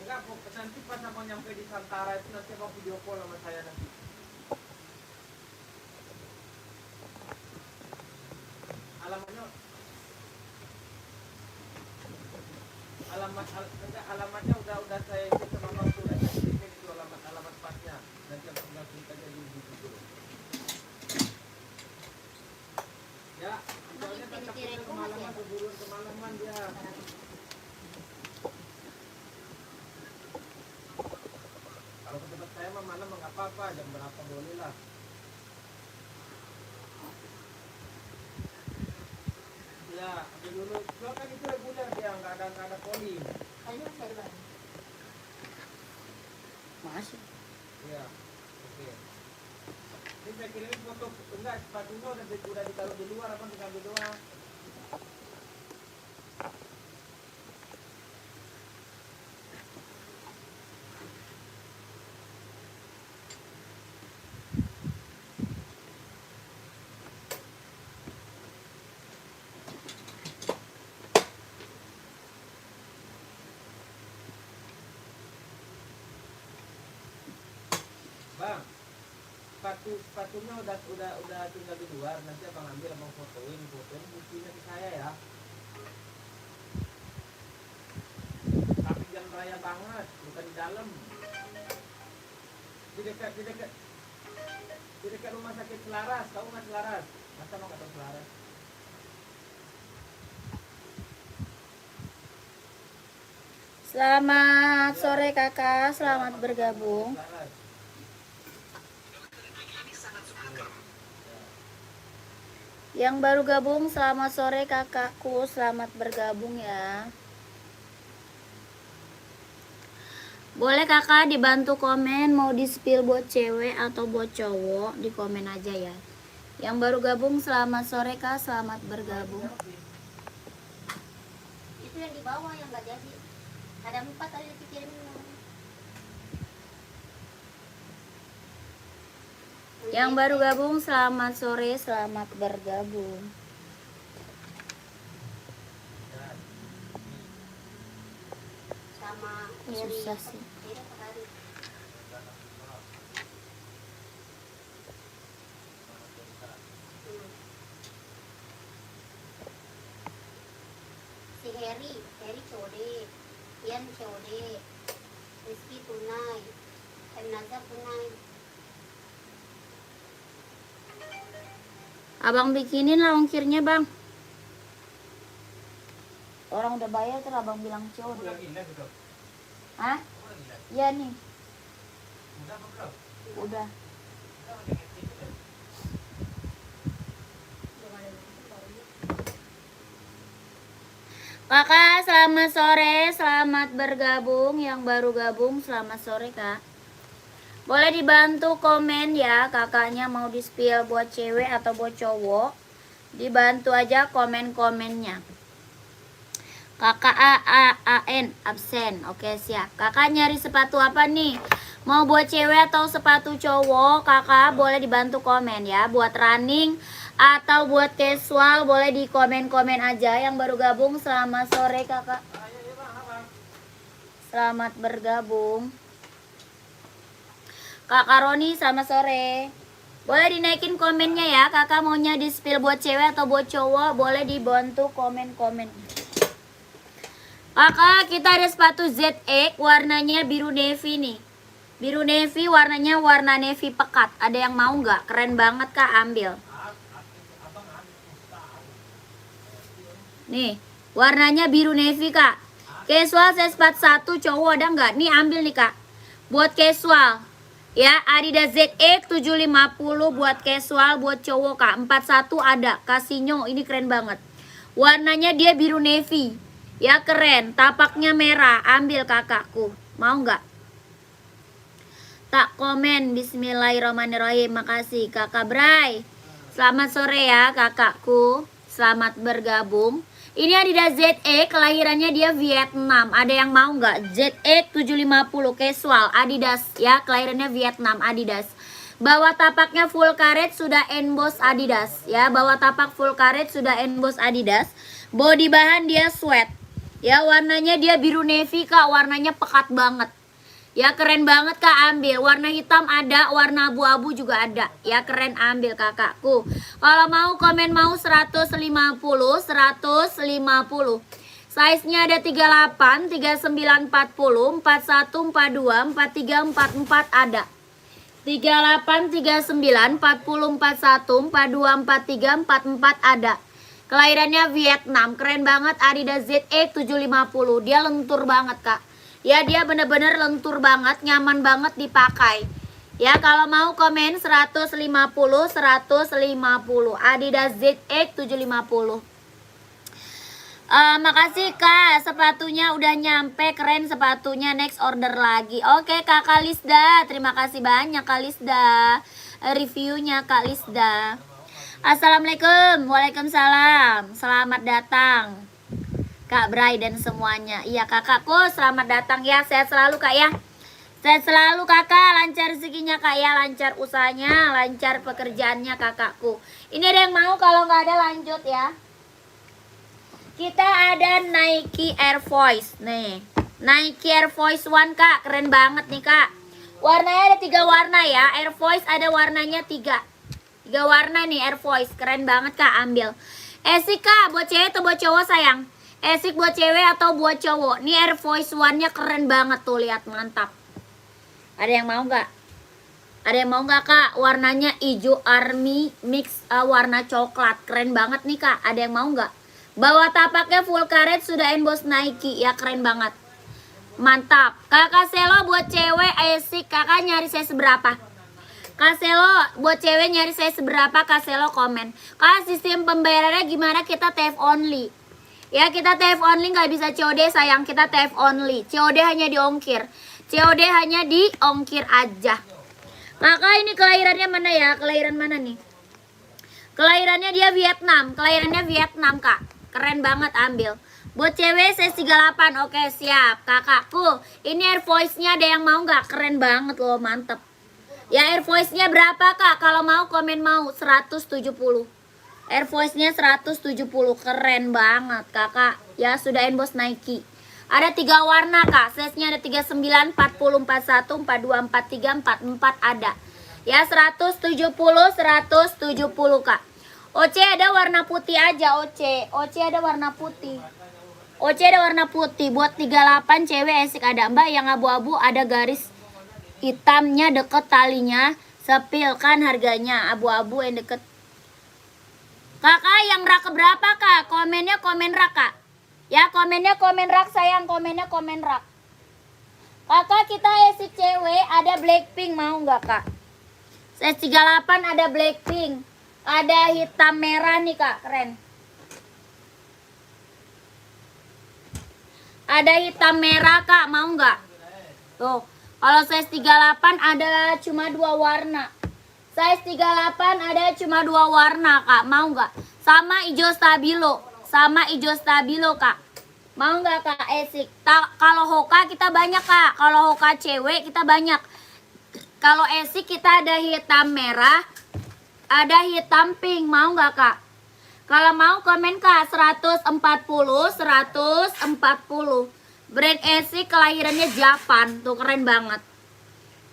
Enggak, nanti pas abang nyampe di Santara itu nanti abang video call sama saya nanti. Alamatnya alamatnya udah saya isi sama abang tuh, udah saya kirim itu alamat pasnya. Nanti abang tinggal klik aja di Google. Ya, soalnya kan takutnya kemalaman, keburuan kemalaman dia. Kalau ke tempat saya mah malam nggak apa-apa, jam berapa boleh lah. Ya, ambil dulu. Soalnya kan itu reguler dia, nggak ada poli. Kayaknya masih ada barang. Masih. Iya, oke. Ini saya kirimin foto, enggak sepatunya udah ditaruh di luar, apa tinggal ambil doang. Bang, sepatunya udah tinggal di luar, nanti abang ambil, abang fotoin buktinya ke saya ya. Tapi jangan raya banget, bukan di dalam. Di dekat rumah sakit Selaras, tahu nggak Selaras? Masa mau nggak tahu Selaras? Selamat sore kakak, selamat bergabung. Selaras. Yang baru gabung, selamat sore kakakku, selamat bergabung ya. Boleh kakak dibantu komen mau di spill buat cewek atau buat cowok, di komen aja ya. Yang baru gabung, selamat sore kak, selamat bergabung. Itu yang di bawah yang nggak jadi. Ada 4 tadi dikirim. Yang baru gabung, selamat sore, selamat bergabung. Sama Susah sih. Si Heri COD, Ian COD, Rizky tunai, Naza tunai. Abang bikinin lah ongkirnya bang. Orang udah bayar terus abang bilang COD. Hah? Iya nih. Udah. Kakak selamat sore, selamat bergabung. Yang baru gabung selamat sore kak. Boleh dibantu komen ya, kakaknya mau di spill buat cewek atau buat cowok. Dibantu aja komen-komennya. Kakak AAAN absen. Oke siap. Kakak nyari sepatu apa nih? Mau buat cewek atau sepatu cowok? Kakak boleh dibantu komen ya. Buat running atau buat casual boleh di komen-komen aja. Yang baru gabung selamat sore kakak. Selamat bergabung. Kakak Roni selamat sore. Boleh dinaikin komennya ya. Kakak maunya di spill buat cewek atau buat cowok? Boleh dibantu komen-komen. Kakak kita ada sepatu ZX warnanya biru navy nih. Biru navy warnanya warna navy pekat. Ada yang mau nggak? Keren banget kak, ambil. Nih warnanya biru navy kak. Casual size 41 cowok ada nggak? Nih ambil nih kak. Buat casual. Ya Adidas ZX 750 buat casual buat cowok kak. 41 ada. Casino ini keren banget. Warnanya dia biru navy. Ya keren, tapaknya merah. Ambil kakakku. Mau nggak? Tak komen. Bismillahirrahmanirrahim. Makasih kakak Bray. Selamat sore ya kakakku. Selamat bergabung. Ini Adidas ZX, kelahirannya dia Vietnam. Ada yang mau nggak? ZX 750 casual Adidas ya, kelahirannya Vietnam Adidas. Bawah tapaknya full karet sudah emboss Adidas ya. Bawah tapak full karet sudah emboss Adidas. Body bahan dia sweat. Ya warnanya dia biru navy kak, warnanya pekat banget. Ya keren banget kak, ambil. Warna hitam ada, warna abu-abu juga ada. Ya keren, ambil kakakku. Kalau mau komen mau 150, 150. Size-nya ada 38, 39, 40, 41, 42, 43, 44 ada. 38, 39, 40, 41, 42, 43, 44 ada. Kelahirannya Vietnam, keren banget, Adidas ZX 750. Dia lentur banget kak. Ya dia bener-bener lentur banget, nyaman banget dipakai. Ya kalau mau komen 150, 150. Adidas ZX 750. Makasih kak, sepatunya udah nyampe, keren sepatunya, next order lagi. Oke kakak Lisda, terima kasih banyak kak Lisda, reviewnya kak Lisda. Assalamualaikum, waalaikumsalam, selamat datang Kak Bray dan semuanya. Iya kakakku, selamat datang ya, sehat selalu kak ya. Sehat selalu kakak, lancar rezekinya kak ya, lancar usahanya, lancar pekerjaannya kakakku. Ini ada yang mau, kalau nggak ada lanjut ya. Kita ada Nike Air Force nih, Nike Air Force One kak, keren banget nih kak. Warnanya ada 3 warna ya, Air Force ada warnanya 3 warna nih Air Force, keren banget kak, ambil. Esik kak, buat cewek atau buat cowok sayang? Esik buat cewek atau buat cowok? Nih Air Force One-nya keren banget tuh, lihat, mantap. Ada yang mau nggak? Ada yang mau nggak kak? Warnanya hijau army mix warna coklat, keren banget nih kak. Ada yang mau nggak? Bawah tapaknya full karet, sudah emboss Nike, ya keren banget. Mantap. Kakak Selo buat cewek esik, kakak nyari saya seberapa? Kak Selo buat cewek nyari saya seberapa? Kak Selo komen. Kak sistem pembayarannya gimana? Kita TF only. Ya kita TF only, nggak bisa COD sayang, kita TF only. COD hanya diongkir. COD hanya diongkir aja. Kakak ini kelahirannya mana ya? Kelahiran mana nih? Kelahirannya dia Vietnam. Kelahirannya Vietnam kak. Keren banget, ambil. Buat cewek saya 38. Oke siap kakakku. Ini Air Voice-nya ada yang mau nggak? Keren banget loh, mantep. Ya Air Voice-nya berapa kak? Kalau mau komen mau 170. Air Voice-nya 170, keren banget kakak. Ya sudah emboss Nike. Ada 3 warna kak. Size-nya ada 39, 40, 41, 42, 43, 44 ada. Ya 170, 170 kak. OC ada warna putih aja, OC ada warna putih. OC ada warna putih. Buat 38 cewek esik ada mbak. Yang abu-abu ada garis hitamnya deket talinya. Sepil kan harganya. Abu-abu yang deket. Kakak yang rak berapa kak? Komennya komen rak kak. Ya komennya komen rak sayang. Komennya komen rak. Kakak kita esik cewek ada Blackpink, mau nggak kak? Size 38 ada Blackpink. Ada hitam merah nih kak, keren. Ada hitam merah kak, mau nggak? Tuh, kalau size 38 ada cuma 2 warna. Size 38 ada cuma 2 warna kak, mau nggak? Sama hijau stabilo, kak. Mau nggak kak esik? Kalau Hoka kita banyak kak, kalau Hoka cewek kita banyak. Kalau esik kita ada hitam merah, ada hitam pink, mau nggak kak? Kalau mau komen kak 140, 140. Brand esik kelahirannya Japan, tuh keren banget.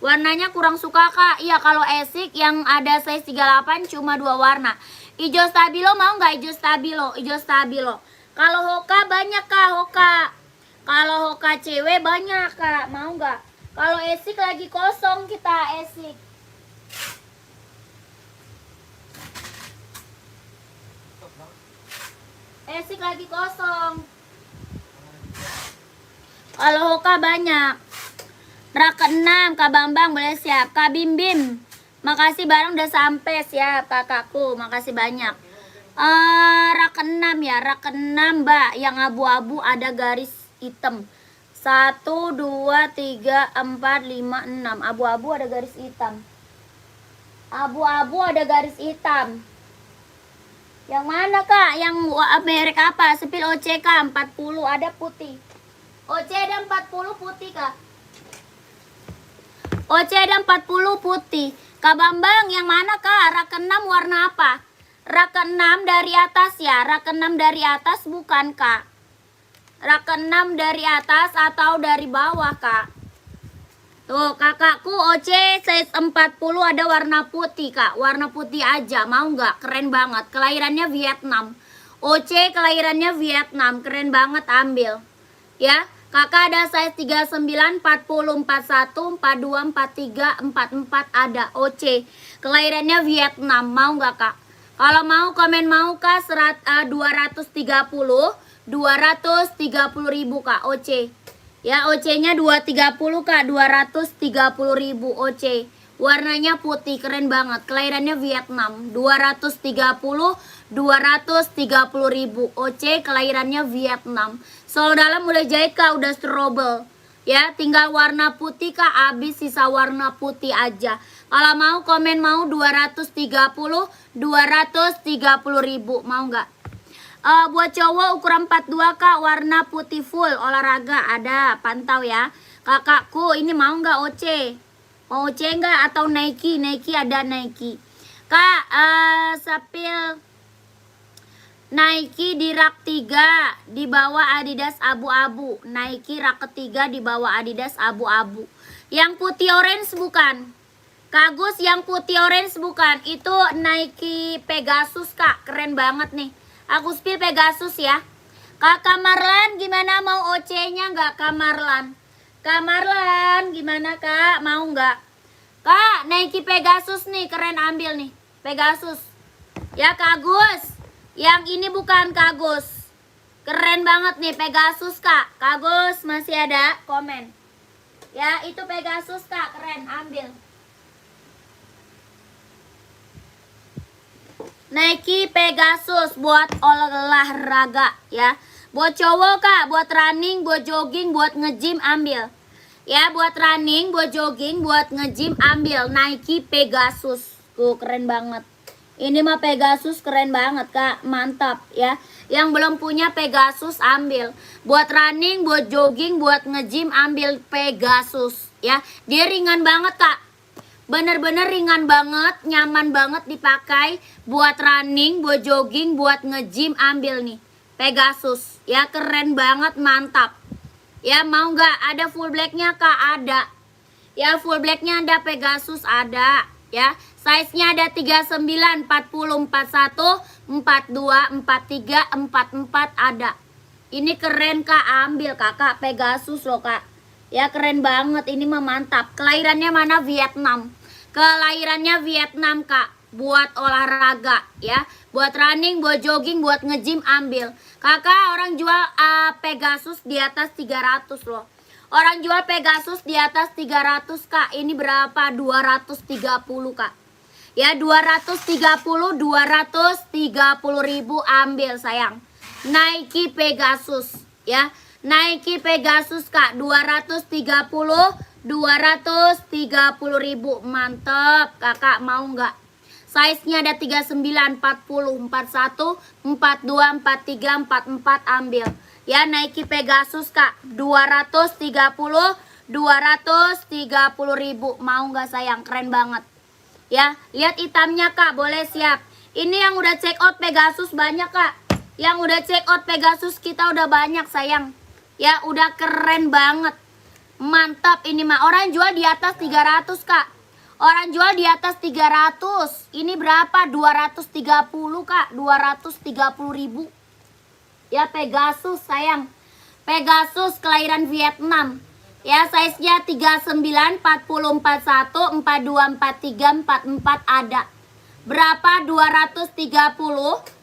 Warnanya kurang suka kak. Iya kalau esik yang ada size 38 cuma 2 warna. Hijau stabilo mau nggak? Hijau stabilo. Kalau Hoka banyak kak, Hoka. Kalau Hoka cewek banyak kak, mau nggak? Kalau esik lagi kosong kita esik. Esik lagi kosong. Kalau Hoka banyak. Rak 6 Kak Bambang boleh siap. Kak Bim Bim, makasih barang udah sampai, siap kakakku, makasih banyak. Rak 6 ya, rak 6 mbak, yang abu-abu ada garis hitam. 1, 2, 3, 4, 5, 6. Abu-abu ada garis hitam. Abu-abu ada garis hitam. Yang mana kak? Yang merek apa? Sepil OCK 40 ada putih. OC ada 40 putih kak. OC ada 40 putih. Kak Bambang yang mana kak? Rak 6 warna apa? Rak 6 dari atas ya. Rak 6 dari atas bukan kak. Rak ke-6 dari atas atau dari bawah, Kak? Tuh, kakakku OC size 40 ada warna putih, Kak. Warna putih aja, mau nggak? Keren banget. Kelahirannya Vietnam. OC kelahirannya Vietnam, keren banget, ambil. Ya, kakak ada size 39, 40, 41, 42, 43, 44 ada OC. Kelahirannya Vietnam, mau nggak, Kak? Kalau mau komen mau, Kak, 230 Kak OC. Ya, OC-nya 230 Kak, 230.000 OC. Warnanya putih, keren banget. Kelahirannya Vietnam. 230.000 OC, kelahirannya Vietnam. Sol dalam udah jahit, Kak, udah strobel. Ya, tinggal warna putih, Kak, habis sisa warna putih aja. Kalau mau komen mau 230.000, mau nggak? Buat cowok ukuran 42 Kak, warna putih full, olahraga ada, pantau ya. Kakakku ini mau nggak OC? Mau OC nggak atau Nike? Nike ada Nike. Kak, sapil Nike di rak 3 di bawah Adidas abu-abu. Nike rak ketiga di bawah Adidas abu-abu. Yang putih orange bukan? Kagus, yang putih orange bukan? Itu Nike Pegasus, Kak, keren banget nih. Aku spill Pegasus ya. Kakak Marlan gimana, mau OC-nya nggak, Kak Marlan? Kak Marlan gimana, Kak? Mau nggak? Kak, Nike Pegasus nih, keren, ambil nih. Pegasus. Ya, Kak Gus. Yang ini bukan, Kak Gus. Keren banget nih Pegasus, Kak. Kak Gus masih ada komen. Ya, itu Pegasus, Kak, keren, ambil. Nike Pegasus buat olahraga ya. Buat cowok, Kak, buat running, buat jogging, buat nge-gym ambil. Ya, buat running, buat jogging, buat nge-gym ambil Nike Pegasus. Tuh, keren banget. Ini mah Pegasus keren banget, Kak. Mantap ya. Yang belum punya Pegasus ambil. Buat running, buat jogging, buat nge-gym ambil Pegasus ya. Dia ringan banget, Kak. Bener-bener ringan banget, nyaman banget dipakai buat running, buat jogging, buat nge-gym ambil nih Pegasus ya, keren banget, mantap ya. Mau nggak? Ada full blacknya, Kak, ada ya. Full blacknya ada, Pegasus ada ya. Size nya ada 39, 40, 41, 42, 43, 44 ada. Ini keren, Kak, ambil kakak. Pegasus loh, Kak ya, keren banget. Ini mah mantap. Kelahirannya mana? Vietnam. Kelahirannya Vietnam, Kak. Buat olahraga ya. Buat running, buat jogging, buat nge-gym ambil. Kakak, orang jual Pegasus di atas 300 loh. Orang jual Pegasus di atas 300, Kak. Ini berapa? 230, Kak. Ya, 230.000 ambil sayang. Nike Pegasus ya. Nike Pegasus, Kak, 230.000. Mantep, Kakak, mau nggak? Size-nya ada 39, 40, 41, 42, 43, 44 ambil. Ya, Nike Pegasus, Kak, 230.000. Mau nggak sayang? Keren banget. Ya, lihat hitamnya, Kak, boleh siap. Ini yang udah check out Pegasus banyak, Kak. Yang udah check out Pegasus kita udah banyak, sayang. Ya, udah keren banget. Mantap ini mah. Orang jual di atas 300, Kak. Orang jual di atas 300. Ini berapa? 230, Kak. 230.000. Ya, Pegasus, sayang. Pegasus kelahiran Vietnam. Ya, size-nya 39, 40, 41, 42, 43, 44 ada. Berapa? 230.000.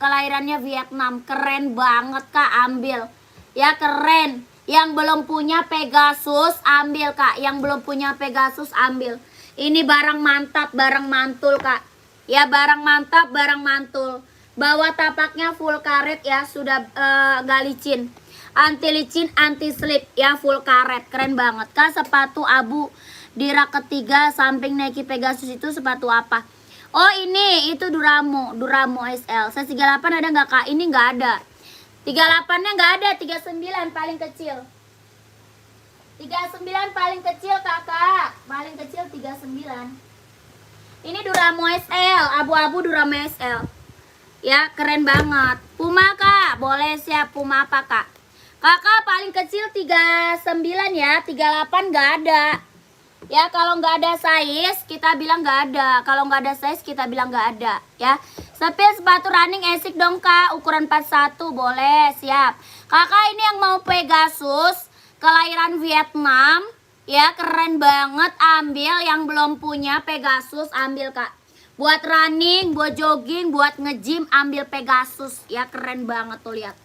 Kelahirannya Vietnam. Keren banget, Kak, ambil. Ya, keren. Yang belum punya Pegasus ambil, Kak. Yang belum punya Pegasus ambil. Ini barang mantap, barang mantul, Kak. Ya, barang mantap, barang mantul. Bawah tapaknya full karet ya, sudah gak licin. Anti licin, anti slip ya, full karet. Keren banget, Kak. Sepatu abu di rak ketiga samping Nike Pegasus itu sepatu apa? Oh, ini itu Duramo SL. Size 38 ada nggak, Kak? Ini nggak ada. 38-nya nggak ada, 39 paling kecil. 39 paling kecil, Kakak. Paling kecil 39. Ini Duramo SL, abu-abu Duramo SL. Ya, keren banget. Puma Kak, boleh siap. Puma apa Kak? Kakak paling kecil 39 ya, 38 nggak ada. Ya, kalau nggak ada size, kita bilang nggak ada. Kalau nggak ada size, kita bilang nggak ada. Ya, sepil sepatu running esik dong Kak, ukuran 41 boleh, siap. Kakak ini yang mau Pegasus, kelahiran Vietnam. Ya, keren banget, ambil. Yang belum punya Pegasus, ambil Kak. Buat running, buat jogging, buat nge-gym, ambil Pegasus. Ya, keren banget tuh, lihat.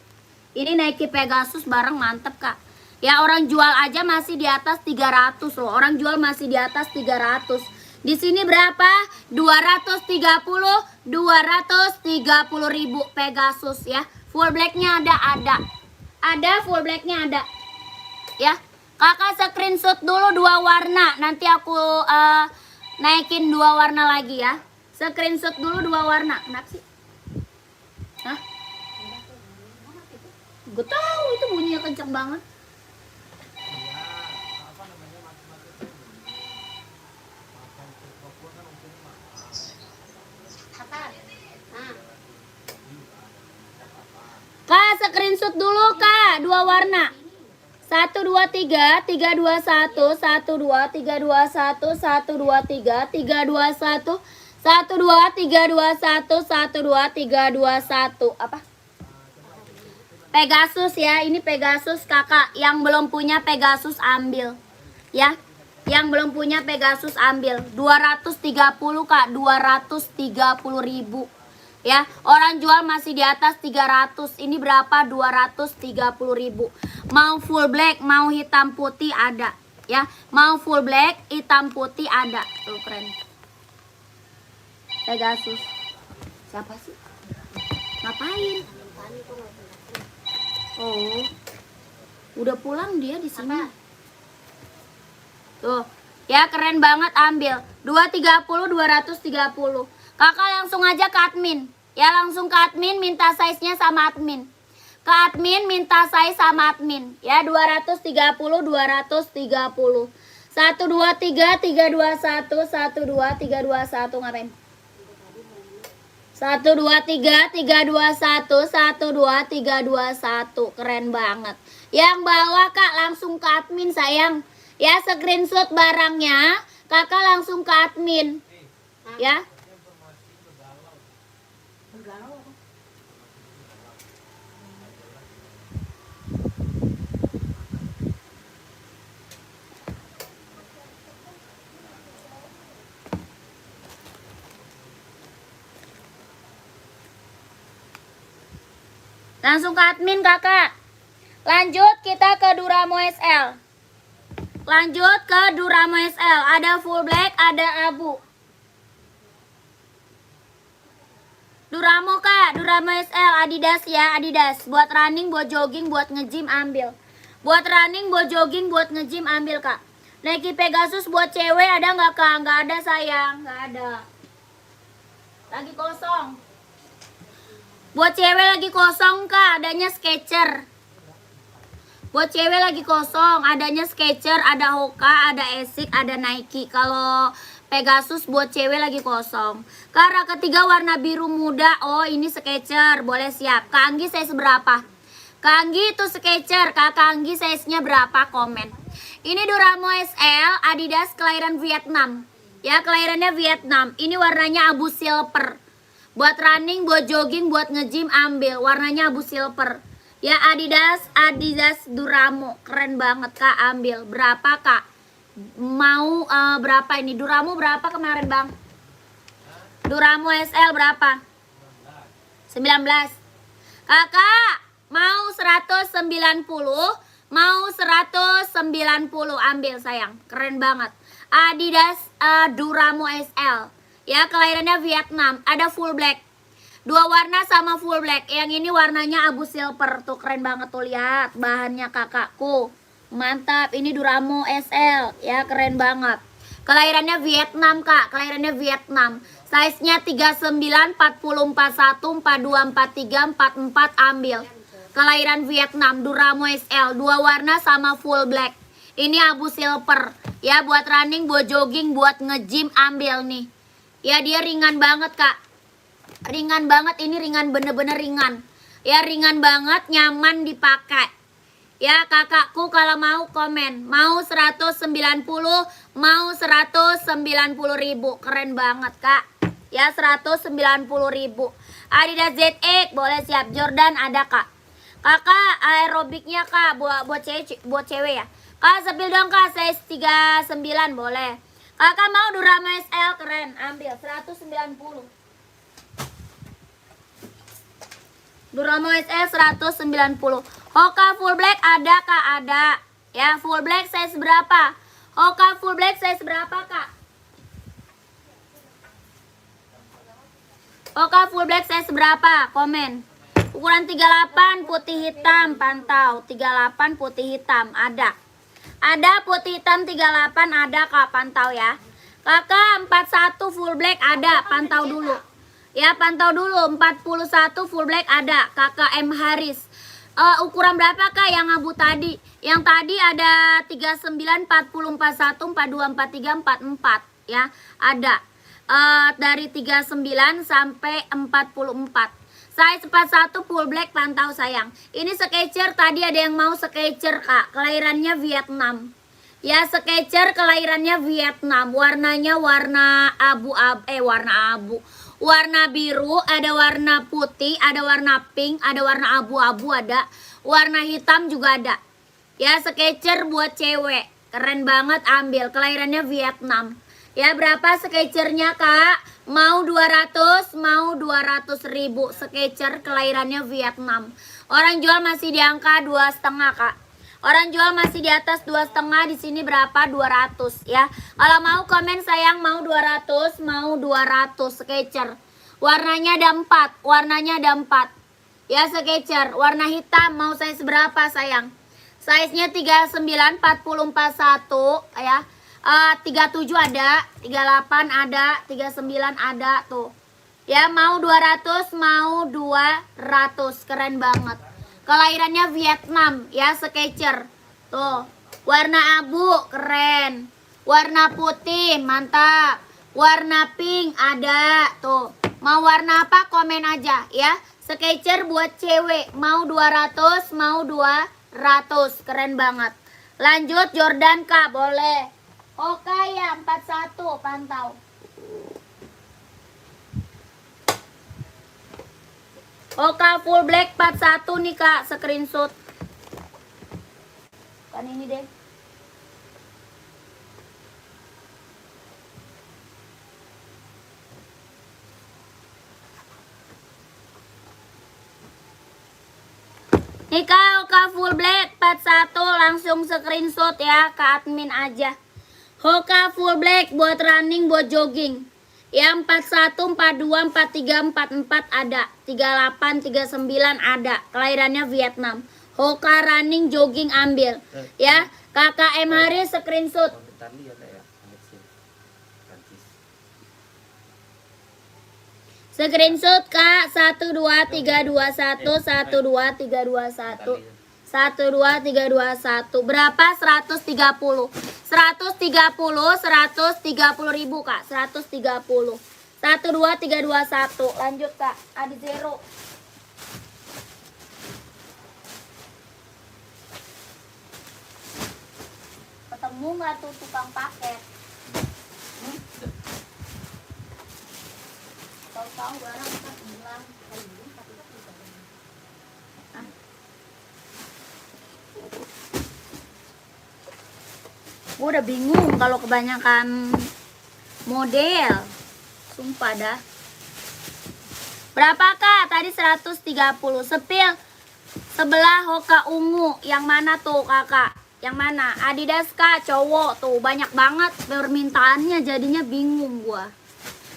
Ini Nike Pegasus bareng, mantep Kak. Ya, orang jual aja masih di atas 300 loh. Orang jual masih di atas 300. Di sini berapa? 230 ribu Pegasus ya. Full blacknya ada. Ada full blacknya ada. Ya, kakak screenshot dulu 2 warna. Nanti aku naikin 2 warna lagi ya. Screenshot dulu 2 warna. Kenapa sih? Hah? Gue tahu itu bunyinya kenceng banget. Kak, screenshot dulu Kak, 2 warna. 1 2 3 3 2 1 1 2 3 2 1 1 2 3 3 2 1 1 2 3 2 1 1 2 3 2 1. Apa? Pegasus ya, ini Pegasus Kakak. Yang belum punya Pegasus ambil. Ya. Yang belum punya Pegasus ambil. 230 Kak, 230 ribu. Ya, orang jual masih di atas 300. Ini berapa? 230 ribu. Mau full black, mau hitam putih ada. Ya, mau full black, hitam putih ada. Tuh keren. Pegasus. Siapa sih? Ngapain? Oh, udah pulang dia di sini. Tuh, ya keren banget, ambil. 230, 230. Kakak langsung aja ke admin. Ya, langsung ke admin, minta size-nya sama admin. Ke admin, minta size sama admin. Ya, 230, 230. 1, 2, 3, 3, 2, 1, 1, 2, 3, 2, 1. Ngapain? 1, 2, 3, 3, 2, 1, 1, 2, 3, 2, 1. Keren banget. Yang bawa Kak langsung ke admin sayang. Ya, screenshot barangnya, Kakak langsung ke admin. Ya. Langsung ke admin Kakak. Lanjut kita ke Duramo SL. Lanjut ke Duramo SL. Ada full black, ada abu. Duramo Kak, Duramo SL, Adidas ya, Adidas. Buat running, buat jogging, buat nge-gym ambil. Buat running, buat jogging, buat nge-gym ambil Kak. Nike Pegasus buat cewek ada nggak Kak? Nggak ada sayang, nggak ada. Lagi kosong. Buat cewek lagi kosong Kak, adanya Skechers. Buat cewek lagi kosong, adanya Skechers, ada Hoka, ada Asics, ada Nike. Kalau Pegasus buat cewek lagi kosong. Karena ketiga warna biru muda. Oh, ini Skechers, boleh siap. Kak Anggi size berapa? Kak Anggi itu Skechers, Kak Anggi size-nya berapa? Komen. Ini Duramo SL, Adidas kelahiran Vietnam. Ya, kelahirannya Vietnam. Ini warnanya abu silver. Buat running, buat jogging, buat nge-gym ambil. Warnanya abu silver. Ya, Adidas Duramo. Keren banget Kak, ambil. Berapa Kak? Mau berapa ini? Duramo berapa kemarin Bang? Duramo SL berapa? 19. Kakak, mau 190. Mau 190 ambil sayang. Keren banget. Adidas Duramo SL. Ya, kelahirannya Vietnam. Ada full black. 2 warna sama full black. Yang ini warnanya abu silver. Tuh keren banget tuh, lihat bahannya kakakku. Mantap. Ini Duramo SL. Ya, keren banget. Kelahirannya Vietnam Kak. Kelahirannya Vietnam. Size-nya 39, 40, 41, 42, 43, 44 ambil. Kelahiran Vietnam. Duramo SL. 2 warna sama full black. Ini abu silver. Ya, buat running, buat jogging, buat nge-gym ambil nih. Ya, dia ringan banget Kak. Ringan banget ini, ringan, bener-bener ringan. Ya ringan banget, nyaman dipakai. Ya kakakku kalau mau komen, mau 190, mau 190.000, keren banget kak. Ya 190.000. Adidas ZX boleh siap, Jordan ada kak. Kakak aerobiknya kak buat cewek ya. Kak sepil dong kak, size 39 boleh. Kakak mau Durama SL keren, ambil 190. Durama SL 190. Hoka full black ada kak, ada. Ya full black size berapa? Hoka full black size berapa kak? Hoka full black size berapa? Komen. Ukuran 38 putih hitam, pantau. 38 putih hitam ada. Ada putih hitam 38 ada kak, pantau ya. Kakak 41 full black ada, pantau dulu. Ya pantau dulu, 41 full black ada, kakak M Haris. Ukuran berapa kak yang abu tadi? Yang tadi ada 39, 40, 41, 42, 43, 44 ya. Ada dari 39 sampai 44. Size 41 full black, pantau sayang. Ini Skechers, tadi ada yang mau Skechers kak, kelahirannya Vietnam. Ya Skechers kelahirannya Vietnam, warnanya warna warna biru, ada warna putih, ada warna pink, ada warna abu-abu, ada warna hitam juga ada. Ya Skechers buat cewek, keren banget, ambil, kelahirannya Vietnam. Ya berapa Skechersnya kak? Mau 200, mau 200.000 Skechers kelahirannya Vietnam. Orang jual masih di angka 2,5 kak. Orang jual masih di atas 2,5, di sini berapa? 200 ya. Kalau mau komen sayang, mau 200, mau 200 Skechers. Warnanya ada 4, warnanya ada 4. Ya Skechers, warna hitam mau size berapa sayang? Size-nya 39, 40, 41 ya. 37 ada, 38 ada, 39 ada tuh. Ya mau 200, mau 200, keren banget. Kelahirannya Vietnam ya Skechers. Tuh, warna abu keren. Warna putih mantap. Warna pink ada tuh. Mau warna apa komen aja ya. Skechers buat cewek, mau 200, mau 200, keren banget. Lanjut Jordan kak, boleh. Oke ya 41, pantau. Oka full black 41 nih kak, screenshot. Kan ini deh. Nih kak, Oka full black 41, langsung screenshot ya ke admin aja. Hoka full black buat running, buat jogging. Ya 41, 42, 43, 44 ada. 38, 39 ada. Kelahirannya Vietnam. Hoka running, jogging ambil. Ya, kakak M Hari screenshot. Screenshot kak 12321 12321 12321. Berapa? 130. 130.000 kak, 130. 12321. Lanjut kak, ada zero. Ketemu nggak tuh tukang paket? Tahu-tahu barang kita bilang gue udah bingung kalau kebanyakan model. Sumpah dah. Berapa kak? Tadi 130. Sepil sebelah Hoka ungu. Yang mana tuh kakak? Yang mana? Adidas kak, cowok tuh. Banyak banget permintaannya, jadinya bingung gua.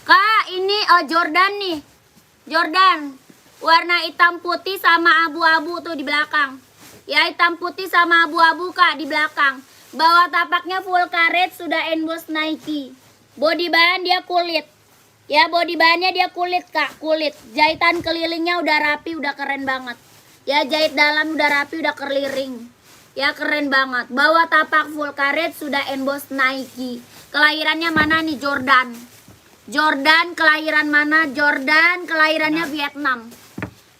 Kak ini Jordan nih. Jordan warna hitam putih sama abu-abu tuh di belakang. Ya hitam putih sama abu-abu kak di belakang. Bawah tapaknya full karet, sudah emboss Nike. Body bahan dia kulit. Ya body bahannya dia kulit kak, kulit. Jahitan kelilingnya udah rapi, udah keren banget. Ya jahit dalam udah rapi, udah keliling. Ya keren banget. Bawah tapak full karet, sudah emboss Nike. Kelahirannya mana nih? Jordan. Jordan kelahiran mana? Jordan kelahirannya Vietnam.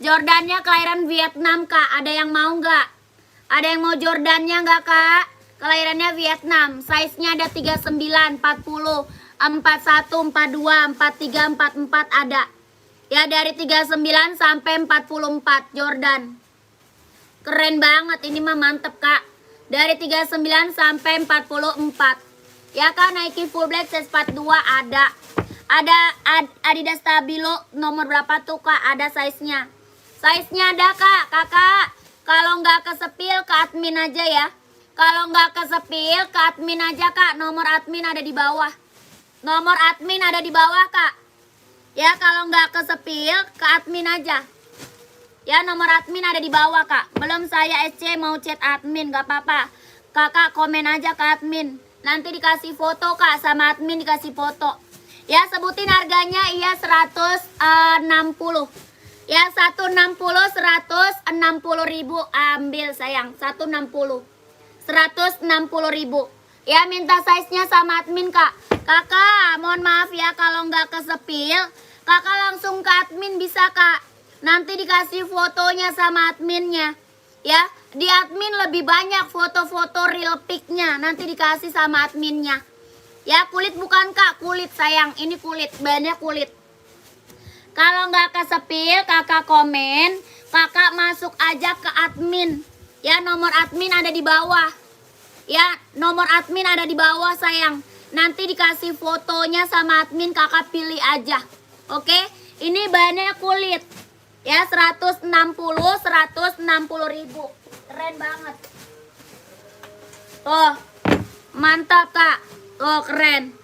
Jordannya kelahiran Vietnam, Kak. Ada yang mau nggak? Ada yang mau Jordannya nggak, Kak? Kelahirannya Vietnam. Size-nya ada 39, 40, 41, 42, 43, 44 ada. Ya, dari 39 sampai 44 Jordan. Keren banget, ini mah mantep, Kak. Dari 39 sampai 44. Ya, Kak, Nike Full Black size 42 ada. Ada Adidas Stabilo nomor berapa tuh, Kak? Ada size-nya. Size-nya ada, Kak. Kakak, kalau nggak kesepil ke admin aja ya. Kalau nggak kesepil ke admin aja, Kak. Nomor admin ada di bawah. Nomor admin ada di bawah, Kak. Ya, kalau nggak kesepil ke admin aja. Ya, nomor admin ada di bawah, Kak. Belum saya SC mau chat admin, nggak apa-apa. Kakak komen aja ke admin. Nanti dikasih foto, Kak. Sama admin dikasih foto. Ya, sebutin harganya. Iya, 160. Ya, 160, 160 ribu. Ambil, sayang. 160. 160 ribu. Ya, minta size-nya sama admin, Kak. Kakak, mohon maaf ya kalau nggak kesepil. Kakak langsung ke admin bisa, Kak. Nanti dikasih fotonya sama adminnya. Ya, di admin lebih banyak foto-foto real pic-nya. Nanti dikasih sama adminnya. Ya, kulit bukan, Kak. Kulit, sayang. Ini kulit. Bahannya kulit. Kalau nggak kesepil, kakak komen. Kakak masuk aja ke admin. Ya, nomor admin ada di bawah. Ya, nomor admin ada di bawah, sayang. Nanti dikasih fotonya sama admin, kakak pilih aja. Oke, ini bahannya kulit. Ya, 160 ribu. Keren banget. Tuh, mantap, Kak. Tuh, keren.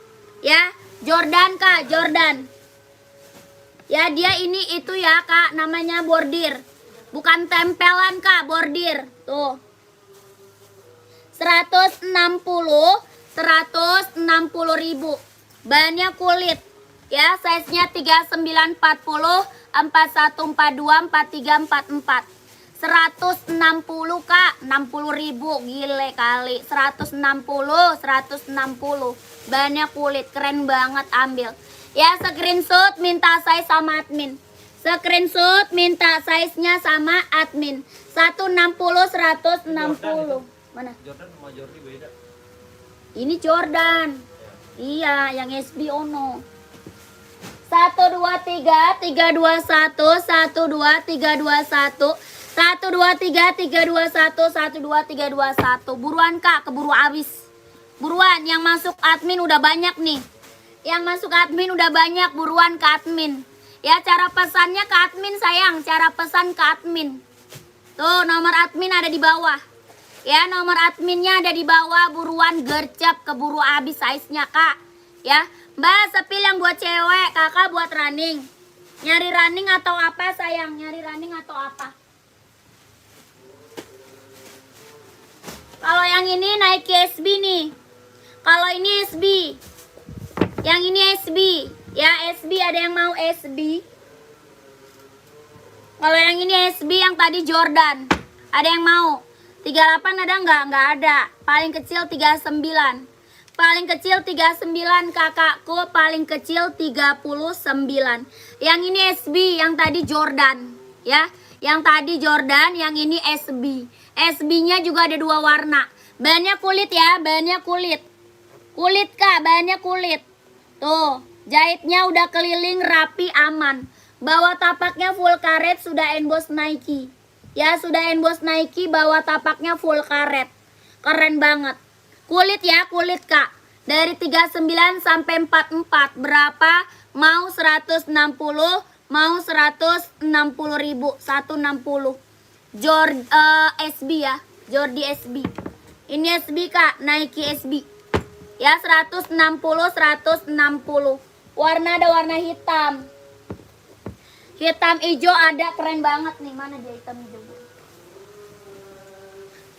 Ya, Jordan, Kak, Jordan. Ya, dia ini itu ya, Kak, namanya bordir. Bukan tempelan, Kak, bordir. Tuh. 160 ribu. Bahannya kulit. Ya, size-nya 39, 40, 41, 42, 43, 44. 160, Kak. 60 ribu. Gile kali. 160. Bahannya kulit. Keren banget, ambil. Ya, screenshot minta size sama admin. Screenshot minta size-nya sama admin. 160, 160. Mana? Jordan sama Jordi beda. Ini Jordan. Iya, yang SB Ono. 1 2 3 3 2 1 1 2 3 2 1 1 2 3 3 2 1 1 2 3 2 1. Buruan, Kak, keburu habis. Buruan, yang masuk admin udah banyak nih. Yang masuk admin udah banyak, buruan ke admin. Ya, cara pesannya ke admin, sayang. Cara pesan ke admin. Tuh, nomor admin ada di bawah. Ya, nomor adminnya ada di bawah. Buruan, gercep, keburu habis size-nya, Kak. Ya, Mbak, sepil yang buat cewek, kakak buat running. Nyari running atau apa, sayang? Nyari running atau apa? Kalau yang ini Nike SB nih. Kalau ini SB. Yang ini SB. Ya, SB, ada yang mau SB? Kalau yang ini SB, yang tadi Jordan. Ada yang mau? 38 ada nggak? Nggak ada. Paling kecil 39. Paling kecil 39, kakakku. Paling kecil 39. Yang ini SB, yang tadi Jordan. Ya, yang tadi Jordan, yang ini SB. SB-nya juga ada 2 warna. Bahannya kulit ya, bahannya kulit. Kulit, Kak, bahannya kulit. Tuh, jahitnya udah keliling rapi, aman. Bawah tapaknya full karet, sudah emboss Nike. Ya, sudah emboss Nike, bawah tapaknya full karet. Keren banget. Kulit ya, kulit, Kak. Dari 39 sampai 44. Berapa? Mau 160, mau 160 ribu. 160. SB ya. Jordi SB. Ini SB, Kak. Nike SB. Ya, 160, 160. Warna ada warna hitam. Hitam hijau ada, keren banget nih. Mana dia hitam hijau?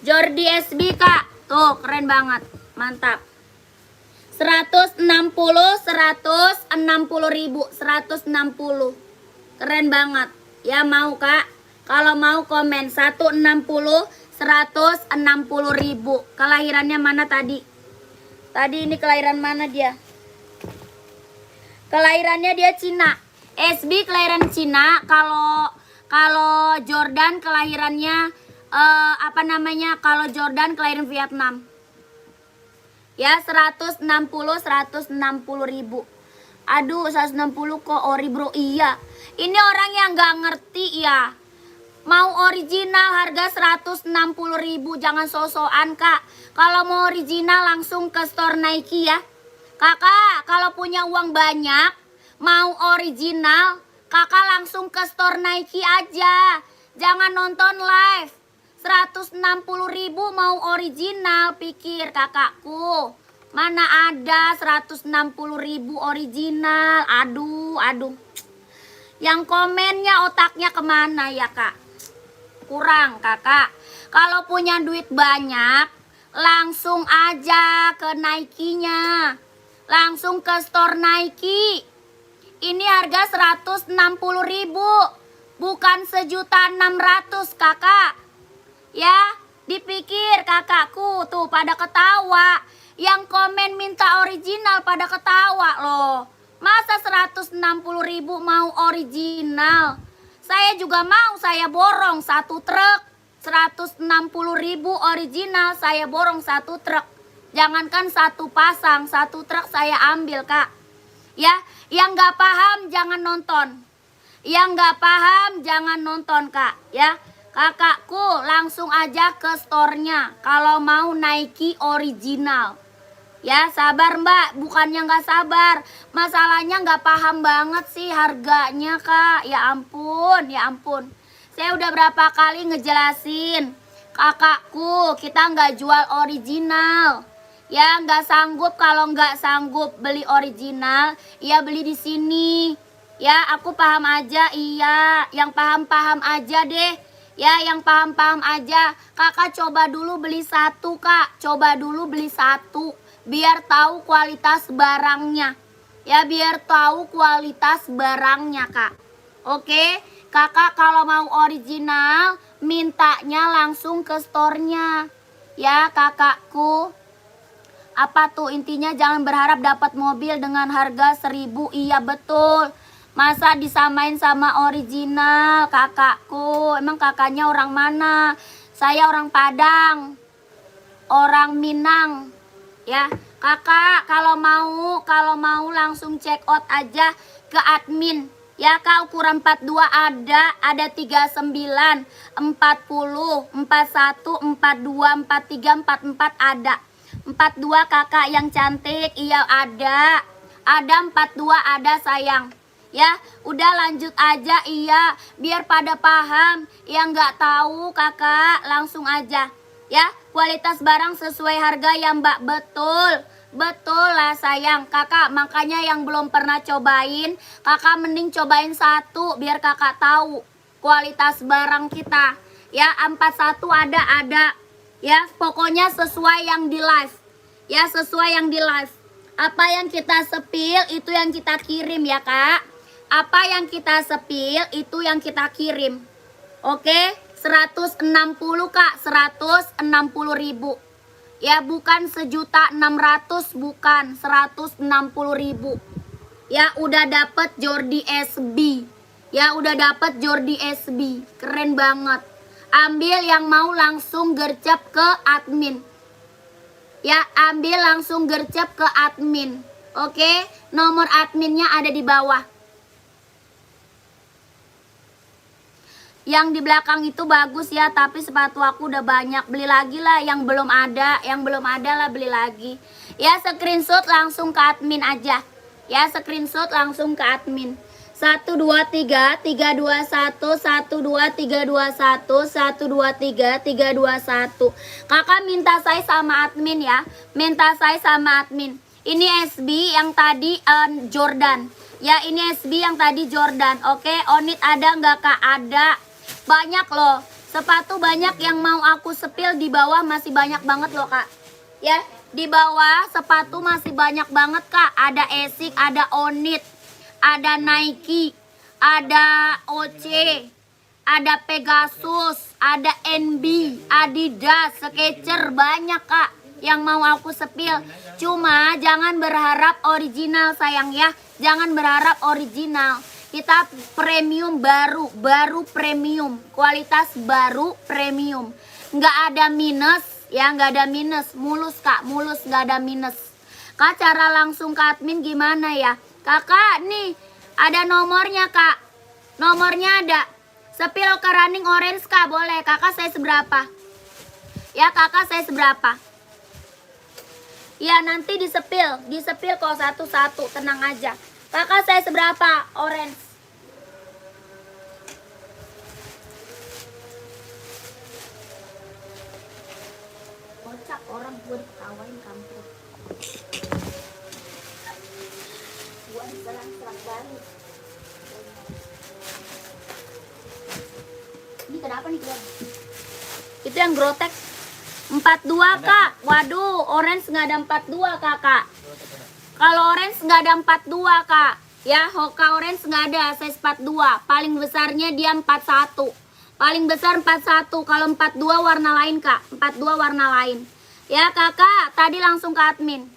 Jordi SB, Kak. Tuh, keren banget. Mantap. 160, 160 ribu. 160. Keren banget. Ya, mau, Kak? Kalau mau komen 160, 160 ribu. Kelahirannya mana tadi? Tadi ini kelahiran mana dia? Kelahirannya dia Cina. SB kelahiran Cina. Kalau Jordan kelahirannya kalau Jordan kelahiran Vietnam. Ya 160 ribu. Aduh 160 kok ori bro. Iya. Ini orang yang gak ngerti ya. Mau original harga 160 ribu. Jangan so-soan kak. Kalau mau original langsung ke store Nike ya. Kakak kalau punya uang banyak, mau original, kakak langsung ke store Nike aja. Jangan nonton live. 160 ribu mau original, pikir kakakku. Mana ada 160 ribu original. Aduh. Yang komennya otaknya kemana ya kak? Kurang kakak. Kalau punya duit banyak, langsung aja ke Nike-nya. Langsung ke store Nike. Ini harga 160 ribu. Bukan 1.600.000 kakak. Ya, dipikir kakakku tuh pada ketawa. Yang komen minta original pada ketawa loh. Masa 160 ribu mau original? Saya juga mau, saya borong 1 truk. 160 ribu original saya borong 1 truk. Jangankan 1 pasang, 1 truk saya ambil kak. Ya, yang gak paham jangan nonton. Yang gak paham jangan nonton kak. Ya, kakakku langsung aja ke store-nya kalau mau Nike original. Ya, sabar mbak, bukannya gak sabar. Masalahnya gak paham banget sih harganya kak. Ya ampun. Saya udah berapa kali ngejelasin. Kakakku, kita gak jual original. Ya, nggak sanggup, kalau nggak sanggup beli original, ya beli di sini. Ya, aku paham aja, iya. Yang paham-paham aja deh. Ya, yang paham-paham aja. Kakak coba dulu beli 1 kak. Coba dulu beli 1. Biar tahu kualitas barangnya. Ya, biar tahu kualitas barangnya kak. Oke, kakak kalau mau original, mintanya langsung ke store-nya. Ya, kakakku. Apa tuh intinya jangan berharap dapat mobil dengan harga 1.000. Iya betul. Masa disamain sama original kakakku? Emang kakaknya orang mana? Saya orang Padang. Orang Minang. Ya, kakak kalau mau langsung check out aja ke admin. Ya kak, ukuran 42 ada 39, 40, 41, 42, 43, 44 ada. 42 kakak yang cantik, iya ada 42 ada sayang. Ya udah lanjut aja, iya biar pada paham. Yang nggak tahu kakak langsung aja. Ya, kualitas barang sesuai harga ya mbak. Betul lah sayang. Kakak makanya yang belum pernah cobain, kakak mending cobain 1 biar kakak tahu kualitas barang kita. Ya 41 ada. Ya pokoknya sesuai yang di live. Ya sesuai yang di live. Apa yang kita sepil itu yang kita kirim ya kak. Apa yang kita sepil itu yang kita kirim. Oke, 160 kak, 160 ribu. Ya bukan 1.600.000, bukan 160 ribu. Ya udah dapet Jordi SB. Ya udah dapet Jordi SB. Keren banget. Ambil yang mau langsung gercep ke admin. Ya, ambil langsung gercep ke admin. Oke, nomor adminnya ada di bawah. Yang di belakang itu bagus ya, tapi sepatu aku udah banyak. Beli lagi lah yang belum ada. Yang belum ada lah beli lagi. Ya, screenshot langsung ke admin aja. Ya, screenshot langsung ke admin. 123 321 123 221 123 321. Kakak minta saya sama admin ya. Minta saya sama admin. Ini SB yang tadi Jordan. Ya ini SB yang tadi Jordan. Oke, Onit ada nggak kak? Ada. Banyak loh. Sepatu banyak yang mau aku sepil di bawah masih banyak banget loh kak. Ya di bawah sepatu masih banyak banget kak. Ada Esik, ada Onit, ada Nike, ada OC, ada Pegasus, ada NB, Adidas, Skechers, banyak kak. yang mau aku sepil. Cuma jangan berharap original sayang ya. Jangan berharap original. Kita premium baru premium. Kualitas baru premium. Nggak ada minus ya, nggak ada minus. Mulus kak, mulus nggak ada minus. Kak, cara langsung ke admin gimana ya? Kakak nih ada nomornya kak. Nomornya ada. Sepil ke running orange kak, boleh. Kakak saya seberapa? Ya kakak saya seberapa? Ya nanti disepil kok satu-satu, tenang aja. Kakak saya seberapa orange? Kocak orang gue diketawain kampung. Gue diserang-serang balik. Ini kenapa nih gue? Itu yang grotek 42 kak. Waduh, orange nggak ada 42 kakak. Kalau orange nggak ada 42 kak. Ya, Hoka orange nggak ada size 42. Paling besarnya dia 41. Paling besar 41. Kalau 42 warna lain kak. 42 warna lain. Ya kakak, tadi langsung ke admin.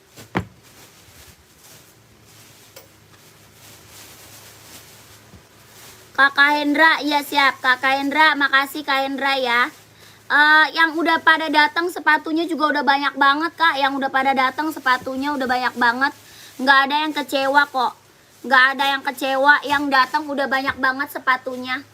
Kakak Hendra, iya siap. Kakak Hendra, makasih Kak Hendra ya. Yang udah pada datang sepatunya juga udah banyak banget kak. Yang udah pada datang sepatunya udah banyak banget. Nggak ada yang kecewa kok. Nggak ada yang kecewa. Yang datang udah banyak banget sepatunya.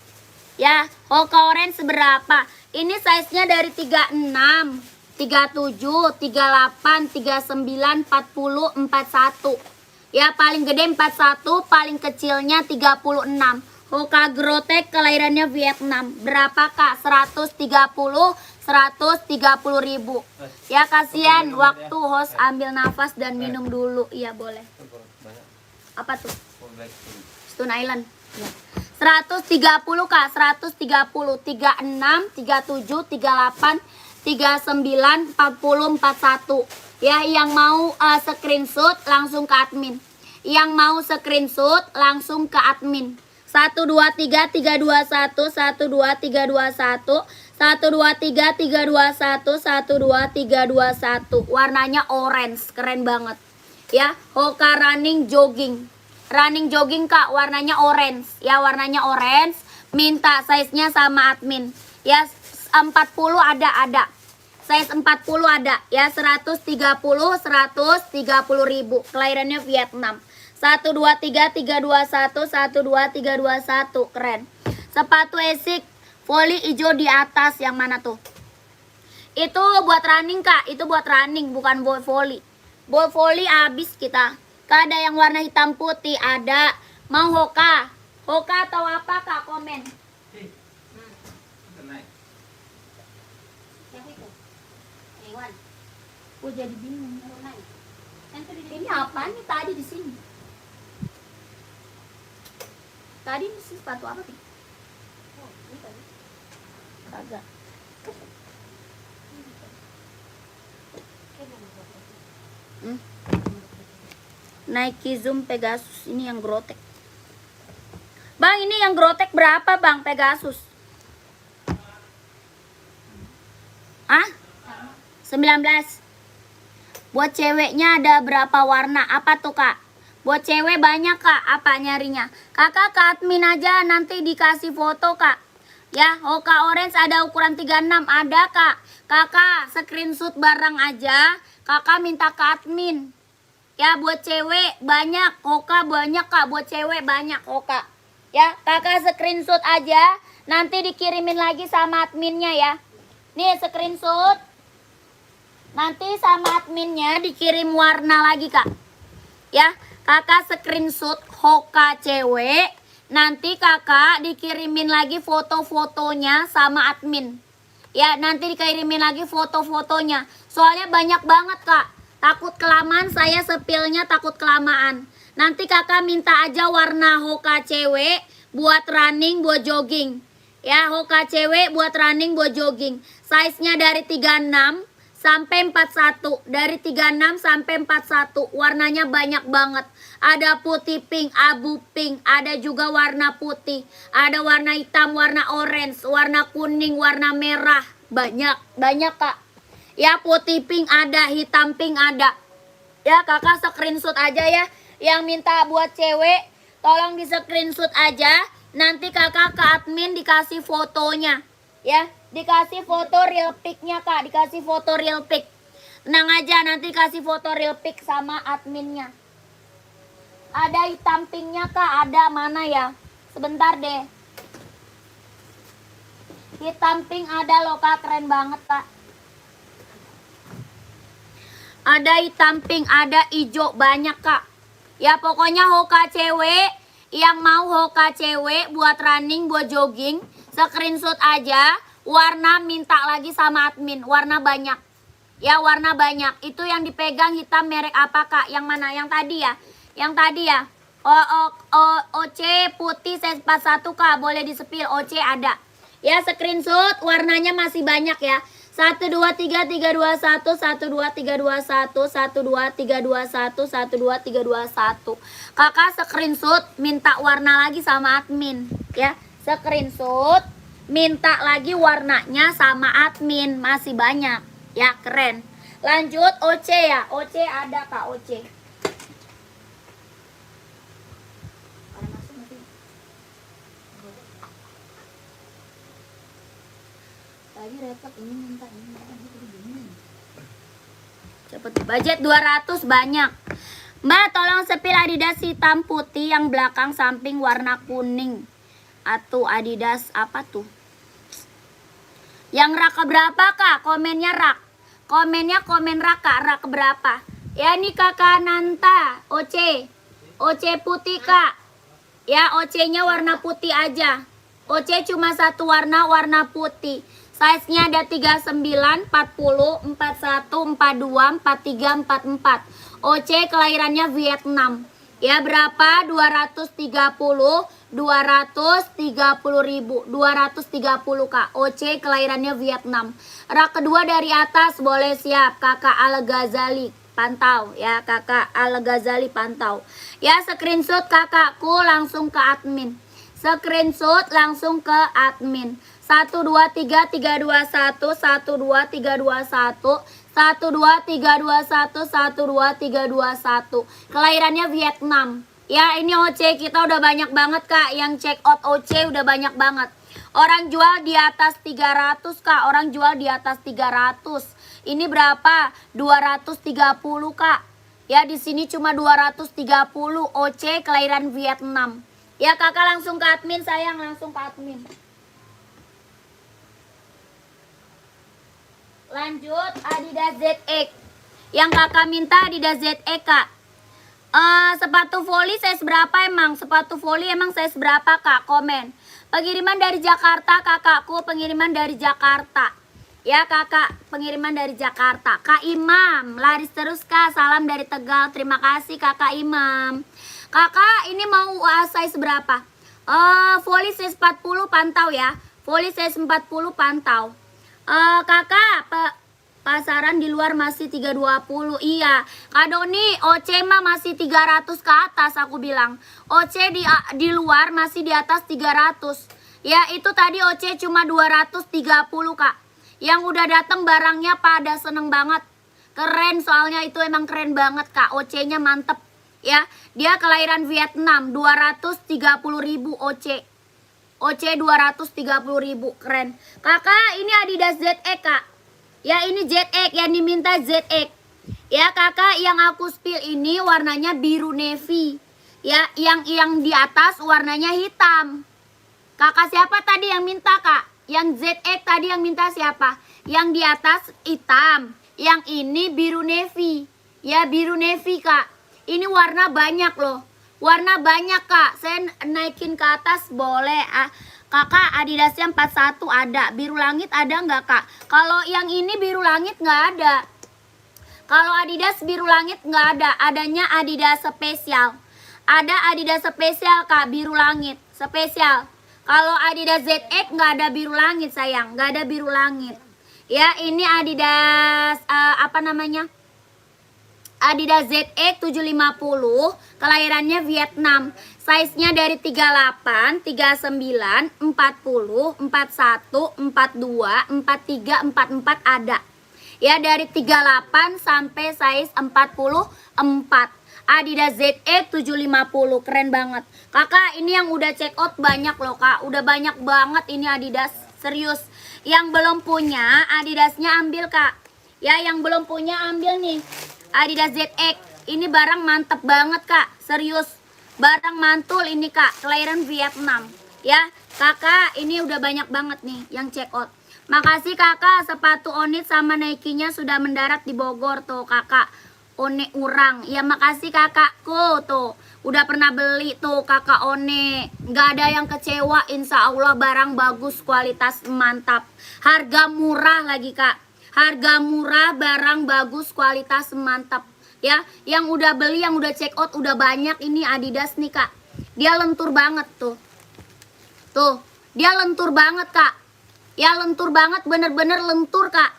Ya, Hoka orange seberapa? Ini size-nya dari 36, 37, 38, 39, 40, 41. Ya, paling gede 41, paling kecilnya 36. Hoka Grotek kelahirannya Vietnam. Berapa kak? 130, 130 ribu. Ya kasihan waktu host ambil nafas dan minum dulu. Iya boleh. Apa tuh? Stone Island. Ya. 130 kak, 130, 36, 37, 38, 39, 40, 41. Ya yang mau screenshot langsung ke admin. Yang mau screenshot langsung ke admin. 1 2 3 3 2 1 1 2 3 2 1 1 2 3 3 2 1 1 2 3 2 1. Warnanya orange, keren banget. Ya, Hoka running jogging. Running jogging kak, warnanya orange. Ya, warnanya orange. Minta size-nya sama admin. Ya, 40 ada. Size 40 ada. Ya, 130 ribu. Kelahirannya Vietnam. 1 2 3 3 2 1 1 2 3 2 1. Keren. Sepatu Asics volley hijau di atas, yang mana tuh? Itu buat running kak. Itu buat running, bukan buat volley. Buat volley habis kita. Kak, ada yang warna hitam putih, ada. Mau Hoka? Hoka atau apa kak? Komen. Siapa itu? Hewan. Gue jadi bingung. Ini apa nih tadi di sini? Tadi ini sepatu apa sih? Oh, ini tadi. Kagak. Nike Zoom Pegasus ini yang Grotek. Bang, ini yang Grotek berapa bang Pegasus? Ah? 19. Buat ceweknya ada berapa warna? Apa tuh kak? Buat cewek banyak kak. Apa nyarinya? Kakak ke admin aja, nanti dikasih foto kak. Ya, Hoka orange ada ukuran 36. Ada kak. Kakak screenshot barang aja. Kakak minta ke admin. Ya, buat cewek banyak. Hoka banyak kak. Buat cewek banyak Hoka. Ya, kakak screenshot aja. Nanti dikirimin lagi sama adminnya ya. Nih screenshot. Nanti sama adminnya dikirim warna lagi kak. Ya, kakak screenshot Hoka cewek. Nanti kakak dikirimin lagi foto-fotonya sama admin. Ya, nanti dikirimin lagi foto-fotonya. Soalnya banyak banget kak. Takut kelamaan, saya sepilnya takut kelamaan. Nanti kakak minta aja warna Hoka cewek buat running, buat jogging. Ya, Hoka cewek buat running, buat jogging. Size-nya dari 36 sampai 41. Dari 36 sampai 41. Warnanya banyak banget. Ada putih pink, abu pink. Ada juga warna putih. Ada warna hitam, warna orange, warna kuning, warna merah. Banyak kak. Ya putih pink ada, hitam pink ada. Ya kakak screenshot aja ya. Yang minta buat cewek tolong di screenshot aja. Nanti kakak ke admin dikasih fotonya. Ya dikasih foto real pic-nya kak. Dikasih foto real pic. Tenang aja nanti kasih foto real pic sama adminnya. Ada hitam pinknya kak. Ada mana ya? Sebentar deh. Hitam pink ada loh kak. Keren banget kak. Ada hitam pink, ada hijau, banyak kak. Ya pokoknya hoka cewek, yang mau hoka cewek buat running, buat jogging, screenshot aja. Warna minta lagi sama admin, warna banyak. Ya warna banyak, itu yang dipegang hitam merek apa kak? Yang mana? Yang tadi ya? Yang tadi ya? OC putih size 41 kak, boleh disepil, OC ada. Ya screenshot, warnanya masih banyak ya. 1 2 3 3 2 1 1 2 3 2 1 1 2 3 2 1 1 2 3 2 1. Kakak screenshot minta warna lagi sama admin ya. Screenshot minta lagi warnanya sama admin, masih banyak ya, keren. Lanjut OC ya. OC ada kak, OC. Lagi repot ini minta ini. Cepet, budget 200 banyak. Mbak tolong sepil Adidas hitam putih yang belakang samping warna kuning. Atau Adidas apa tuh? Yang rak berapa kak? Komennya rak. Komennya komen rak kak, rak berapa? Ya ini kakak Nanta, OC. OC putih kak. Ya OC nya warna putih aja. OC cuma satu warna, warna putih. Size-nya ada 39, 40, 41, 42, 43, 44. OC kelahirannya Vietnam. Ya berapa? 230, 230 ribu, 230 kak. OC kelahirannya Vietnam. Rak kedua dari atas boleh siap. Kakak Al Ghazali pantau ya, kakak Al Ghazali pantau. Ya screenshot kakakku langsung ke admin. Screenshot langsung ke admin. 1 2 3 3 2 1 1 2 3 2 1 1 2 3 2 1 1 2 3 2 1. Kelahirannya Vietnam. Ya ini OC kita udah banyak banget kak. Yang check out OC udah banyak banget. Orang jual di atas 300 kak. Orang jual di atas 300. Ini berapa? 230 kak. Ya di sini cuma 230. OC kelahiran Vietnam. Ya kakak langsung ke admin sayang, langsung ke admin. Lanjut Adidas ZX. Yang kakak minta Adidas ZX kak. Sepatu voli size berapa emang? Sepatu voli emang size berapa kak? Komen. Pengiriman dari Jakarta kakakku, pengiriman dari Jakarta. Ya kakak, pengiriman dari Jakarta. Kak Imam, laris terus kak. Salam dari Tegal. Terima kasih kakak Imam. Kakak ini mau size berapa? Voli size 40 pantau ya. Voli size 40 pantau. Kakak pasaran di luar masih 320. Iya Kak Doni, OC mah masih 300 ke atas aku bilang. OC di luar masih di atas 300. Ya itu tadi OC cuma 230 kak. Yang udah datang barangnya pada seneng banget. Keren soalnya itu emang keren banget kak. OC nya mantep ya. Dia kelahiran Vietnam. 230.000 OC. OC 230.000, keren. Kakak ini Adidas ZX kak. Ya ini ZX, yang diminta ZX. Ya kakak yang aku spill ini warnanya biru navy. Ya yang di atas warnanya hitam. Kakak siapa tadi yang minta kak? Yang ZX tadi yang minta siapa? Yang di atas hitam. Yang ini biru navy. Ya biru navy kak. Ini warna banyak loh. Warna banyak kak. Saya naikin ke atas boleh. Kakak Adidasnya 41 ada. Biru langit ada nggak kak? Kalau yang ini biru langit nggak ada. Kalau Adidas biru langit nggak ada. Adanya Adidas spesial. Ada Adidas spesial kak, biru langit spesial. Kalau Adidas ZX nggak ada biru langit sayang. Nggak ada biru langit. Ya ini Adidas apa namanya? Adidas ZX 750, kelahirannya Vietnam. Size-nya dari 38, 39, 40, 41, 42, 43, 44 ada. Ya, dari 38 sampai size 44. Adidas ZE 750, keren banget. Kakak, ini yang udah check out banyak loh, Kak. Udah banyak banget ini Adidas, serius. Yang belum punya Adidasnya ambil, Kak. Ya, yang belum punya ambil nih. Adidas ZX. Ini barang mantep banget, Kak. Serius. Barang mantul ini, Kak. Kelahiran Vietnam. Ya, Kakak, ini udah banyak banget nih yang check out. Makasih, Kakak. Sepatu Onit sama Nike-nya sudah mendarat di Bogor tuh, Kakak. One Urang. Ya, makasih kakakku tuh. Udah pernah beli tuh Kakak One. Nggak ada yang kecewa, insya Allah barang bagus, kualitas mantap. Harga murah lagi, Kak. Harga murah, barang bagus, kualitas mantap. Ya, yang udah beli, yang udah check out udah banyak. Ini Adidas nih, Kak. Dia lentur banget tuh. Tuh, dia lentur banget, Kak. Ya, lentur banget, bener-bener lentur, Kak.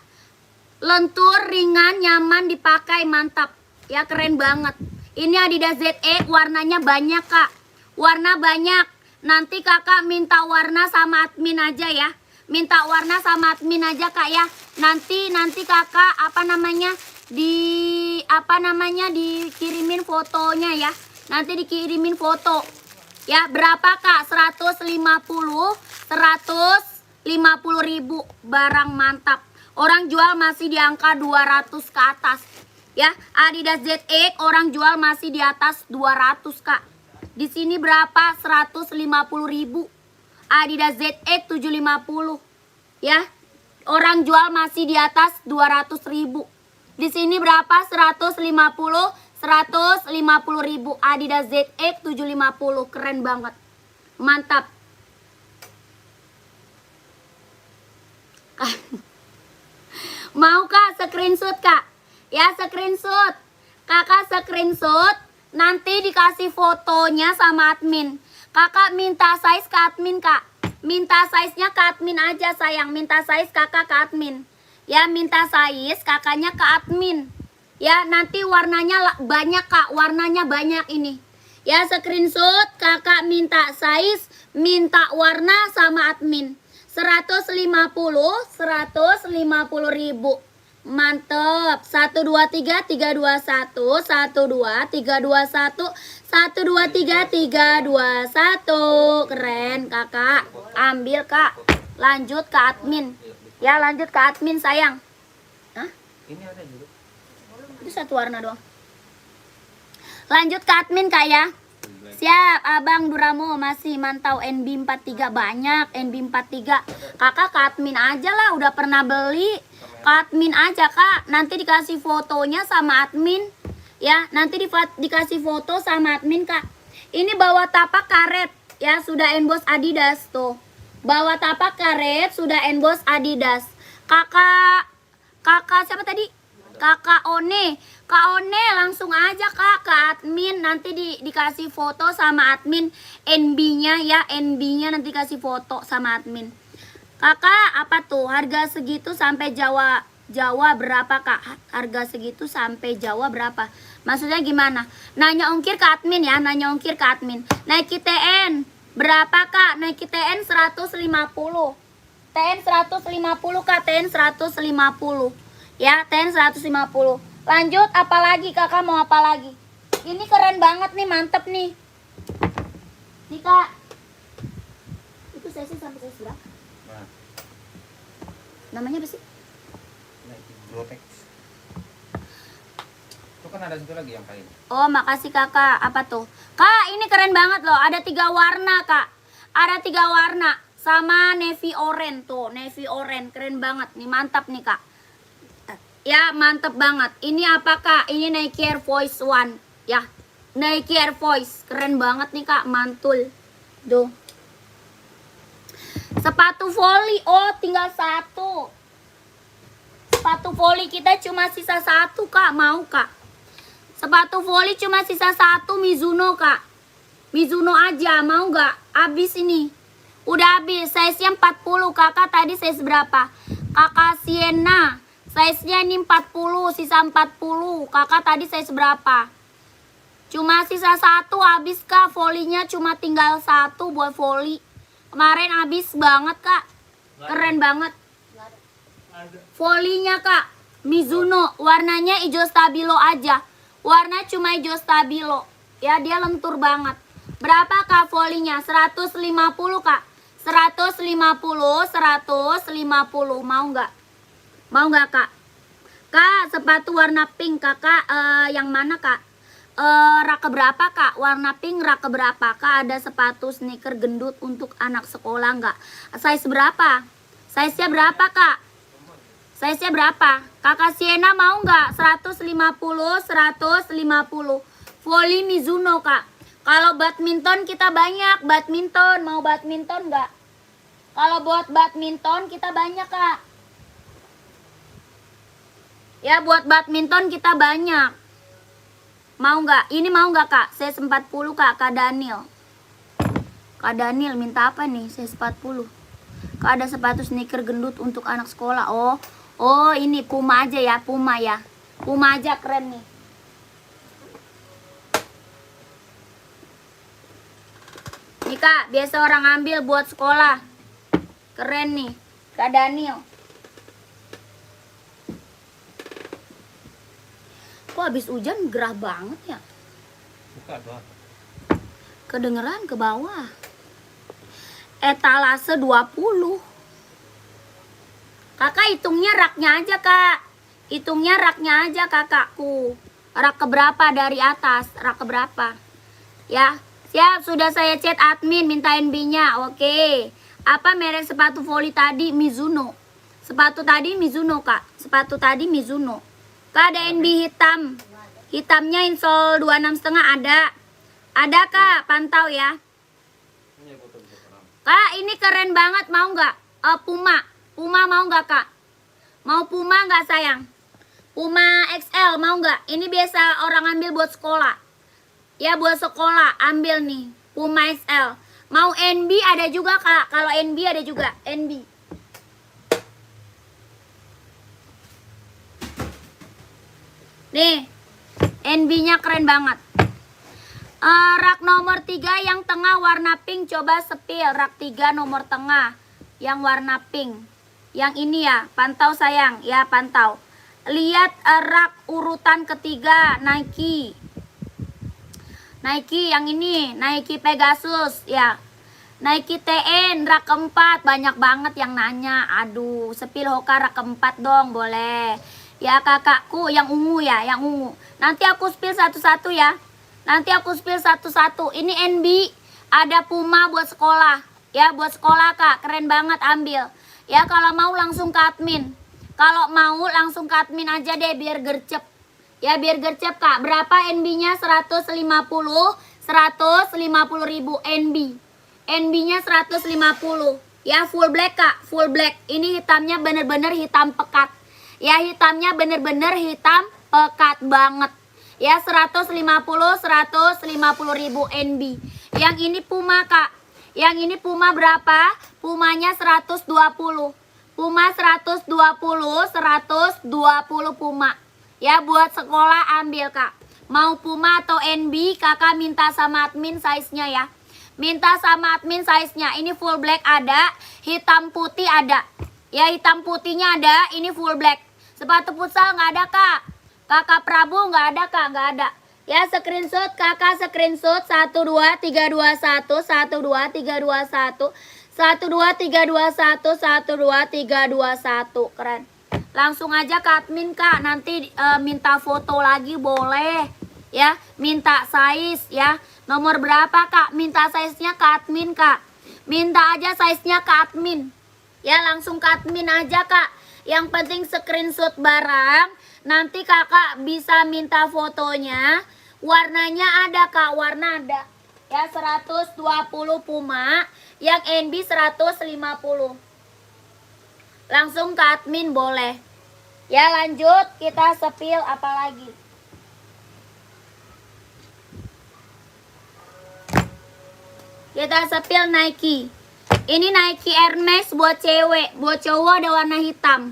Lentur, ringan, nyaman dipakai, mantap. Ya, keren banget. Ini Adidas ZE, warnanya banyak, Kak. Warna banyak. Nanti Kakak minta warna sama admin aja ya. Minta warna sama admin aja, Kak ya. Nanti Kakak dikirimin fotonya ya. Nanti dikirimin foto. Ya, berapa, Kak? 150 ribu, barang mantap. Orang jual masih di angka 200 ke atas. Ya, Adidas ZX orang jual masih di atas 200, Kak. Di sini berapa? 150 ribu. Adidas ZX 750. Ya, orang jual masih di atas 200 ribu. Di sini berapa? 150 ribu. Adidas ZX 750. Keren banget. Mantap. Mau, Kak, screenshot, Kak? Ya, screenshot. Kakak screenshot, nanti dikasih fotonya sama admin. Kakak minta size ke admin, Kak. Minta size-nya ke admin aja, sayang. Minta size kakak ke admin. Ya, minta size kakaknya ke admin. Ya, nanti warnanya banyak, Kak. Warnanya banyak ini. Ya, screenshot, kakak minta size, minta warna sama admin. 150 ribu. Mantep. 1 2 3 3 2 1 1 2 3 2 1 1 2 3 3 2 1. Keren, Kakak. Ambil, Kak. Lanjut ke admin. Ya, lanjut ke admin, sayang. Hah? Ini ada juga. Itu satu warna doang. Lanjut ke admin, Kak ya. Siap, Abang Duramo masih mantau NB43 banyak, NB43. Kakak ke admin aja lah, udah pernah beli. Ke admin aja, Kak. Nanti dikasih fotonya sama admin. Ya, nanti dikasih foto sama admin, Kak. Ini bawah tapak karet, ya, sudah emboss Adidas tuh. Bawah tapak karet sudah emboss Adidas. Kakak siapa tadi? Kakak One. Kak One langsung aja, Kak, ke admin. Nanti dikasih foto sama admin NB-nya ya. NB-nya nanti kasih foto sama admin. Kakak, apa tuh? Harga segitu sampai Jawa berapa, Kak? Harga segitu sampai Jawa berapa? Maksudnya gimana? Nanya ongkir ke admin ya. Nanya ongkir ke admin. Nike TN berapa, Kak? Nike TN 150. TN 150, Kak. TN 150. Ya, TN 150. Lanjut, apalagi Kakak mau apa lagi? Ini keren banget nih, mantep nih. Nih, Kak. Itu sesi sampai sesi berapa? Nah, Namanya apa sih? Nike Grotex. Itu kan ada satu lagi yang kain. Oh, makasih, Kakak. Apa tuh? Kak, ini keren banget loh. Ada 3 warna, Kak. Ada 3 warna. Sama navy orange tuh. Navy orange. Keren banget nih. Mantap nih, Kak. Ya, mantep banget. Ini apa, Kak? Ini Nike Air Force One. Ya, Nike Air Force. Keren banget nih, Kak. Mantul. Tuh. Sepatu volley. Oh, tinggal 1. Sepatu volley kita cuma sisa 1, Kak. Mau, Kak? Sepatu volley cuma sisa 1 Mizuno, Kak. Mizuno aja. Mau gak? Habis ini. Udah habis. Size-nya 40. Kakak tadi size berapa? Kakak Sienna. Size-nya ini 40, sisa 40. Kakak tadi size berapa? Cuma sisa 1, habis, Kak. Volley-nya cuma tinggal 1 buat volley. Kemarin habis banget, Kak. Keren banget. Volley-nya, Kak. Mizuno, warnanya hijau stabilo aja. Warna cuma hijau stabilo. Ya, dia lentur banget. Berapa Kak volinya? 150 Kak. 150, 150. Mau nggak? Mau nggak Kak? Kak, sepatu warna pink Kakak yang mana Kak? Rak berapa Kak? Warna pink rak berapa? Kak, ada sepatu sneaker gendut untuk anak sekolah nggak? Size berapa? Size-nya berapa Kak? Size-nya berapa? Kakak Siena mau nggak? 150, 150. Volley Mizuno Kak. Kalau badminton kita banyak. Badminton, mau badminton nggak? Kalau buat badminton kita banyak Kak. Ya, buat badminton kita banyak. Mau nggak? Ini mau nggak Kak? Size 40 Kak, Kak Daniel. Kak Daniel minta apa nih? Size 40. Kak, ada sepatu sneaker gendut untuk anak sekolah. Oh, ini Puma aja ya, Puma ya. Puma aja keren nih. Nih Kak, biasa orang ambil buat sekolah. Keren nih, Kak Daniel. Kok habis hujan gerah banget ya? Buka doang. Kedengeran ke bawah. Etalase 20. Kakak hitungnya raknya aja Kak. Hitungnya raknya aja kakakku. Rak keberapa dari atas? Rak keberapa? Ya, siap, sudah saya chat admin minta NB-nya. Oke. Apa merek sepatu volley tadi? Mizuno. Sepatu tadi Mizuno Kak. Sepatu tadi Mizuno. Kak, ada NB hitam. Hitamnya insole 26,5 ada. Ada Kak, pantau ya. Kak, ini keren banget, mau nggak? Puma. Puma mau nggak Kak? Mau Puma nggak sayang? Puma XL mau nggak? Ini biasa orang ambil buat sekolah. Ya, buat sekolah ambil nih. Puma XL. Mau NB ada juga Kak. Kalau NB ada juga. NB. Nih. NB-nya keren banget. Rak nomor 3 yang tengah warna pink. Coba sepil. Rak 3 nomor tengah. Yang warna pink. Yang ini ya, pantau sayang, ya pantau. Lihat rak urutan ketiga, Nike. Nike yang ini, Nike Pegasus ya. Nike TN rak keempat, banyak banget yang nanya. Aduh, sepil Hoka rak keempat dong, boleh. Ya kakakku yang ungu ya, yang ungu. Nanti aku spill satu-satu ya. Nanti aku spill satu-satu. Ini NB, ada Puma buat sekolah. Ya, buat sekolah Kak, keren banget ambil. Ya, kalau mau langsung ke admin. Kalau mau langsung ke admin aja deh biar gercep. Ya, biar gercep Kak. Berapa NB-nya? 150. 150 ribu NB. NB-nya 150. Ya, full black Kak, full black. Ini hitamnya bener-bener hitam pekat. Ya, hitamnya bener-bener hitam pekat banget. Ya, 150 ribu NB. Yang ini Puma Kak. Yang ini Puma berapa? Pumanya 120. Puma 120 Puma. Ya, buat sekolah ambil Kak. Mau Puma atau NB, Kakak minta sama admin size-nya ya. Minta sama admin size-nya. Ini full black ada, hitam putih ada. Ya, hitam putihnya ada, ini full black. Sepatu futsal nggak ada Kak. Kakak Prabu nggak ada Kak, nggak ada. Ya, screenshot Kakak, screenshot 12321 12321 12321 12321. Keren. Langsung aja ke admin Kak. Nanti minta foto lagi boleh. Ya, minta size ya. Nomor berapa Kak? Minta size-nya ke admin Kak. Minta aja size-nya ke admin. Ya, langsung ke admin aja Kak. Yang penting screenshot barang. Nanti Kakak bisa minta fotonya. Warnanya ada Kak, warna ada. Ya, 120 Puma, yang NB 150. Langsung ke admin boleh. Ya, lanjut kita sepil apa lagi? Kita sepil Nike. Ini Nike Air Max buat cewek, buat cowok ada warna hitam.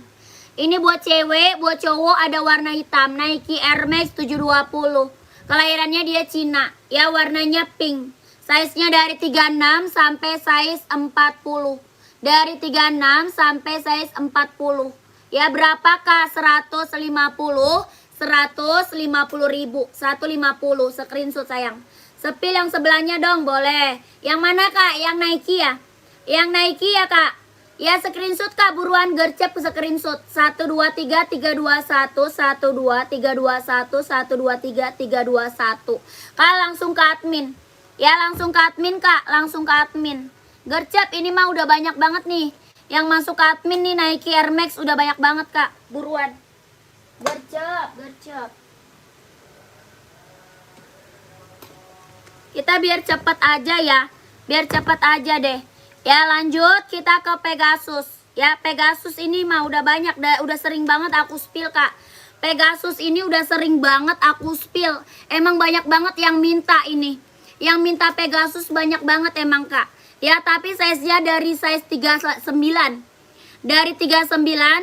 Ini buat cewek, buat cowok ada warna hitam. Nike Air Max 720. Kelahirannya dia Cina, ya warnanya pink. Size-nya dari 36 sampai size 40. Dari 36 sampai size 40. Ya berapa kak? 150 ribu 150 screenshot sayang. Sepil yang sebelahnya dong boleh. Yang mana kak? Yang Nike ya? Yang Nike ya kak? Ya screenshot kak, buruan gercep screenshot. 1 2 3 3 2 1 1 2 3 2 1 1 2 3 3 2 1. Kak langsung ke admin. Ya langsung ke admin kak, langsung ke admin. Gercep ini mah udah banyak banget nih. Yang masuk ke admin nih Nike Air Max udah banyak banget kak. Buruan. Gercep, gercep. Kita biar cepet aja ya. Biar cepet aja deh. Ya lanjut kita ke Pegasus. Ya Pegasus ini mah udah banyak, udah sering banget aku spill kak. Pegasus ini udah sering banget aku spill. Emang banyak banget yang minta ini. Yang minta Pegasus banyak banget emang kak. Ya tapi size-nya dari size 39. Dari 39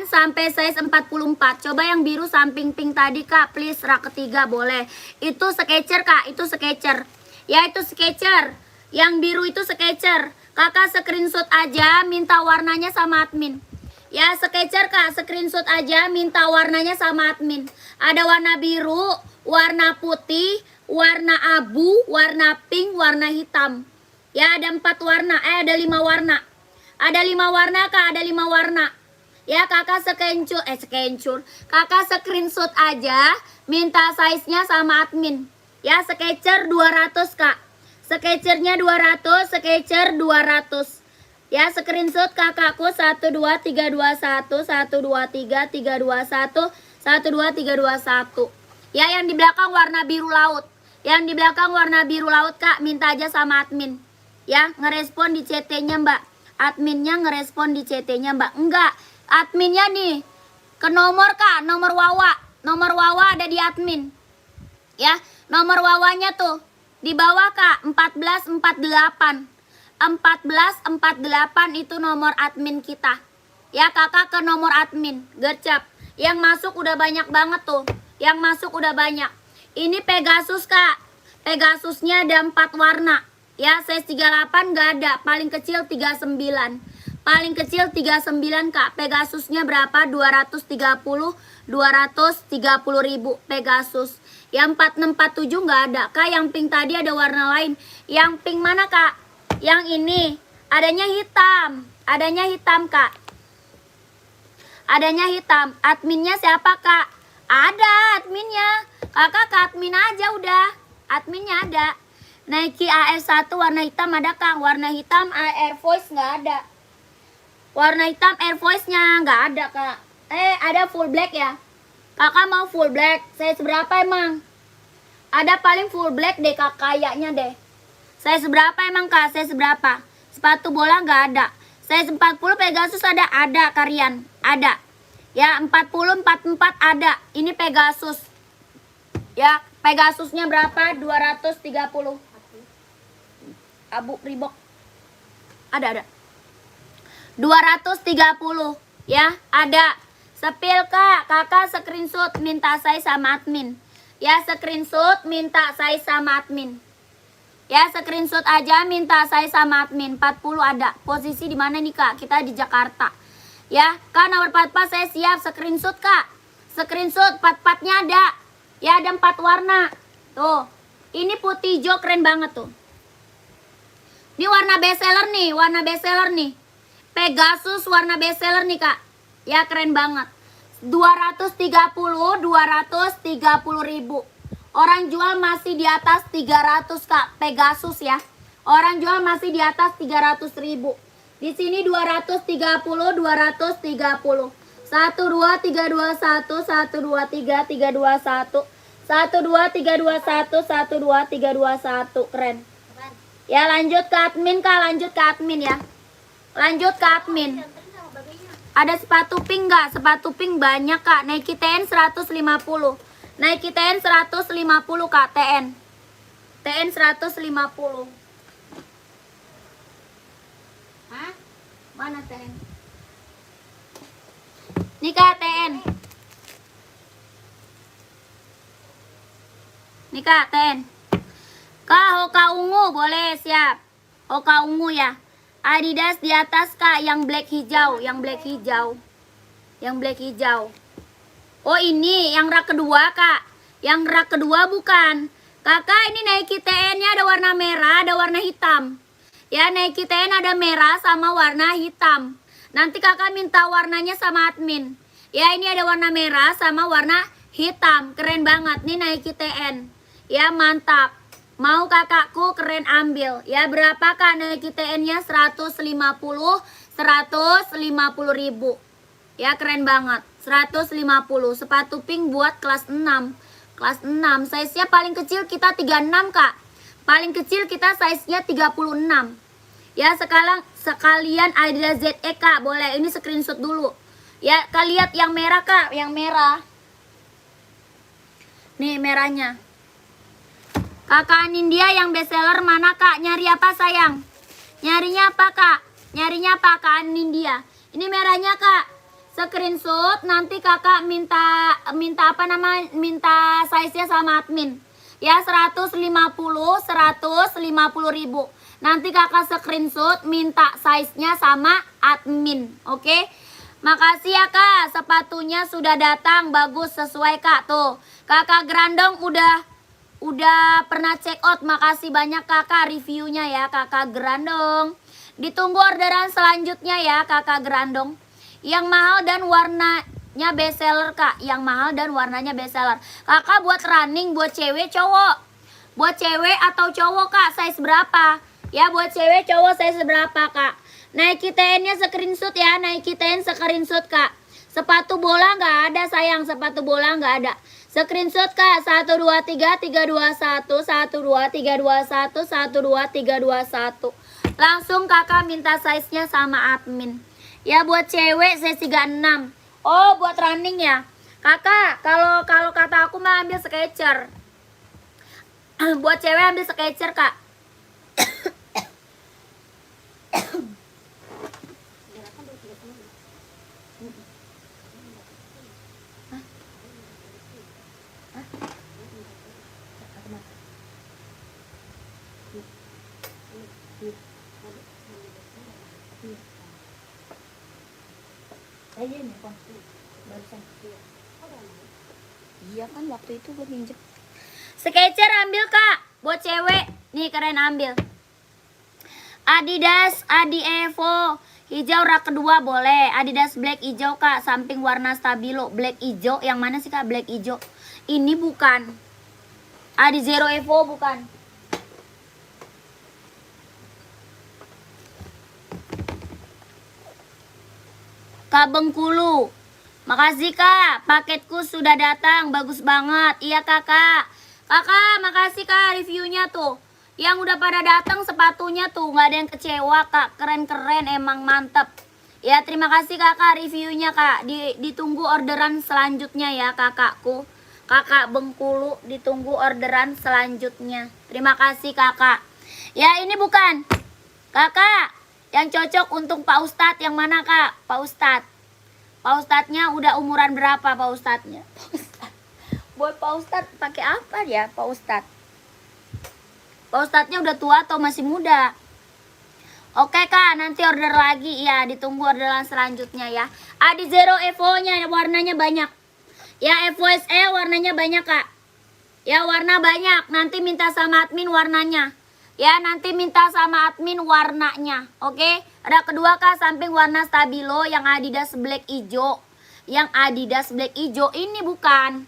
sampai size 44. Coba yang biru samping pink tadi kak, please rak ketiga boleh. Itu Skechers kak, itu Skechers. Ya itu Skechers. Yang biru itu Skechers. Kakak screenshot aja, minta warnanya sama admin. Ya Skechers kak, screenshot aja, minta warnanya sama admin. Ada warna biru, warna putih, warna abu, warna pink, warna hitam. Ya ada 4 warna, ada 5 warna. Ada 5 warna kak, ada 5 warna. Ya kakak kakak screenshot aja, minta size-nya sama admin. Ya Skechers 200 kak. Skechersnya 200, Skechers 200. Ya screenshot kakakku 1 2 3 2 1 1 2 3 3 2 1 1 2 3 2 1. Ya yang di belakang warna biru laut. Yang di belakang warna biru laut kak, minta aja sama admin. Ya ngerespon di CT-nya mbak. Adminnya ngerespon di CT-nya mbak. Enggak, adminnya nih ke nomor kak, nomor Wawa. Nomor Wawa ada di admin. Ya nomor Wawanya tuh di bawah kak, 1448. 1448 itu nomor admin kita. Ya kakak ke nomor admin, gercep. Yang masuk udah banyak banget tuh. Yang masuk udah banyak. Ini Pegasus kak. Pegasusnya ada 4 warna. Ya size 38 gak ada. Paling kecil 39. Paling kecil 39 kak. Pegasusnya berapa? 230 ribu Pegasus. Yang 4647 nggak ada kak. Yang pink tadi ada warna lain. Yang pink mana kak? Yang ini adanya hitam. Adanya hitam kak. Adanya hitam. Adminnya siapa kak? Ada adminnya. Kakak ke admin aja udah. Adminnya ada. Nike AR1 warna hitam ada kak. Warna hitam Air Force nggak ada. Warna hitam Air Force-nya nggak ada kak. Ada full black ya. Kakak mau full black. Size berapa emang? Ada paling full black deh kak, kayaknya deh. Size berapa emang kak? Size berapa? Sepatu bola nggak ada. Size 40 Pegasus ada Karian. Ada. Ya 40 44 ada. Ini Pegasus. Ya Pegasusnya berapa? 230. Abu Reebok. Ada. 230. Ya ada. Sepil kak, kakak screenshot minta saya sama admin. Ya screenshot minta saya sama admin. Ya screenshot aja minta saya sama admin. 40 ada. Posisi di mana nih kak? Kita di Jakarta. Ya kak nomor 44 saya siap. Screenshot kak. Screenshot 44-nya ada. Ya ada 4 warna. Tuh. Ini putih hijau keren banget tuh. Ini warna bestseller nih. Warna bestseller nih. Pegasus warna bestseller nih kak. Ya keren banget. 230 ribu. Orang jual masih di atas 300 kak. Pegasus ya. Orang jual masih di atas 300 ribu. Di sini 230. 1 2 3 2 1 1 2 3 2 1 1 2 3 3 2 1 1 2 3 2 1 1 2 3 2 1 keren. Ya lanjut ke admin kak. Lanjut ke admin ya. Lanjut ke admin. Ada sepatu pink nggak? Sepatu pink banyak kak. Nike TN 150. Nike TN 150 kak. TN 150. Hah? Mana TN? Nih kak TN. Nih kak TN. Kak Hoka ungu boleh siap. Hoka ungu ya. Adidas di atas kak, yang black hijau, Yang black hijau. Oh ini yang rak kedua kak. Yang rak kedua bukan. Kakak ini Nike TN-nya ada warna merah, ada warna hitam. Ya Nike TN ada merah sama warna hitam. Nanti kakak minta warnanya sama admin. Ya ini ada warna merah sama warna hitam. Keren banget nih Nike TN. Ya mantap. Mau kakakku keren ambil. Ya berapa kak Nike TN-nya? 150 ribu. Ya keren banget. 150. Sepatu pink buat kelas 6. Kelas 6. Size-nya paling kecil kita 36 kak. Paling kecil kita size-nya 36. Ya sekalian Adidas ZX kak. Boleh. Ini screenshot dulu. Ya kak lihat yang merah kak. Yang merah. Nih merahnya. Kakak Nindya yang bestseller mana kak? Nyari apa sayang? Nyarinya apa kak? Nyarinya apa kak Nindya? Ini merahnya kak. Screenshot nanti kakak minta apa nama? Minta size-nya sama admin. Ya 150 ribu. Nanti kakak screenshot minta size-nya sama admin. Oke? Makasih ya kak, sepatunya sudah datang, bagus sesuai kak tuh. Kakak Grandong udah pernah check out, makasih banyak kakak reviewnya ya kakak Grandong. Ditunggu orderan selanjutnya ya kakak Grandong. Yang mahal dan warnanya bestseller kak, yang mahal dan warnanya bestseller. Kakak buat running, buat cewek cowok. Buat cewek atau cowok kak, size berapa? Ya buat cewek cowok size berapa kak? Nike TN-nya screenshot ya, Nike TN screenshot kak. Sepatu bola nggak ada sayang, sepatu bola nggak ada. Screenshot kak, 123321, 123321, 123321. Langsung kakak minta size-nya sama admin. Ya buat cewek size 36. Oh buat running ya. Kakak, kalau kata aku mah ambil Skechers. Buat cewek ambil Skechers kak. Iya kan waktu itu gue minjem. Skechers ambil kak. Buat cewek. Nih keren ambil. Adidas Adi Evo hijau rak kedua boleh. Adidas black hijau kak. Samping warna stabilo. Black hijau. Yang mana sih kak black hijau? Ini bukan. Adi Zero Evo bukan. Kak Bengkulu. Makasih kak, paketku sudah datang, bagus banget. Iya kakak. Kakak, makasih kak reviewnya tuh. Yang udah pada datang sepatunya tuh, nggak ada yang kecewa kak. Keren-keren, emang mantep. Ya terima kasih kakak reviewnya kak. Ditunggu orderan selanjutnya ya kakakku. Kakak Bengkulu, ditunggu orderan selanjutnya. Terima kasih kakak. Ya ini bukan. Kakak, yang cocok untuk Pak Ustadz yang mana kak? Pak Ustadz. Pak Ustadznya udah umuran berapa Pak Ustadznya? Buat Pak Ustadz pakai apa ya Pak Ustadz? Pak Ustadznya udah tua atau masih muda? Oke kak, nanti order lagi ya. Ditunggu orderan selanjutnya ya. Adi Zero Evo-nya warnanya banyak. Ya Evo SE warnanya banyak kak. Ya warna banyak. Nanti minta sama admin warnanya. Ya nanti minta sama admin warnanya. Oke. Ada kedua kak samping warna stabilo yang Adidas black hijau. Yang Adidas black hijau ini bukan.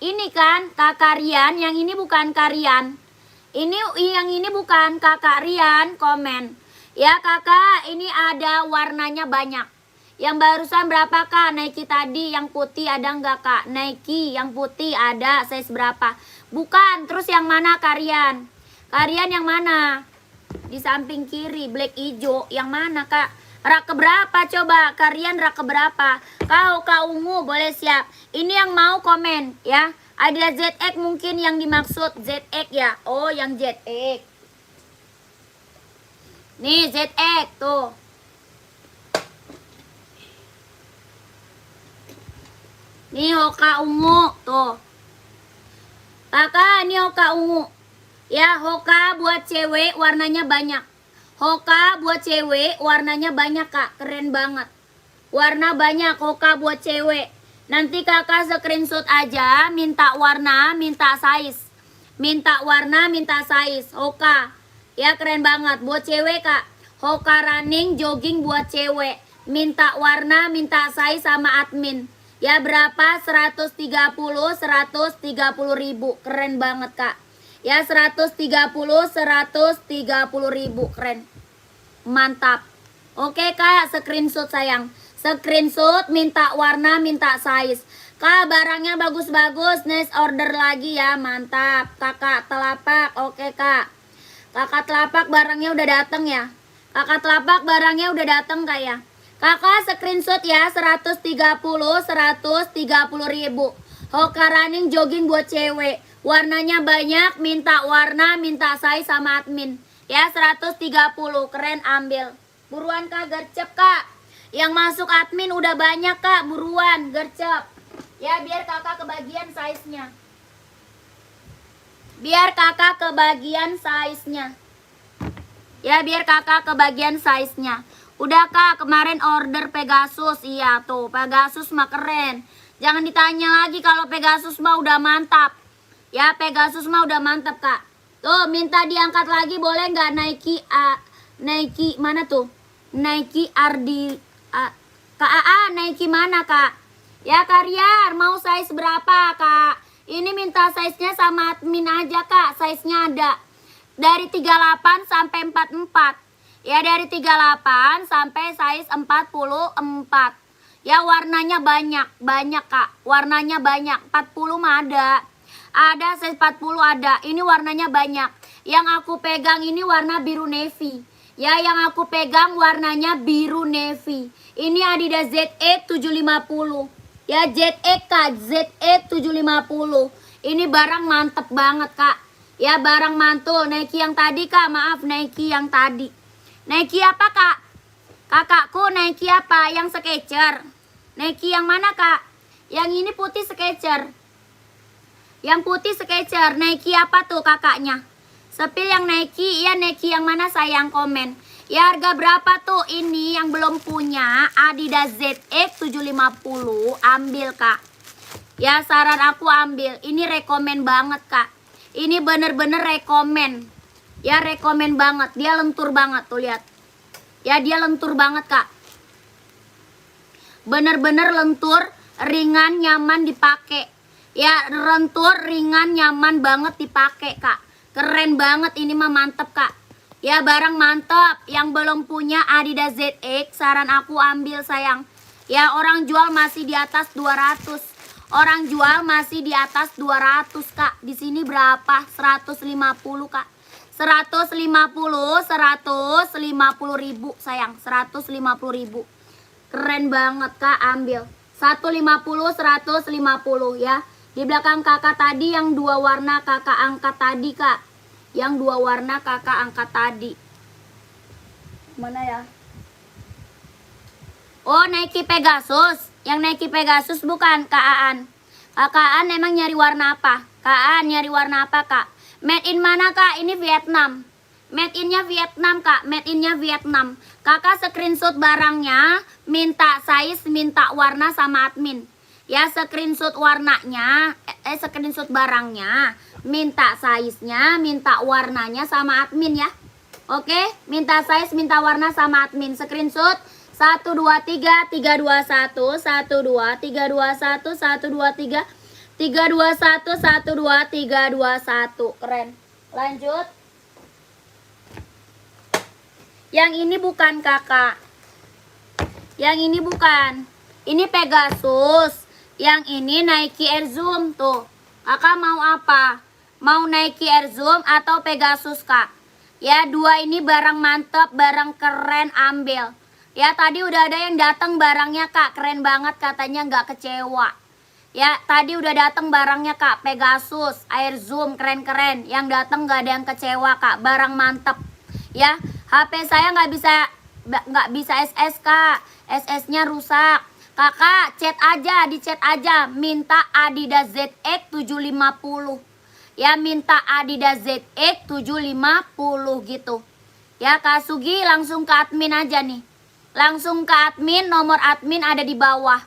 Ini kan kakak Rian. Yang ini bukan Karian. Yang ini bukan kakak Rian. Komen. Ya kakak ini ada warnanya banyak. Yang barusan berapa kak? Nike tadi yang putih ada enggak kak? Nike yang putih ada size berapa? Bukan. Terus yang mana Karian? Karian yang mana? Di samping kiri black hijau. Yang mana kak? Rak keberapa coba? Karian rak keberapa? Kak Ungu boleh siap. Ini yang mau komen ya. Ada ZX mungkin yang dimaksud ZX ya. Oh yang ZX. Nih ZX tuh. Nih Hoka ungu tuh. Kakak ini Hoka ungu. Ya Hoka buat cewek warnanya banyak. Hoka buat cewek warnanya banyak kak. Keren banget. Warna banyak, Hoka buat cewek. Nanti kakak screenshot aja, minta warna, minta size. Minta warna, minta size, Hoka. Ya keren banget, buat cewek kak. Hoka running, jogging buat cewek. Minta warna, minta size sama admin. Ya berapa? 130 ribu. Keren banget kak. Ya 130 ribu. Keren. Mantap. Oke kak, screenshot sayang. Screenshot, minta warna, minta size. Kak, barangnya bagus-bagus. Next order lagi ya, mantap. Kakak Telapak, oke kak. Kakak Telapak barangnya udah dateng ya. Kakak Telapak barangnya udah dateng kak ya. Kakak screenshot ya, 130 ribu. Hoka running jogging buat cewek. Warnanya banyak, minta warna, minta size sama admin. Ya 130, keren ambil. Buruan kak, gercep kak. Yang masuk admin udah banyak kak, buruan, gercep. Ya biar kakak kebagian size-nya. Biar kakak kebagian size-nya. Ya biar kakak kebagian size-nya. Udah kak, kemarin order Pegasus. Iya tuh, Pegasus mah keren. Jangan ditanya lagi kalau Pegasus mah udah mantap. Ya Pegasus mah udah mantap kak. Tuh minta diangkat lagi boleh nggak Nike Nike mana tuh? Nike RD KAA Nike mana kak? Ya Karyar mau size berapa kak? Ini minta size-nya sama admin aja kak. Size-nya ada dari 38 sampai 44. Ya dari 38 sampai size 44. Ya warnanya banyak kak. Warnanya banyak. 40 mah ada. Ada size 40 ada. Ini warnanya banyak. Yang aku pegang ini warna biru navy. Ya yang aku pegang warnanya biru navy. Ini Adidas ZE 750. Ya ZE kak, ZE 750. Ini barang mantep banget kak. Ya barang mantul. Nike yang tadi kak, maaf Nike yang tadi. Nike apa kak? Kakakku Nike apa? Yang Skechers. Nike yang mana kak? Yang ini putih Skechers. Yang putih Skechers. Nike apa tuh kakaknya? Sepil yang Nike, ya Nike yang mana sayang komen. Ya harga berapa tuh ini yang belum punya Adidas ZX 750 ambil kak. Ya saran aku ambil. Ini rekomen banget kak. Ini bener-bener rekomen. Ya rekomen banget. Dia lentur banget tuh lihat. Ya dia lentur banget kak. Bener-bener lentur, ringan, nyaman dipakai. Ya lentur, ringan, nyaman banget dipakai kak. Keren banget ini mah mantep kak. Ya barang mantep. Yang belum punya Adidas ZX saran aku ambil sayang. Ya orang jual masih di atas 200. Orang jual masih di atas 200 kak. Di sini berapa? 150 kak. 150 ribu sayang. 150 ribu. Keren banget kak ambil. 150 ya. Di belakang kakak tadi yang dua warna kakak angkat tadi kak. Yang dua warna kakak angkat tadi. Mana ya? Oh Nike Pegasus. Yang Nike Pegasus bukan KAAN. KAAN emang nyari warna apa? KAAN nyari warna apa kak? Made in mana kak? Ini Vietnam. Made innya Vietnam kak. Made innya Vietnam. Kakak screenshot barangnya. Minta size, minta warna sama admin. Ya screenshot warnanya, screenshot barangnya, minta size-nya, minta warnanya sama admin ya. Oke, minta size, minta warna sama admin. Screenshot 123 321 12 321 123 321 12 321. Keren. Lanjut. Yang ini bukan kakak. Yang ini bukan. Ini Pegasus. Yang ini Nike Air Zoom tuh. Kakak mau apa? Mau Nike Air Zoom atau Pegasus kak? Ya dua ini barang mantep, barang keren ambil. Ya tadi udah ada yang datang barangnya kak, keren banget katanya nggak kecewa. Ya tadi udah datang barangnya kak, Pegasus, Air Zoom keren-keren. Yang datang nggak ada yang kecewa kak, barang mantep. Ya HP saya nggak bisa SS kak, SS-nya rusak. Kakak chat aja, di chat aja, minta Adidas ZX 750. Ya minta Adidas ZX 750 gitu. Ya Kak Sugi langsung ke admin aja nih. Langsung ke admin, nomor admin ada di bawah.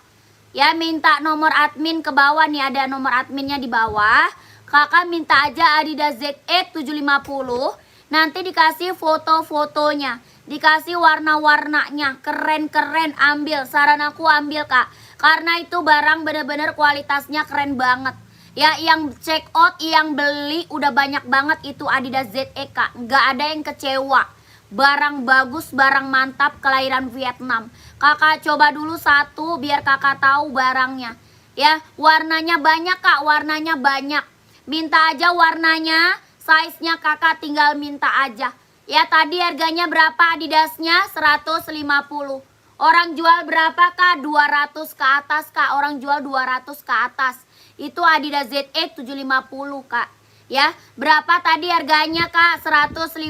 Ya, minta nomor admin ke bawah nih, ada nomor adminnya di bawah. Kakak minta aja Adidas ZX 750. Nanti dikasih foto-fotonya, dikasih warna-warnanya, keren-keren, ambil. Saran aku ambil kak, karena itu barang bener-bener kualitasnya keren banget. Ya, yang check out, yang beli udah banyak banget itu Adidas ZX kak, nggak ada yang kecewa. Barang bagus, barang mantap, kelahiran Vietnam. Kakak coba dulu satu biar kakak tahu barangnya. Ya, warnanya banyak kak, warnanya banyak. Minta aja warnanya, size-nya kakak tinggal minta aja. Ya, tadi harganya berapa Adidasnya? 150. Orang jual berapa kak? 200 ke atas kak. Orang jual 200 ke atas. Itu Adidas ZX 750 kak. Ya, berapa tadi harganya kak? 150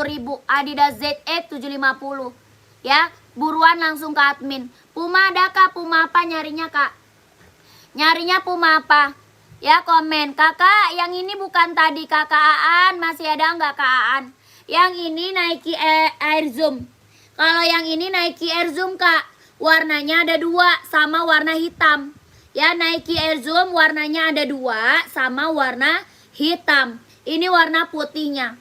ribu Adidas ZX 750. Ya, buruan langsung ke admin. Puma ada kak? Puma apa nyarinya kak? Nyarinya Puma apa? Ya, komen. Kakak, yang ini bukan tadi kakak Aan. Masih ada nggak kak Aan? Yang ini Nike Air Zoom. Kalau yang ini Nike Air Zoom kak, warnanya ada dua sama warna hitam. Ya, Nike Air Zoom warnanya ada dua sama warna hitam. Ini warna putihnya.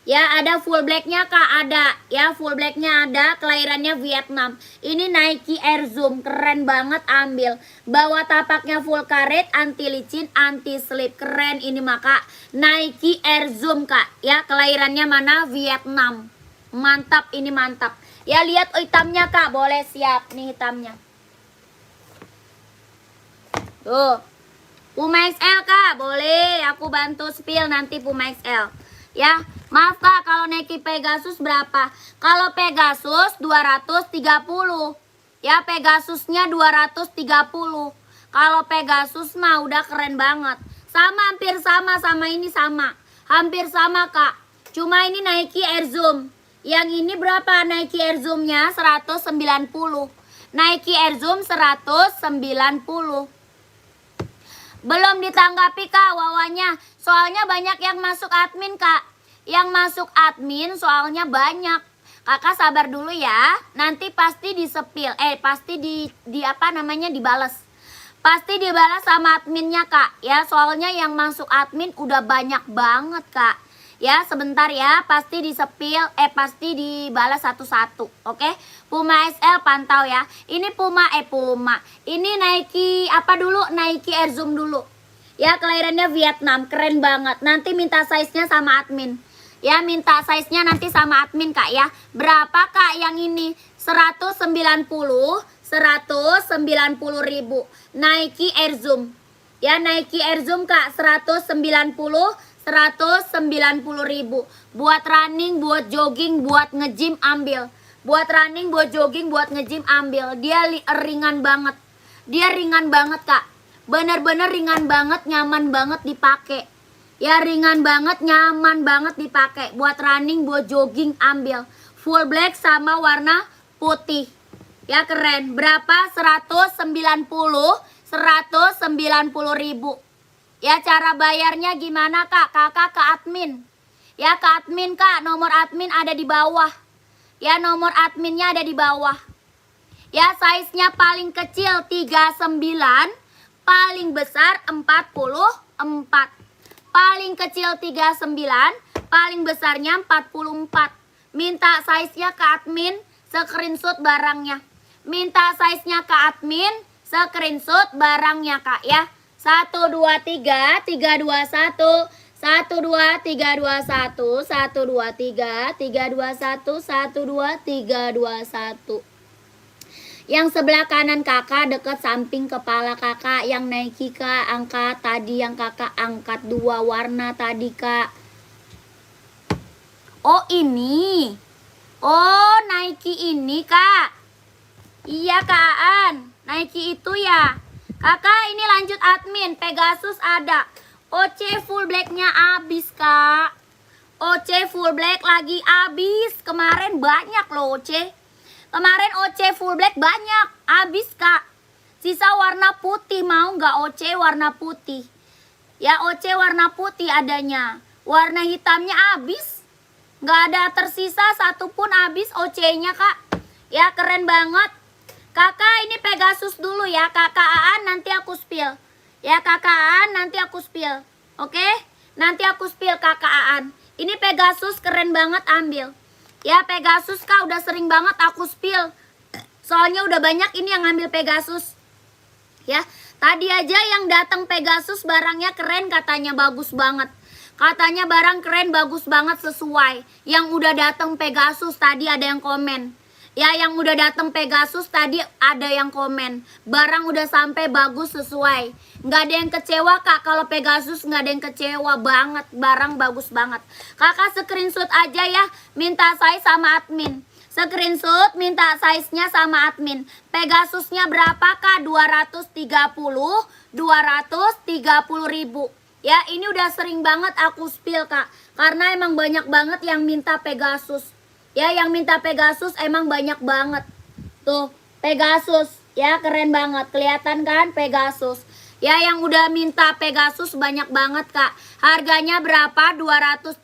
Ya, ada full blacknya kak, ada. Ya, full blacknya ada, kelahirannya Vietnam. Ini Nike Air Zoom, keren banget, ambil. Bawa tapaknya full karet, anti licin, anti slip. Keren ini maka Nike Air Zoom kak. Ya, kelahirannya mana? Vietnam. Mantap, ini mantap. Ya, lihat hitamnya kak, boleh siap. Nih hitamnya. Tuh. Puma XL kak, boleh. Aku bantu spill nanti Puma XL. Ya, maaf kak, kalau Nike Pegasus berapa? Kalau Pegasus 230. Ya, Pegasusnya 230. Kalau Pegasus mah udah keren banget. Sama, hampir sama ini sama. Hampir sama kak. Cuma ini Nike Air Zoom. Yang ini berapa Nike Air Zoom-nya? 190. Nike Air Zoom 190. Belum ditanggapi kak wawanya. Soalnya banyak yang masuk admin kak. Yang masuk admin soalnya banyak. Kakak sabar dulu ya. Nanti pasti disepil. Pasti di apa namanya dibales. Pasti dibalas sama adminnya kak. Ya, soalnya yang masuk admin udah banyak banget kak. Ya, sebentar ya. Pasti disepil. Pasti dibalas satu-satu. Oke. Puma SL pantau ya. Ini Puma. Ini Nike apa dulu? Nike Air Zoom dulu. Ya, kelahirannya Vietnam. Keren banget. Nanti minta size-nya sama admin. Ya, minta size-nya nanti sama admin kak ya. Berapa kak yang ini? 190 ribu. Nike Air Zoom. Ya, Nike Air Zoom kak 190 ribu. Buat running, buat jogging, buat nge-gym ambil. Buat running, buat jogging, buat nge-gym ambil. Dia ringan banget. Dia ringan banget kak. Bener-bener ringan banget, nyaman banget dipakai. Ya, ringan banget, nyaman banget dipakai. Buat running, buat jogging ambil. Full black sama warna putih. Ya, keren. Berapa? 190 ribu. Ya, cara bayarnya gimana kak? Kakak ke admin. Ya, ke admin kak. Nomor admin ada di bawah. Ya, nomor adminnya ada di bawah. Ya, size-nya paling kecil 39. Paling besar 44. Paling kecil 39. Paling besarnya 44. Minta size-nya ke admin. Screenshot barangnya. Minta size-nya ke admin. Screenshot barangnya kak ya. 1 2 3 3 2 1 1 2 3 2 1 1 2 3 3 2 1 1 2 3 2 1. Yang sebelah kanan kakak deket samping kepala kakak yang Nike kak, angkat tadi yang kakak angkat 2 warna tadi kak. Oh ini. Oh Nike ini kak. Iya kak An, Nike itu ya. Kakak ini lanjut admin, Pegasus ada. OC full blacknya habis kak. OC full black lagi habis. Kemarin banyak loh OC. Kemarin OC full black banyak. Habis kak. Sisa warna putih, mau nggak OC warna putih? Ya OC warna putih adanya. Warna hitamnya habis. Nggak ada tersisa satupun habis OC-nya kak. Ya keren banget. Kakak ini Pegasus dulu ya. Kakak Aan nanti aku spill. Ya kakak Aan nanti aku spill. Oke? Nanti aku spill kakak Aan. Ini Pegasus keren banget, ambil. Ya Pegasus kak udah sering banget aku spill. Soalnya udah banyak ini yang ngambil Pegasus. Ya, tadi aja yang datang Pegasus barangnya keren katanya, bagus banget. Katanya barang keren bagus banget sesuai. Yang udah datang Pegasus tadi ada yang komen. Ya yang udah datang Pegasus tadi ada yang komen. Barang udah sampai bagus sesuai. Nggak ada yang kecewa kak, kalau Pegasus nggak ada yang kecewa banget. Barang bagus banget. Kakak screenshot aja ya, minta saya sama admin. Screenshot minta size-nya sama admin. Pegasusnya berapa kak? 230 ribu. Ya ini udah sering banget aku spill kak. Karena emang banyak banget yang minta Pegasus. Ya yang minta Pegasus emang banyak banget. Tuh Pegasus. Ya keren banget. Kelihatan kan Pegasus. Ya yang udah minta Pegasus banyak banget kak. Harganya berapa? 230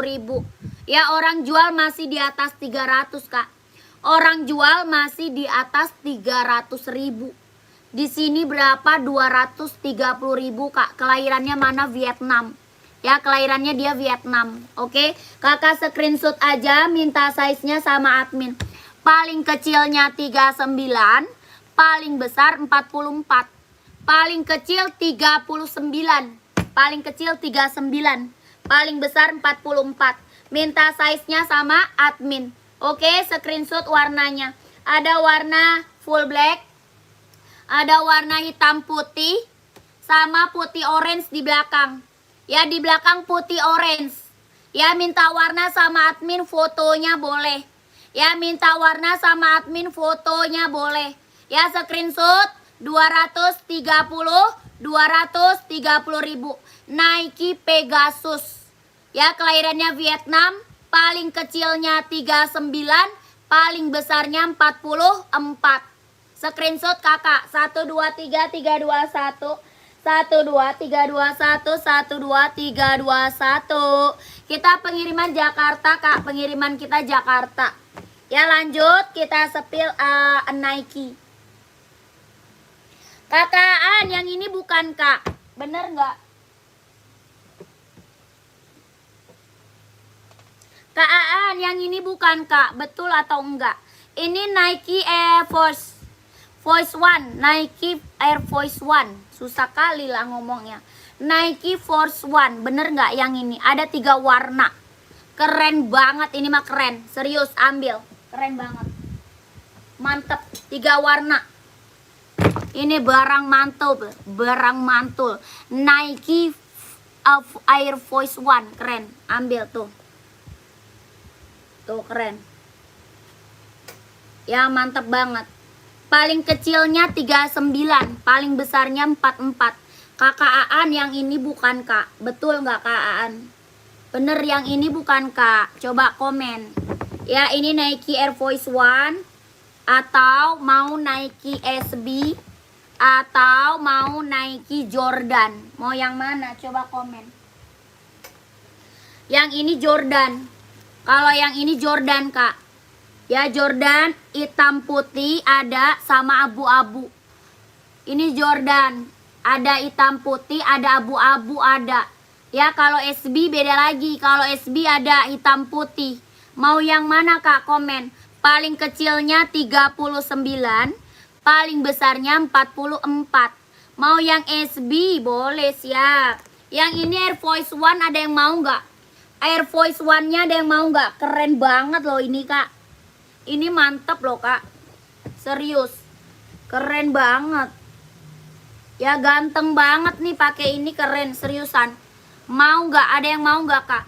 ribu. Ya orang jual masih di atas 300 kak. Orang jual masih di atas 300 ribu. Di sini berapa? 230 ribu kak. Kelahirannya mana? Vietnam. Ya kelahirannya dia Vietnam. Oke. Kakak screenshot aja, minta size-nya sama admin. Paling kecilnya 39. Paling besar 44. Paling kecil 39. Paling kecil 39. Paling besar 44. Minta size-nya sama admin. Oke, screenshot warnanya. Ada warna full black. Ada warna hitam putih. Sama putih orange di belakang. Ya, di belakang putih orange. Ya, minta warna sama admin, fotonya boleh. Ya, minta warna sama admin, fotonya boleh. Ya, screenshot 230 ribu. Nike Pegasus. Ya kelahirannya Vietnam, paling kecilnya 39, paling besarnya 44. Screenshot kakak 123321. 12321 12321. Kita pengiriman Jakarta kak, pengiriman kita Jakarta. Ya lanjut kita spill Nike. Kakaan yang ini bukan kak, bener nggak? Kak yang ini bukan kak, betul atau enggak? Ini Nike Air Force One, Nike Air Force One. Susah kali lah ngomongnya. Nike Force One, bener nggak yang ini? Ada 3 warna. Keren banget, ini mah keren. Serius, ambil. Keren banget. Mantep, 3 warna. Ini barang mantul, barang mantul. Nike Air Force One, keren. Ambil tuh. Tuh keren. Ya mantap banget. Paling kecilnya 39, paling besarnya 44. Kakak Aan yang ini bukan kak. Betul nggak kak Aan? Bener yang ini bukan kak. Coba komen. Ya ini Nike Air Force One. Atau mau Nike SB. Atau mau Nike Jordan. Mau yang mana? Coba komen. Yang ini Jordan. Kalau yang ini Jordan kak. Ya Jordan hitam putih ada sama abu-abu. Ini Jordan. Ada hitam putih, ada abu-abu ada. Ya kalau SB beda lagi. Kalau SB ada hitam putih. Mau yang mana kak? Komen. Paling kecilnya 39. Paling besarnya 44. Mau yang SB boleh siap. Yang ini Air Force One ada yang mau nggak? Air Force One-nya ada yang mau nggak? Keren banget loh ini kak. Ini mantep loh kak. Serius. Keren banget. Ya ganteng banget nih pakai ini, keren seriusan. Mau nggak? Ada yang mau nggak kak?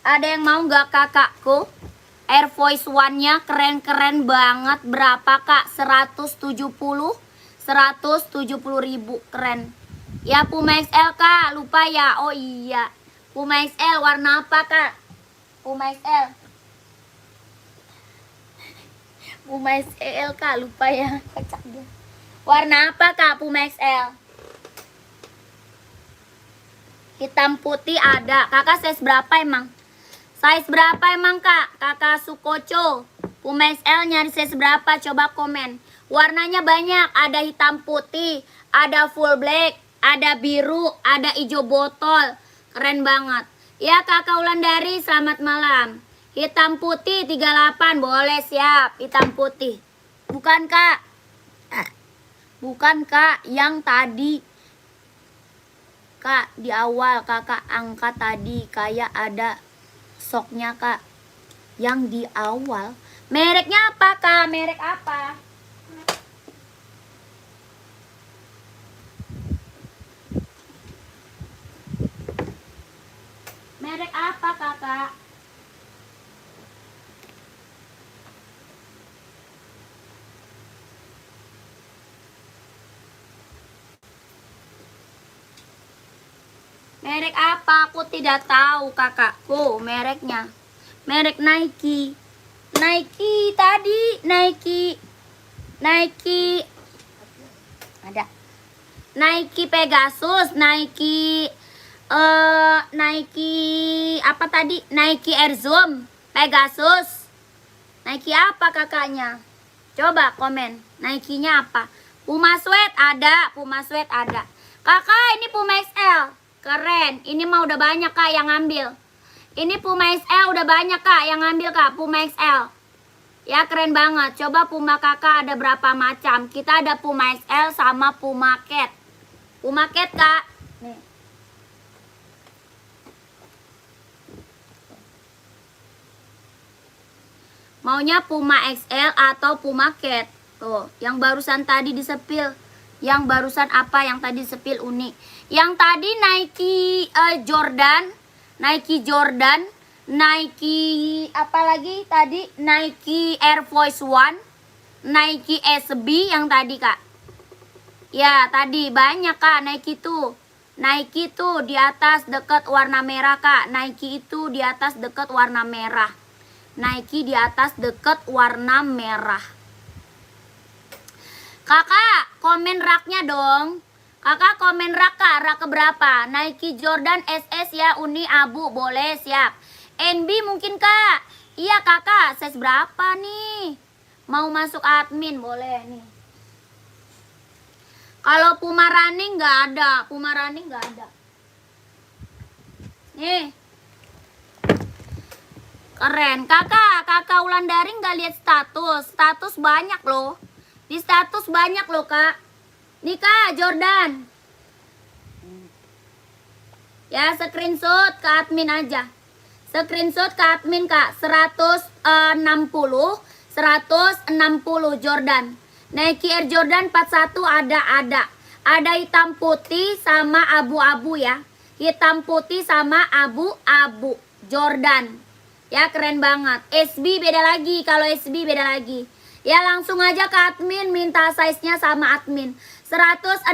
Ada yang mau nggak kakakku? Air Force One-nya keren-keren banget. Berapa kak? 170 ribu. Keren. Ya Puma XL kak, lupa ya. Oh iya, Puma XL warna apa kak? Puma XL. Puma XL kak, lupa ya. Kacak dia. Warna apa kak Puma XL? Hitam putih ada. Kakak size berapa emang? Size berapa emang kak? Kakak Sukoco Puma XL nyari size berapa? Coba komen. Warnanya banyak. Ada hitam putih, ada full black, ada biru, ada hijau botol. Keren banget. Ya kakak Wulandari, selamat malam. Hitam putih 38 boleh, siap. Hitam putih. Bukan kak. Bukan kak, yang tadi. Kak, di awal kakak angkat tadi kayak ada soknya kak. Yang di awal. Mereknya apa kak? Merek apa? Merek apa kakak? Merek apa? Aku tidak tahu kakakku mereknya. Merek Nike. Nike tadi. Nike. Ada. Nike Pegasus. Nike. Nike. Apa tadi? Nike Air Zoom. Pegasus. Nike apa kakaknya? Coba komen. Nike-nya apa? Puma Sweat ada. Puma Sweat ada. Kakak ini Puma XL. Keren, ini mah udah banyak kak yang ngambil. Ini Puma XL udah banyak kak yang ngambil kak, Puma XL. Ya keren banget, coba Puma kakak ada berapa macam. Kita ada Puma XL sama Puma Cat. Puma Cat kak. Nih. Maunya Puma XL atau Puma Cat. Tuh, yang barusan tadi disepil. Yang barusan apa yang tadi sepil unik. Yang tadi Nike Jordan, Nike Jordan, Nike apa lagi tadi? Nike Air Force One, Nike SB yang tadi kak. Ya tadi banyak kak Nike tuh. Nike tuh di atas deket warna merah kak. Nike itu di atas deket warna merah. Nike di atas deket warna merah. Kakak, komen raknya dong. Kakak komen rak kak, rak keberapa? Nike Jordan SS ya, uni abu, boleh, siap. NB mungkin kak. Iya kakak, size berapa nih? Mau masuk admin, boleh nih. Kalau Puma Running nggak ada, Puma Running nggak ada. Nih. Keren, kakak Wulandari nggak lihat status banyak loh. Di status banyak loh kak. Nih kak Jordan. Ya screenshot ke admin aja. Screenshot ke admin kak. 160 Jordan. Nike Air Jordan 41 ada. Ada hitam putih sama abu-abu ya. Hitam putih sama abu-abu Jordan. Ya keren banget. SB beda lagi. Kalau SB beda lagi. Ya langsung aja ke admin, minta size-nya sama admin. 160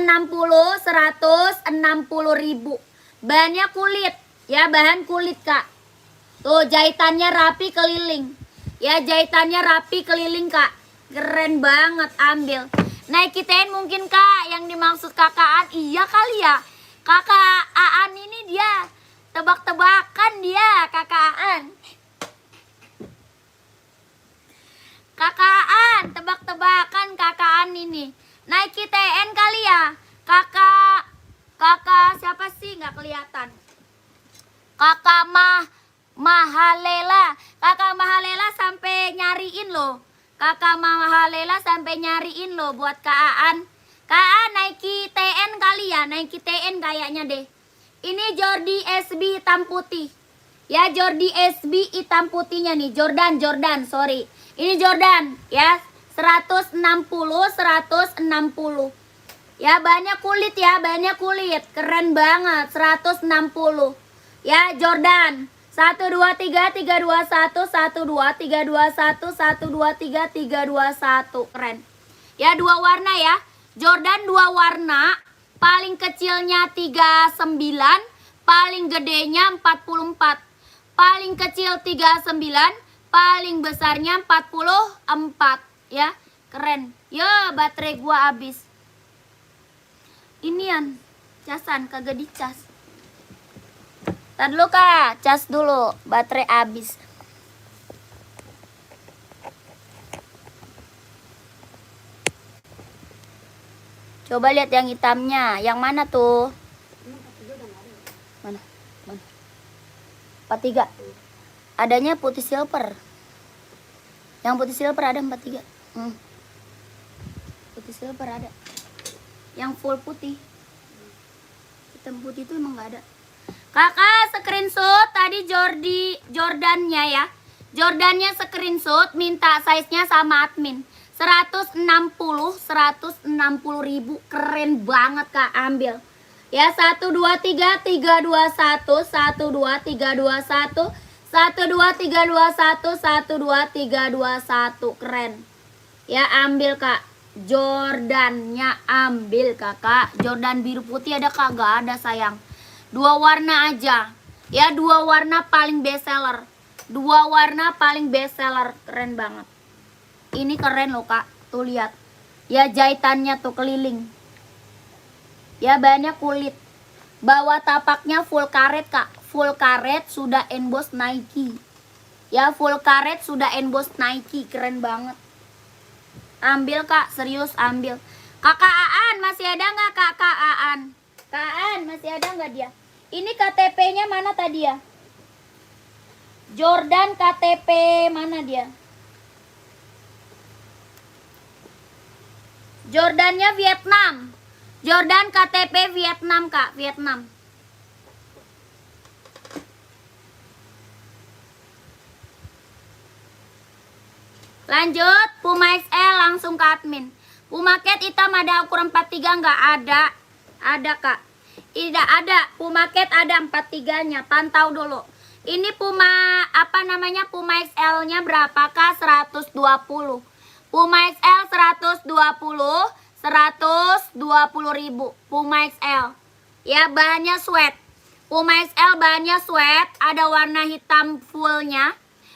ribu. Bahannya kulit. Ya bahan kulit kak. Tuh jahitannya rapi keliling. Ya jahitannya rapi keliling kak. Keren banget, ambil. Nike TN mungkin kak yang dimaksud kakak Aan. Iya kali ya. Kakak Aan ini dia tebak-tebakan dia kakak Aan. Kakaan, tebak-tebakan kakaan ini. Nike TN kali ya. Kakak siapa sih nggak kelihatan? Kakak Mahalela. Kakak Mahalela sampai nyariin loh. Kakak Mahalela sampai nyariin loh buat Kaaan. Kaaan Nike TN kali ya. Nike TN kayaknya deh. Ini Jordi SB hitam putih. Ya Jordi SB hitam putihnya nih. Jordan, sorry. Ini Jordan ya, 160. Ya banyak kulit ya, banyak kulit. Keren banget, 160. Ya Jordan. 1 2 3 3 2 1 1 2 3 2 1 1 2 3 3 2 1. Keren. Ya dua warna ya. Jordan dua warna. Paling kecilnya 39, paling gedenya 44. Paling kecil 39, paling besarnya 44 ya. Keren. Ya baterai gua habis. Inian casan kagak dicas. Tar dulu Kak, cas dulu, baterai habis. Coba lihat yang hitamnya, yang mana tuh? Mana? Mana? 43. Adanya putih silver. Yang putih silver ada 43. Putih silver ada. Yang full putih. Hitam putih itu emang nggak ada. Kakak screenshot tadi Jordannya ya. Jordannya screenshot, minta size-nya sama admin. 160 ribu, keren banget Kak, ambil. Ya 1 2 3 3 2 1 1 2 3 2 1 1 2 3 2 1 1 2 3 2 1, keren. Ya ambil Kak. Jordannya ambil Kakak. Jordan biru putih ada Kak? Gak ada sayang. 2 warna aja. Ya 2 warna paling best seller. 2 warna paling best seller. Keren banget. Ini keren loh Kak. Tuh lihat. Ya jahitannya tuh keliling. Ya bahannya kulit. Bawah tapaknya full karet Kak. Full karet sudah emboss Nike. Ya full karet sudah emboss Nike. Keren banget. Ambil Kak. Serius ambil. Kakak Aan masih ada nggak Kakak Aan? Kak Aan masih ada nggak dia? Ini KTP-nya mana tadi ya? Jordan KTP mana dia? Jordannya Vietnam. Jordan KTP Vietnam Kak, Vietnam. Lanjut, Puma XL langsung ke admin. Puma Cat hitam ada ukuran 43 nggak? Ada. Ada Kak. Tidak ada. Puma Cat ada 43-nya. Pantau dulu. Ini Puma apa namanya? Puma XL-nya berapa Kak? 120. Puma XL 120 ribu. Puma XL. Ya bahannya sweat. Puma XL bahannya sweat. Ada warna hitam fullnya.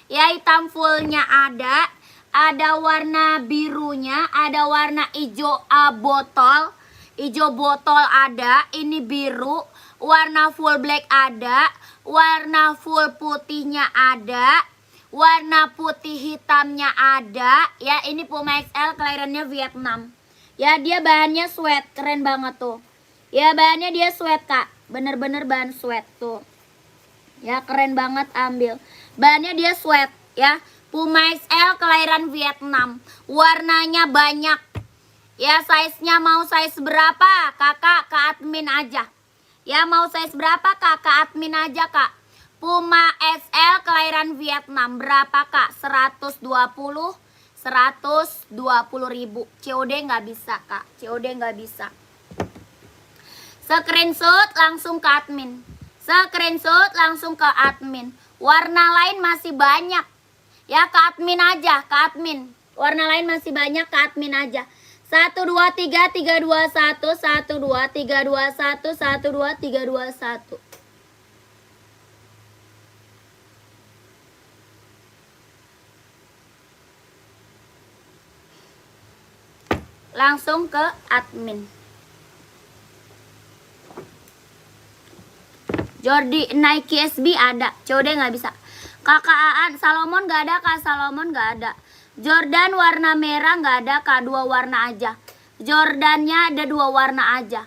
Ya hitam fullnya ada. Ada warna birunya. Ada warna hijau botol. Hijau botol ada. Ini biru. Warna full black ada. Warna full putihnya ada. Warna putih hitamnya ada. Ya ini Puma XL kelahirannya Vietnam. Ya dia bahannya sweat. Keren banget tuh. Ya bahannya dia sweat Kak. Bener-bener bahan sweat tuh. Ya keren banget ambil. Bahannya dia sweat ya. Puma XL kelahiran Vietnam. Warnanya banyak. Ya size-nya mau size berapa? Kakak ke admin aja. Ya mau size berapa Kak? Ke admin aja Kak. Puma XL kelahiran Vietnam berapa Kak? 120 ribu. COD nggak bisa Kak. COD nggak bisa. Screenshot langsung ke admin. Screenshot langsung ke admin. Warna lain masih banyak. Ya ke admin aja, ke admin. Warna lain masih banyak, ke admin aja. 1 2 3 3 2 1 1 2 3 2 1 1 2 3 2 1. Langsung ke admin. Jordi Nike SB ada, COD nggak bisa. Kakak Aan Salomon nggak ada Kak, Salomon nggak ada. Jordan warna merah nggak ada Kak, 2 warna aja. Jordannya ada 2 warna aja.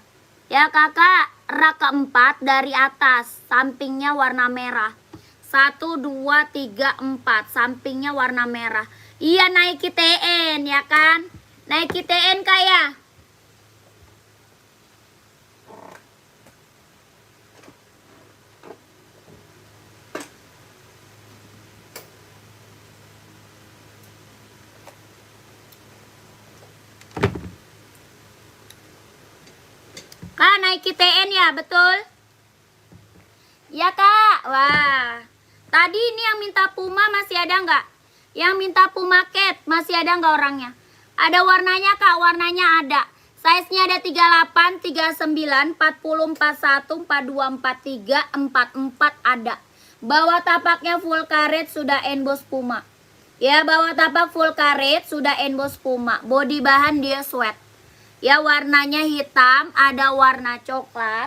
Ya Kakak, rak keempat dari atas, sampingnya warna merah. 1 2 3 4, sampingnya warna merah. Iya Nike TN ya kan? Nike TN Kak ya. Kak Nike TN ya, betul? Ya Kak, wah. Tadi ini yang minta Puma masih ada nggak? Yang minta Puma Cat masih ada nggak orangnya? Ada warnanya Kak, warnanya ada. Size-nya ada 38, 39, 40, 41, 42, 43, 44 ada. Bawah tapaknya full karet sudah emboss Puma. Ya bawah tapak full karet sudah emboss Puma. Body bahan dia sweat. Ya warnanya hitam, ada warna coklat.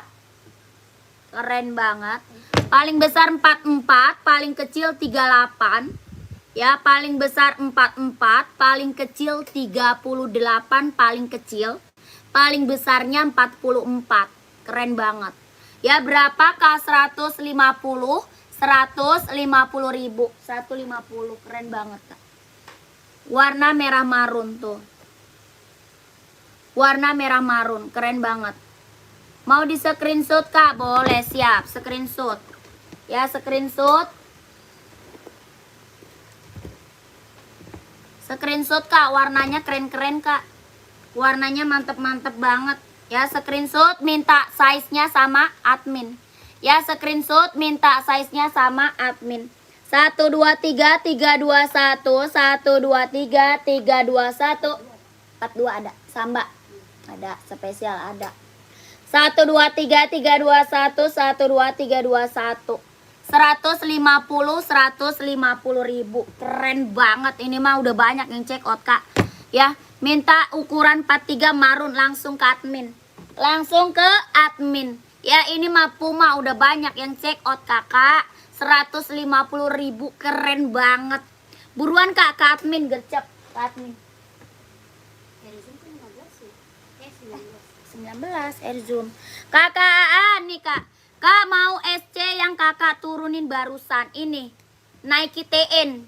Keren banget. Paling besar 44, paling kecil 38. Ya, paling besar 44, paling kecil 38, paling kecil. Paling besarnya 44. Keren banget. Ya, berapa Kak? 150. 150.000. 150. Keren banget Kak. Warna merah marun tuh. Warna merah marun, keren banget. Mau di screenshot Kak? Boleh, siap. Screenshot. Ya, screenshot. Screenshot Kak, warnanya keren-keren Kak. Warnanya mantep-mantep banget. Ya, screenshot minta size-nya sama admin. Ya, screenshot minta size-nya sama admin. 1 2 3 3 2 1 1 2 3 3 2 1 42 ada. Samba. Ada spesial ada. 1 2 3 3 2 1 1 2 3 2 1. 150.000. Keren banget. Ini mah udah banyak yang check out Kak. Ya, minta ukuran 43 marun langsung ke admin. Langsung ke admin. Ya, ini mah Puma udah banyak yang check out Kakak. 150.000. Keren banget. Buruan Kak ke admin, gercep ke admin. 19 Erzoom. Kakak Aan nih Kak. Kak mau SC yang Kakak turunin barusan ini. Nike TN.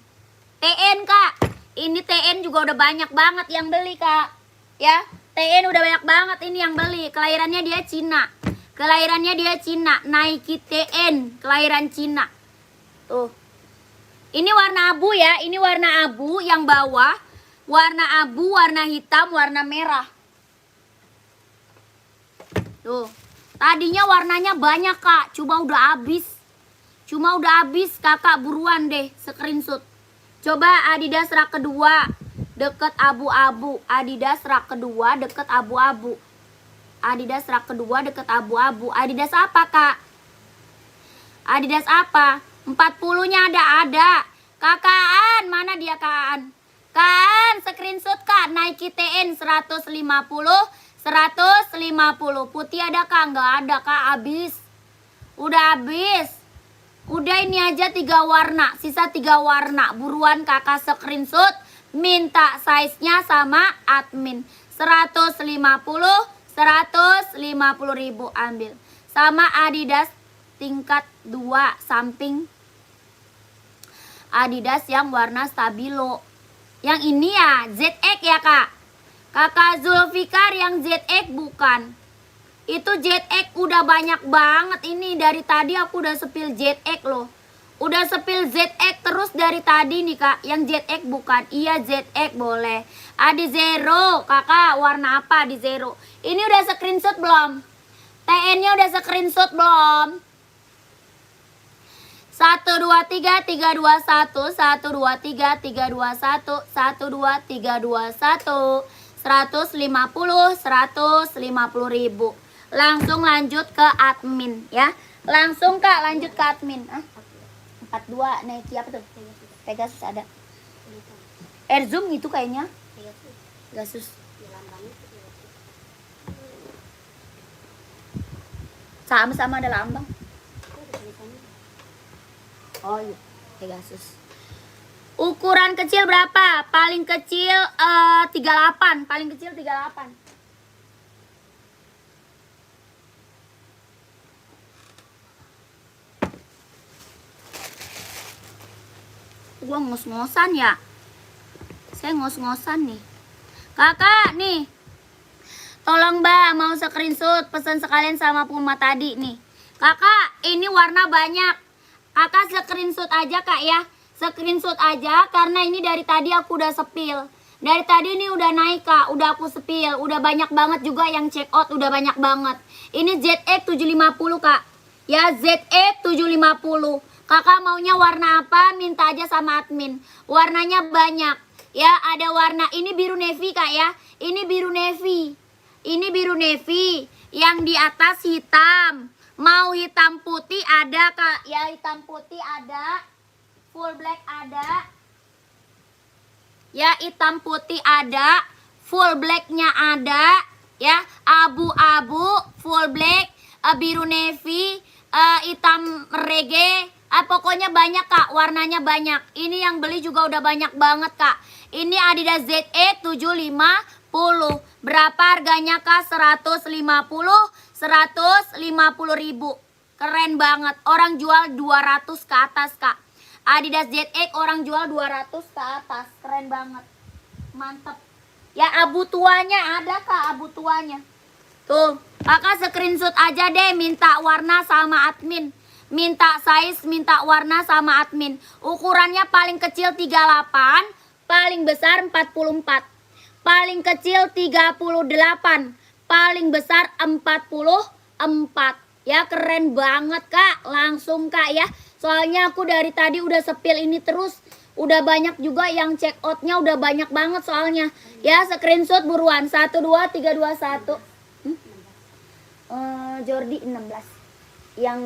TN Kak. Ini TN juga udah banyak banget yang beli Kak. Ya, TN udah banyak banget ini yang beli. Kelahirannya dia Cina. Kelahirannya dia Cina. Nike TN, kelahiran Cina. Tuh. Ini warna abu ya. Ini warna abu yang bawah. Warna abu, warna hitam, warna merah. Tuh, tadinya warnanya banyak Kak, cuma udah habis. Kakak buruan deh screenshot. Coba Adidas rak kedua deket abu-abu. Adidas rak kedua deket abu-abu. Adidas rak kedua deket abu-abu. Adidas apa Kak? Adidas apa? 40-nya ada. Kakaan, mana dia Kaan? Kaan, screenshot Kak. Nike TN 150. Putih ada Kak? Nggak ada Kak, habis. Udah habis. Udah ini aja 3 warna, sisa 3 warna. Buruan Kakak screenshot, minta size-nya sama admin. 150.000 ambil. Sama Adidas tingkat 2 samping. Adidas yang warna stabilo. Yang ini ya ZX ya Kak. Kakak Zulfikar yang ZX bukan. Itu ZX udah banyak banget ini. Dari tadi aku udah sepil ZX loh. Udah sepil ZX terus dari tadi nih Kak. Yang ZX bukan. Iya ZX boleh. Adi Zero. Kakak warna apa di Zero? Ini udah screenshot belum? TN-nya udah screenshot belum? 1 2 3 3 2 1 1 2 3 3 2 1 1 2 3 2 1 150.000. Langsung lanjut ke admin ya. Langsung Kak lanjut ke admin. 42 Nike apa tuh? Pegasus ada. Erzoom itu kayaknya. Pegasus. Sama-sama ada lambang. Oh iya, Pegasus. Ukuran kecil berapa? Paling kecil 38. Paling kecil 38. Gua ngos-ngosan ya. Saya ngos-ngosan nih. Kakak nih. Tolong Mbak mau screenshot pesan sekalian sama Puma tadi nih. Kakak, ini warna banyak. Kakak screenshot aja Kak ya. Screenshot aja karena ini dari tadi aku udah sepil. Dari tadi ini udah naik Kak, udah aku sepil. Udah banyak banget juga yang check out, udah banyak banget. Ini ZX 750 Kak. Ya ZX 750. Kakak maunya warna apa? Minta aja sama admin. Warnanya banyak. Ya ada warna, ini biru navy Kak ya. Ini biru navy. Ini biru navy. Yang di atas hitam. Mau hitam putih ada Kak. Ya hitam putih ada. Full black ada. Ya hitam putih ada. Full blacknya ada. Ya abu-abu. Full black. Biru navy. hitam reggae. Pokoknya banyak kak, warnanya banyak. Ini yang beli juga udah banyak banget kak. Ini Adidas ZX 750. Berapa harganya kak? 150 ribu. Keren banget. Orang jual 200 ke atas kak. Adidas ZX orang jual 200 ke atas. Keren banget. Mantap. Ya abu tuanya ada kak, abu tuanya. Tuh, kakak screenshot aja deh, minta warna sama admin. Minta size, minta warna sama admin. Ukurannya paling kecil 38, paling besar 44. Paling kecil 38, paling besar 44. Ya keren banget kak, langsung kak ya. Soalnya aku dari tadi udah sepil ini terus. Udah banyak juga yang check outnya, udah banyak banget soalnya. Ya screenshot buruan, 1, 2, 3, 2, 1. Jordi 16. Yang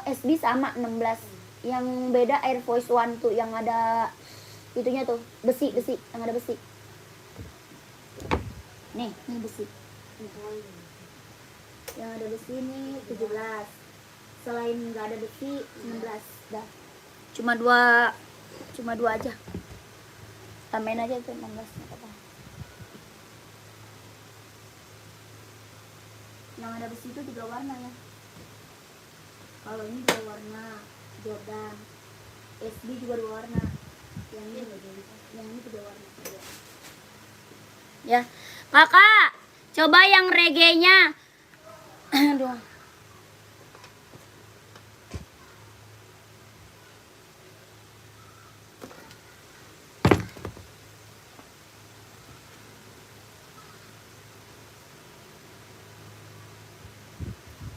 SB sama 16. Yang beda Air Force One tuh yang ada itunya tuh, besi, yang ada besi. Nih besi. Yang ada besi ini 17. Selain nggak ada besi 19. Dah. Cuma dua aja. Tambahin aja tuh 16 apa. Yang ada besi itu 3 warna ya. Kalau ini 2 warna Jordan. SB juga 2 warna. Yang ini 3 warna. Ya, kakak, coba yang reggae-nya. Aduh.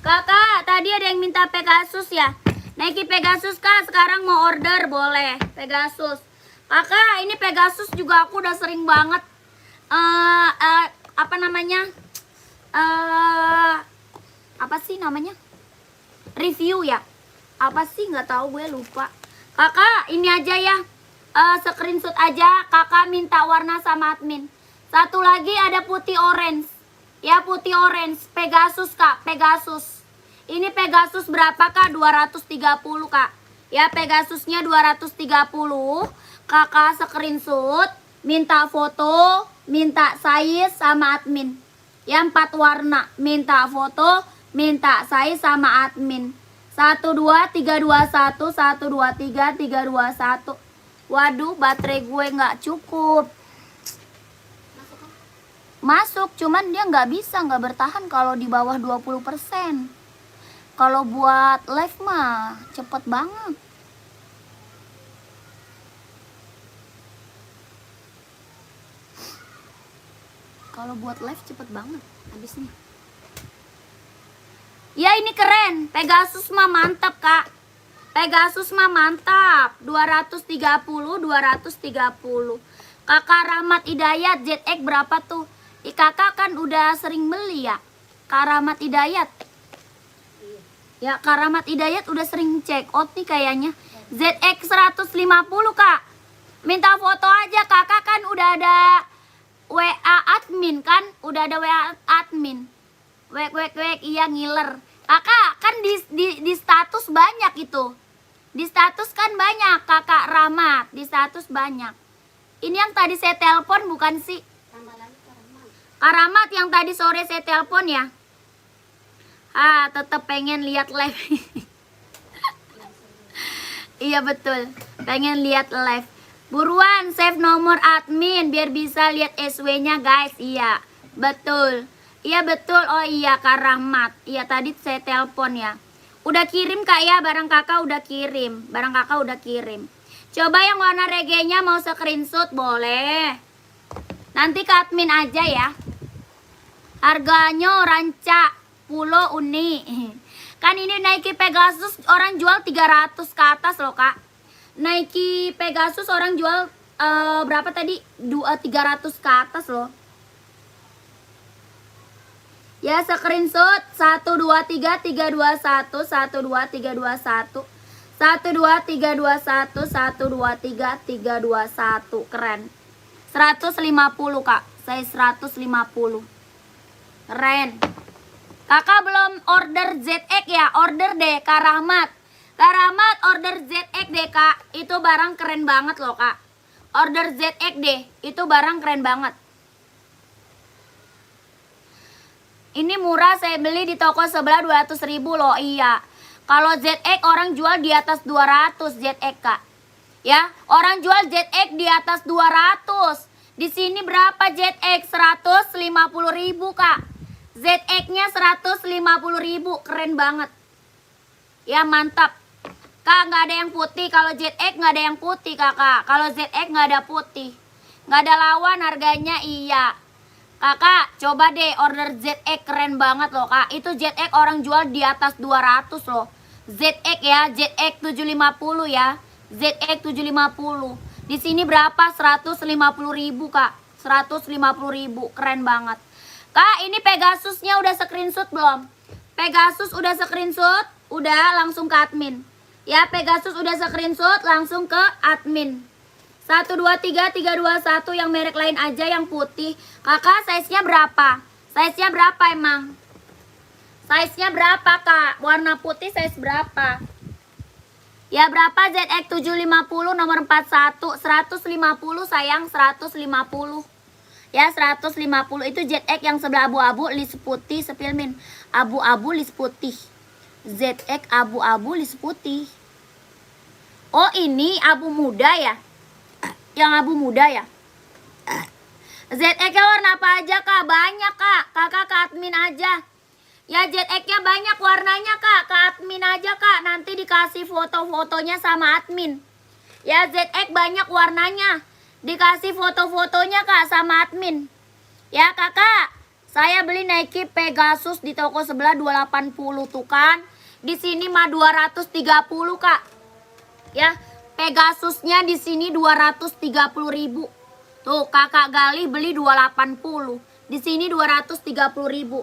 Kakak, tadi ada yang minta Pegasus ya. Nike Pegasus kak, sekarang mau order boleh. Pegasus. Kakak, ini Pegasus juga aku udah sering banget. Apa namanya? Apa sih namanya? Review ya. Apa sih nggak tahu, gue lupa. Kakak, ini aja ya. Screenshot aja. Kakak minta warna sama admin. Satu lagi ada putih orange. Ya putih orange. Pegasus kak, Pegasus. Ini Pegasus berapa kak? 230 kak. Ya Pegasusnya 230. Kakak screenshot, minta foto, minta size sama admin. Ya 4 warna, minta foto, minta size sama admin. 1, 2, 3, 2, 1, 1, 2, 3, 3, 2, 1. Waduh, baterai gue nggak cukup. Masuk, cuman dia nggak bertahan kalau di bawah 20%. Kalau buat live mah cepet banget. Kalau buat live cepet banget habisnya. Ya ini keren, Pegasus mah mantap kak. Pegasus mah mantap. 230, 230. Kakak Rahmat Hidayat ZX berapa tuh? Kakak kan udah sering beli ya. Kak Rahmat Hidayat. Ya Kak Rahmat Hidayat udah sering check out nih kayaknya. ZX 150 kak. Minta foto aja, kakak kan udah ada WA admin kan? Udah ada WA admin. Wek, iya ngiler. Kakak kan di status banyak itu. Di status kan banyak kakak Rahmat. Di status banyak. Ini yang tadi saya telepon bukan sih? Kak Rahmat yang tadi sore saya telepon ya. Tetap pengen lihat live. Iya betul, pengen lihat live. Buruan save nomor admin biar bisa lihat SW-nya guys. Iya betul. Iya betul. Oh iya Kak Rahmat. Iya tadi saya telepon ya. Udah kirim kak ya, barang kakak udah kirim. Barang kakak udah kirim. Coba yang warna reggae-nya mau screenshot boleh. Nanti ke admin aja ya. Harganya ranca pulo uni. Kan ini Nike Pegasus orang jual 300 ke atas loh kak. Nike Pegasus orang jual berapa tadi? 300 ke atas loh. Ya screenshot 1 2 3 3 2 1 1 2 3 2 1 1 2 3 2 1 1 2 3 2 1 1 2 3 3 2 1. Keren. 150 kak. Saya 150. Keren. Kakak belum order ZX ya, order deh Kak Rahmat. Kak Rahmat order ZX deh Kak, itu barang keren banget loh Kak. Order ZX deh, itu barang keren banget. Ini murah, saya beli di toko sebelah 200.000 loh. Iya. Kalau ZX orang jual di atas 200 ZX Kak. Ya, orang jual ZX di atas 200. Di sini berapa ZX? 150.000 Kak. ZX-nya 150.000, keren banget. Ya mantap. Kak nggak ada yang putih, kalau ZX nggak ada yang putih Kakak. Kalau ZX nggak ada putih. Nggak ada lawan harganya, iya. Kakak, coba deh order ZX, keren banget loh Kak. Itu ZX orang jual di atas 200 loh. ZX ya, ZX 750 ya. ZX 750. Di sini berapa? 150.000 Kak. 150.000, keren banget. Kak, ini Pegasusnya udah screenshot belum? Pegasus udah screenshot, udah langsung ke admin. Ya, Pegasus udah screenshot, langsung ke admin. 123 321 yang merek lain aja yang putih. Kakak size-nya berapa? Size-nya berapa emang? Size-nya berapa Kak? Warna putih size berapa? Ya berapa ZX 750 nomor 41? 150 sayang, 150. Ya 150 itu ZX yang sebelah abu-abu list putih sepilmin. Abu-abu list putih. ZX abu-abu list putih. Oh ini abu muda ya? Yang abu muda ya. ZX-nya warna apa aja Kak? Banyak Kak. Kakak ke admin aja. Ya ZX-nya banyak warnanya Kak. Ke admin aja Kak. Nanti dikasih foto-fotonya sama admin. Ya ZX banyak warnanya. Dikasih foto-fotonya Kak sama admin. Ya Kakak. Saya beli Nike Pegasus di toko sebelah 280 tuh kan. Di sini mah 230 Kak. Ya. Pegasusnya di sini 230.000. Tuh Kakak Galih beli 280. Di sini 230.000.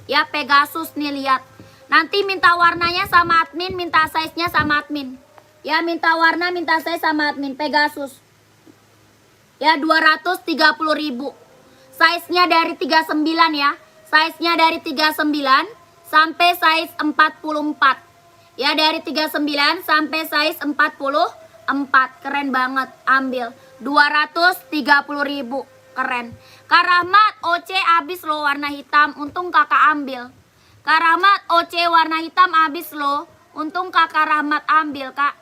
Ya Pegasus nih lihat. Nanti minta warnanya sama admin, minta size-nya sama admin. Ya minta warna, minta size sama admin Pegasus. Ya 230.000. Size-nya dari 39 ya. Size-nya dari 39 sampai size 44. Ya dari 39 sampai size 44. Keren banget, ambil 230.000, keren. Kak Rahmat OC habis loh warna hitam, untung kakak ambil. Kak Rahmat OC warna hitam habis loh, untung kakak Rahmat ambil Kak.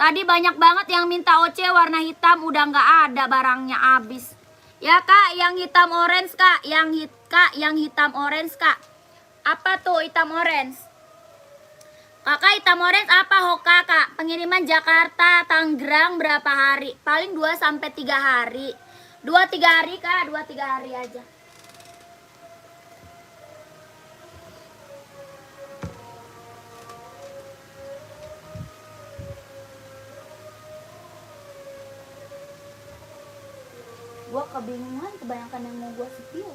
Tadi banyak banget yang minta OC warna hitam, udah nggak ada barangnya habis. Ya Kak, yang hitam orange Kak, yang hitam orange Kak. Apa tuh hitam orange? Kakak hitam orange apa Hoka Kak? Pengiriman Jakarta, Tangerang berapa hari? Paling 2-3 hari. 2-3 hari Kak, 2-3 hari aja. Gua kebingungan kebanyakan yang mau gua spill.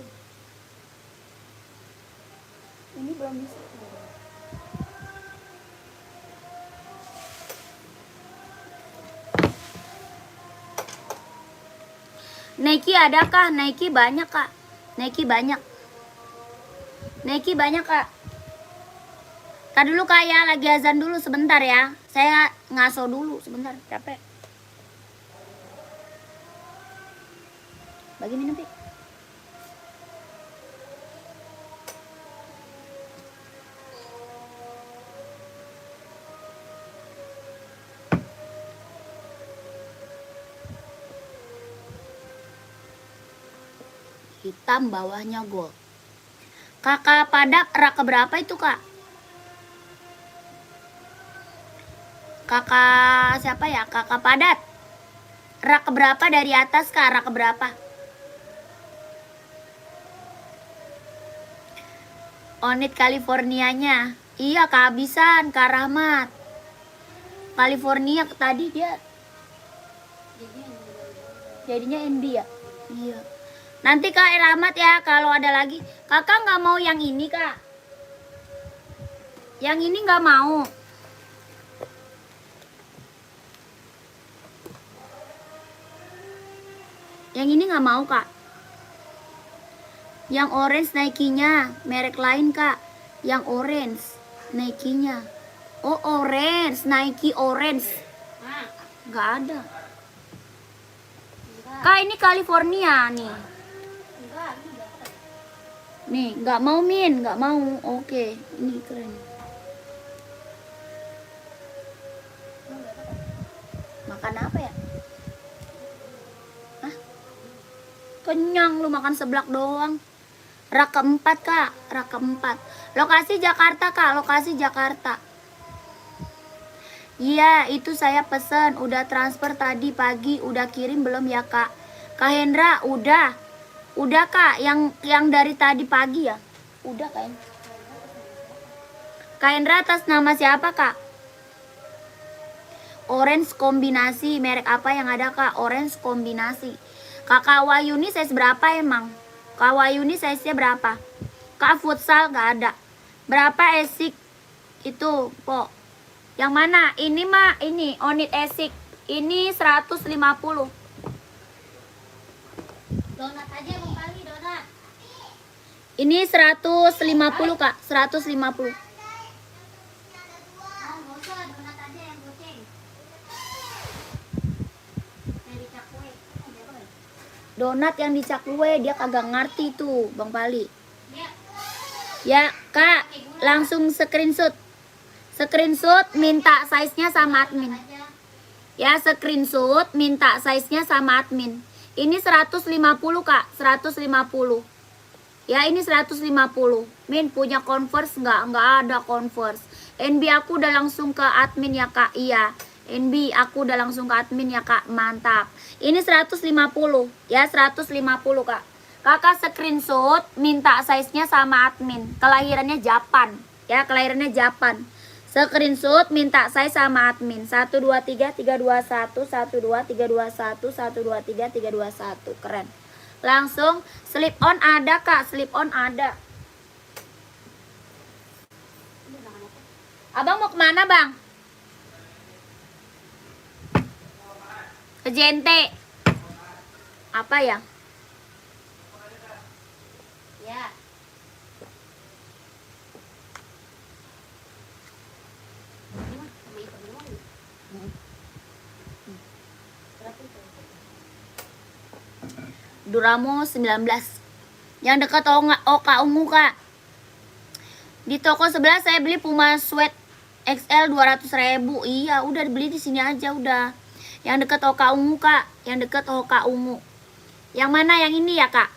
Ini belum bisa. Nike adakah? Nike banyak Kak. Nike banyak. Nike banyak Kak. Kak dulu Kak ya, lagi azan dulu sebentar ya. Saya ngaso dulu sebentar, capek. Bagi minum Pi. Hitam bawahnya gold. Kakak Padak rak berapa itu Kak? Kakak siapa ya? Kakak Padat. Rak berapa dari atas Kak? Rak berapa? Onit Californianya. Iya kehabisan Kak Rahmat. California tadi dia jadinya NB ya? Iya. Nanti Kak Rahmat ya kalau ada lagi. Kakak nggak mau yang ini Kak. Yang ini nggak mau. Yang ini nggak mau Kak. Yang orange Nike-nya merek lain Kak. Yang orange, Nike-nya. Oh, orange, Nike orange. Nah, Nggak ada. enggak. Kak, ini California nih. Enggak, ini enggak ada. Nih, nggak mau Min, nggak mau. Oke, ini keren. Makan apa ya? Hah? Kenyang lu makan seblak doang. Rak keempat kak, rak keempat. Lokasi Jakarta kak, lokasi Jakarta. Iya, itu saya pesen. Udah transfer tadi pagi, udah kirim belum ya kak? Kak Hendra, udah. Udah kak, yang dari tadi pagi ya? Udah kak. Kak Hendra atas nama siapa kak? Orange kombinasi, merek apa yang ada kak? Orange kombinasi. Kakak Wayuni size berapa emang? Kak Wayuni size-nya berapa? Kak futsal nggak ada. Berapa esik itu, po? Yang mana? Ini mah, ini Onit esik. Ini 150. Donat aja Bang Pali, donat. Ini 150 kak, 150. Oh, nggak usah, donat aja yang goceng. Yang dicakwe. Donat yang dicakwe dia kagak ngerti tuh Bang Pali. Ya, Ya kak, langsung screenshot. Screenshot minta size-nya sama admin. aja. Ya screenshot minta size-nya sama admin. Ini 150 kak, 150. Ya ini 150. Min punya Converse nggak? Nggak ada Converse. NB aku udah langsung ke admin ya kak. Iya, NB aku udah langsung ke admin ya kak. Mantap. Ini 150. Ya 150 kak. Kakak screenshot minta size-nya sama admin. Kelahirannya Japan. Ya kelahirannya Japan. Screenshot minta saya sama admin. 1 2 3 3 2 1 1 2 3 2 1 1 2 3 3 2 1. Keren. Langsung slip on ada kak, slip on ada. Abang mau kemana bang? Ke Jente. Apa ya? Ya. Ini mah sama ikan doang. Berapa itu? Duramo 19. Yang dekat Oka Ungu kak. Di toko sebelah saya beli Puma Sweat XL 200.000. Iya, udah beli di sini aja udah. Yang dekat Oka Ungu kak, yang dekat Oka Ungu. Yang mana yang ini ya kak?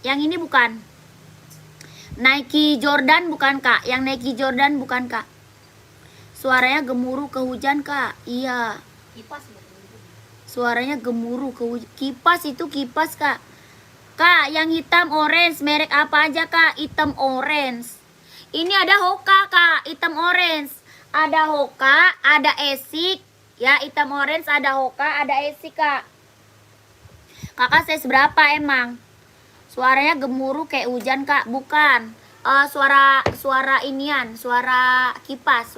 Yang ini bukan. Nike Jordan bukan kak? Yang Nike Jordan bukan kak? Suaranya gemuruh ke hujan kak. Iya. Kipas betul. Suaranya gemuruh ke hujan. Kipas itu kipas kak. Kak, yang hitam orange merek apa aja kak? Hitam orange. Ini ada Hoka kak, hitam orange. Ada Hoka, ada Esik. Ya, hitam orange ada Hoka, ada Esik kak. Kakak size berapa emang? Suaranya gemuruh kayak hujan kak, bukan. Suara inian, suara kipas.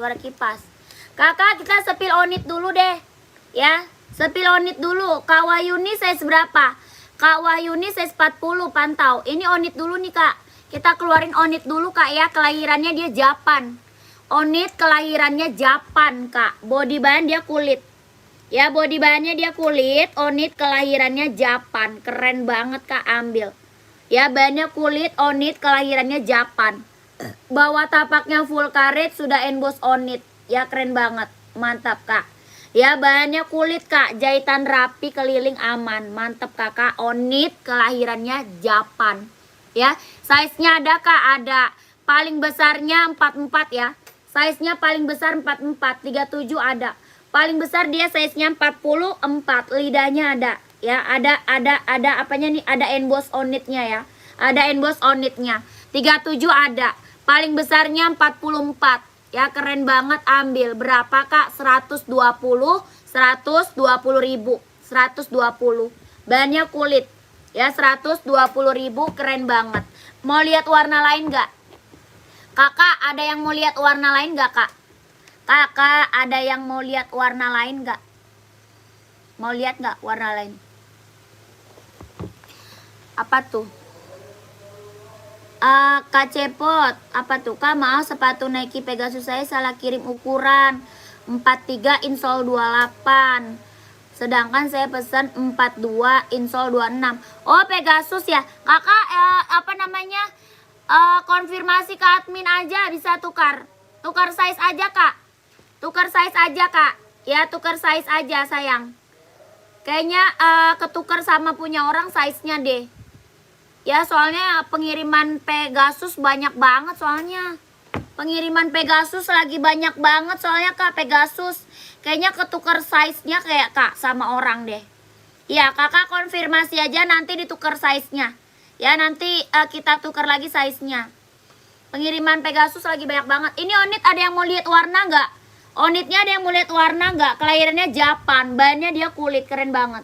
Kakak kita sepil onit dulu deh. Ya, sepil onit dulu. Kak Wayuni size berapa? Kak Wahyuni size 40 pantau. Ini onit dulu nih kak. Kita keluarin onit dulu kak ya. Kelahirannya dia Japan. Onit kelahirannya Japan kak. Body bahan dia kulit. Ya body bahannya dia kulit. Onit kelahirannya Japan. Keren banget kak, ambil. Ya bahannya kulit, onit kelahirannya Japan. Bawah tapaknya full karet, sudah emboss onit. Ya keren banget. Mantap kak. Ya bahannya kulit kak, jahitan rapi, keliling aman. Mantep kakak, onit kelahirannya Japan. Ya, size-nya ada kak, ada. Paling besarnya 44 ya. Size-nya paling besar 44, 37 ada. Paling besar dia size-nya 44, lidahnya ada. Ya, ada apanya nih? Ada emboss onitnya ya. Ada emboss onitnya. 37 ada. Paling besarnya 44. Ya keren banget, ambil. Berapa kak? 120 ribu. 120. Bahannya kulit. Ya 120 ribu, keren banget. Mau lihat warna lain gak? Kakak ada yang mau lihat warna lain gak kak? Kakak ada yang mau lihat warna lain gak? Mau lihat gak warna lain? Apa tuh? Kak Cepot, apa tuh Kak? Maaf, sepatu Nike Pegasus saya salah kirim ukuran 43 insole 28. Sedangkan saya pesan 42 insole 26. Oh, Pegasus ya. Kakak apa namanya? Konfirmasi ke admin aja, bisa tukar. Tukar size aja, Kak. Tukar size aja, Kak. Ya, tukar size aja, sayang. Kayaknya ketukar sama punya orang size-nya deh. Ya, soalnya pengiriman Pegasus banyak banget soalnya. Pengiriman Pegasus lagi banyak banget soalnya Kak, Pegasus. Kayaknya ketukar size-nya kayak Kak sama orang deh. Ya, Kakak konfirmasi aja nanti ditukar size-nya. Ya, nanti kita tukar lagi size-nya. Pengiriman Pegasus lagi banyak banget. Ini Onit ada yang mau lihat warna nggak? Onitnya ada yang mau lihat warna nggak? Kelahirannya Japan, bahannya dia kulit, keren banget.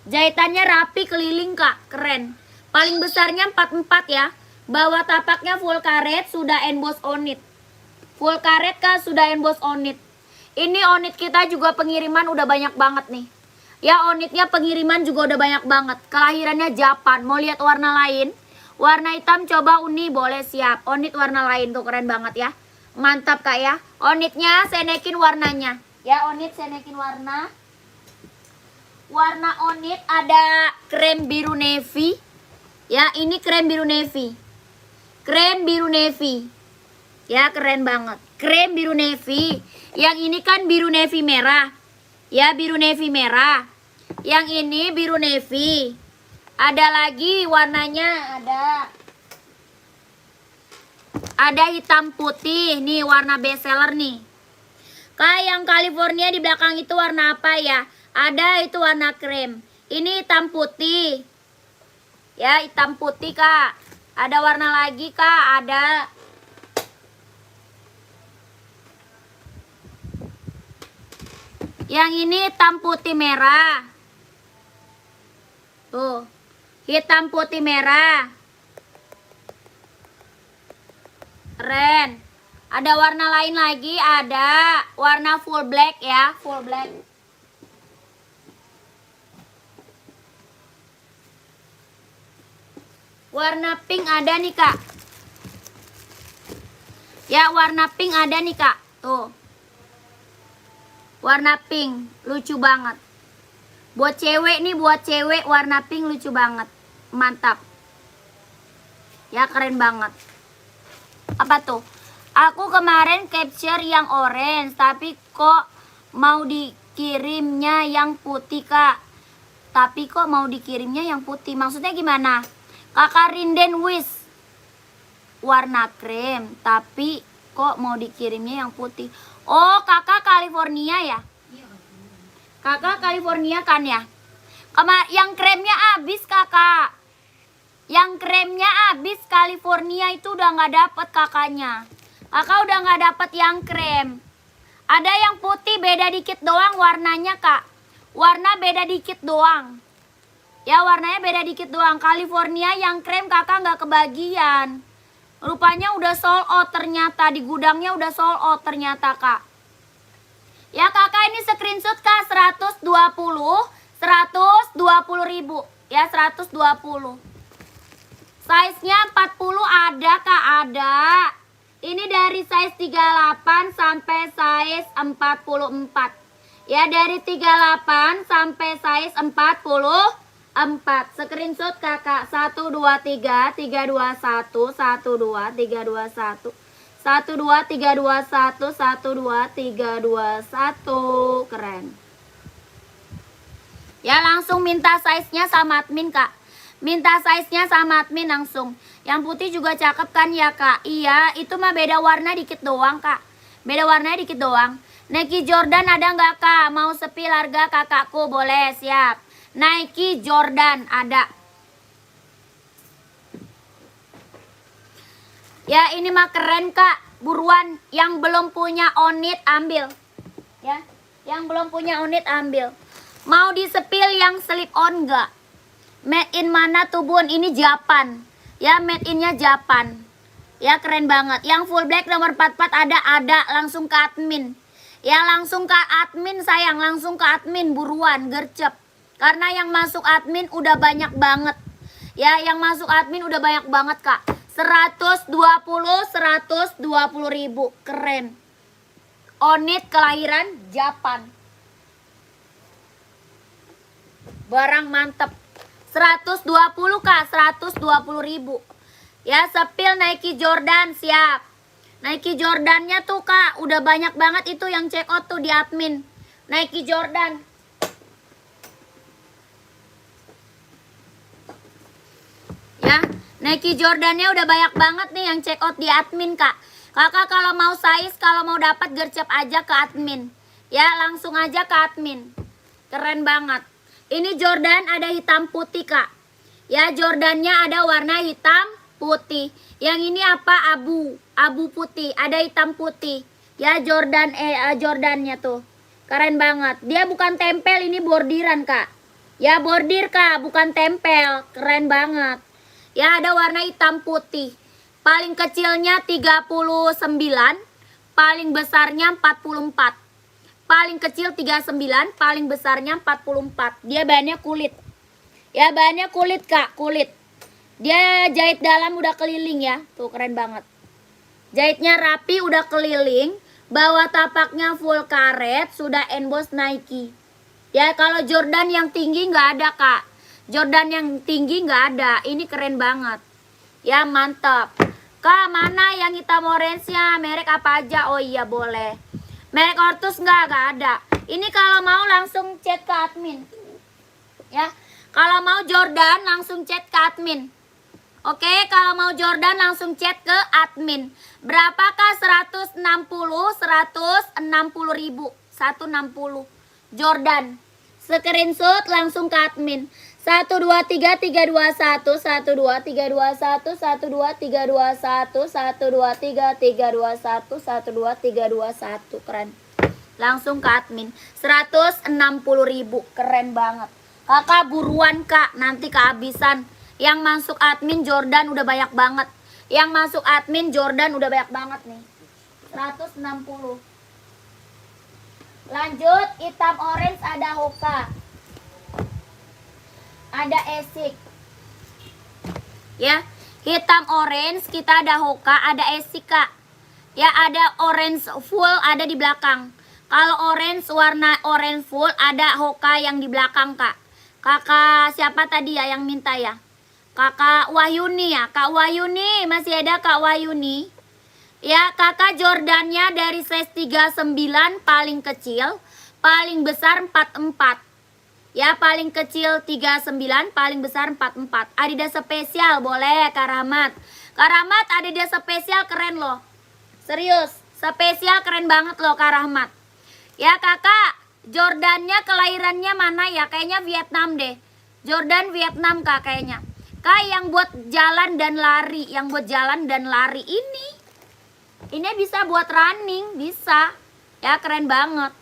Jahitannya rapi keliling Kak, keren. Paling besarnya 44 ya. Bawah tapaknya full karet, sudah emboss Onit. Full karet Kak, sudah emboss Onit. Ini Onit kita juga pengiriman udah banyak banget nih. Ya, Onitnya pengiriman juga udah banyak banget. Kelahirannya Japan. Mau lihat warna lain? Warna hitam coba Uni, boleh, siap. Onit warna lain tuh keren banget ya. Mantap Kak ya. Onitnya saya naikin warnanya. Ya, Onit saya naikin warna. Warna Onit ada krem biru navy. Ya, ini krem biru navy. Krem biru navy. Ya, keren banget. Krem biru navy. Yang ini kan biru navy merah. Ya, biru navy merah. Yang ini biru navy. Ada lagi warnanya, ada hitam putih. Nih warna best seller nih. Kak, yang California di belakang itu warna apa ya? Ada itu warna krem. Ini hitam putih. Ya, hitam putih Kak. Ada warna lagi Kak, ada. Yang ini hitam putih merah. Tuh, hitam putih merah. Keren. Ada warna lain lagi, ada warna full black ya, full black. Warna pink ada nih Kak. Ya, warna pink ada nih Kak. Tuh. Warna pink, lucu banget. Buat cewek nih, buat cewek warna pink lucu banget. Mantap. Ya, keren banget. Apa tuh? Aku kemarin capture yang orange, tapi kok mau dikirimnya yang putih Kak. Tapi kok mau dikirimnya yang putih? Maksudnya gimana? Kakak Rinden Wis warna krem, tapi kok mau dikirimnya yang putih? Oh, Kakak California ya? Kakak California kan ya? Yang kremnya habis Kakak. Yang kremnya habis California itu udah nggak dapet kakaknya. Kakak udah nggak dapet yang krem. Ada yang putih beda dikit doang warnanya Kak. Warna beda dikit doang. Ya, warnanya beda dikit doang. California yang krem kakak nggak kebagian. Rupanya udah sold out ternyata. Di gudangnya udah sold out ternyata Kak. Ya kakak, ini screenshot Kak. 120 ribu. Ya, 120. Size-nya 40 ada Kak, ada. Ini dari size 38 sampai size 44. Ya, dari 38 sampai size 44. Screenshot kakak. 1 2 3 3 2 1 1 2 3 2 1 1 2 3 2 1 1 2 3 2 1. Keren. Ya, langsung minta size-nya sama admin Kak. Minta size-nya sama admin langsung. Yang putih juga cakep kan ya Kak? Iya, itu mah beda warna dikit doang Kak. Beda warnanya dikit doang. Nike Jordan ada nggak Kak? Mau sepil harga kakakku? Boleh, siap. Nike Jordan ada. Ya, ini mah keren Kak. Buruan, yang belum punya Onit ambil. Ya, yang belum punya Onit ambil. Mau disepil yang slip on nggak? Made in mana tuh Bun? Ini Japan. Ya, made innya Japan. Ya, keren banget. Yang full black nomor 44 ada. Langsung ke admin. Ya, langsung ke admin sayang. Langsung ke admin, buruan, gercep. Karena yang masuk admin udah banyak banget. Ya, yang masuk admin udah banyak banget Kak. 120 ribu. Keren. Onit kelahiran Japan. Barang mantep. 120 kak, 120 ribu. Ya, sepil Nike Jordan siap. Nike Jordannya tuh kak, udah banyak banget itu yang check out tuh di admin. Nike Jordan. Ya, Nike Jordannya udah banyak banget nih yang check out di admin kak. Kakak kalau mau size, kalau mau dapat gercep aja ke admin. Ya, langsung aja ke admin. Keren banget. Ini Jordan ada hitam putih kak. Ya, Jordannya ada warna hitam putih. Yang ini apa? Abu putih. Ada hitam putih. Ya, Jordannya tuh. Keren banget. Dia bukan tempel, ini bordiran kak. Ya, bordir kak, bukan tempel. Keren banget. Ya, ada warna hitam putih. Paling kecilnya 39, paling besarnya 44. Paling kecil 39, paling besarnya 44. Dia bahannya kulit. Ya, bahannya kulit kak, kulit. Dia jahit dalam udah keliling ya. Tuh keren banget. Jahitnya rapi udah keliling. Bawah tapaknya full karet, sudah emboss Nike. Ya, kalau Jordan yang tinggi nggak ada kak. Jordan yang tinggi nggak ada. Ini keren banget. Ya, mantap. Kak, mana yang hitam orange-nya? Merek apa aja? Oh iya, boleh. Merek Ortus nggak ada. Ini kalau mau langsung chat ke admin. Ya, kalau mau Jordan langsung chat ke admin. Oke, kalau mau Jordan langsung chat ke admin. Berapakah 160 ribu? 160 Jordan. Screenshot langsung ke admin. 12331 12321 12321 12331 12321. Keren. Langsung ke admin. 160 ribu. Keren banget. Kakak buruan kak, nanti kehabisan. Yang masuk admin Jordan udah banyak banget. Yang masuk admin Jordan udah banyak banget nih. 160. Lanjut, hitam orange ada Hoka. Ada Esik. Ya, hitam orange kita ada Hoka, ada Esik kak. Ya, ada orange full ada di belakang. Kalau orange warna orange full ada Hoka yang di belakang kak. Kakak siapa tadi ya yang minta ya? Kakak Wahyuni ya. Kak Wahyuni, masih ada Kak Wahyuni. Ya, kakak Jordannya dari size 39 paling kecil, paling besar 44. Ya, paling kecil 39, paling besar 44. Adidas spesial boleh Kak Rahmat. Kak Rahmat, Adidas spesial keren loh. Serius, spesial keren banget loh Kak Rahmat. Ya, kakak, Jordannya kelahirannya mana ya? Kayaknya Vietnam deh. Jordan Vietnam kak kayaknya. Kak, yang buat jalan dan lari, yang buat jalan dan lari ini. Ini bisa buat running, bisa. Ya, keren banget.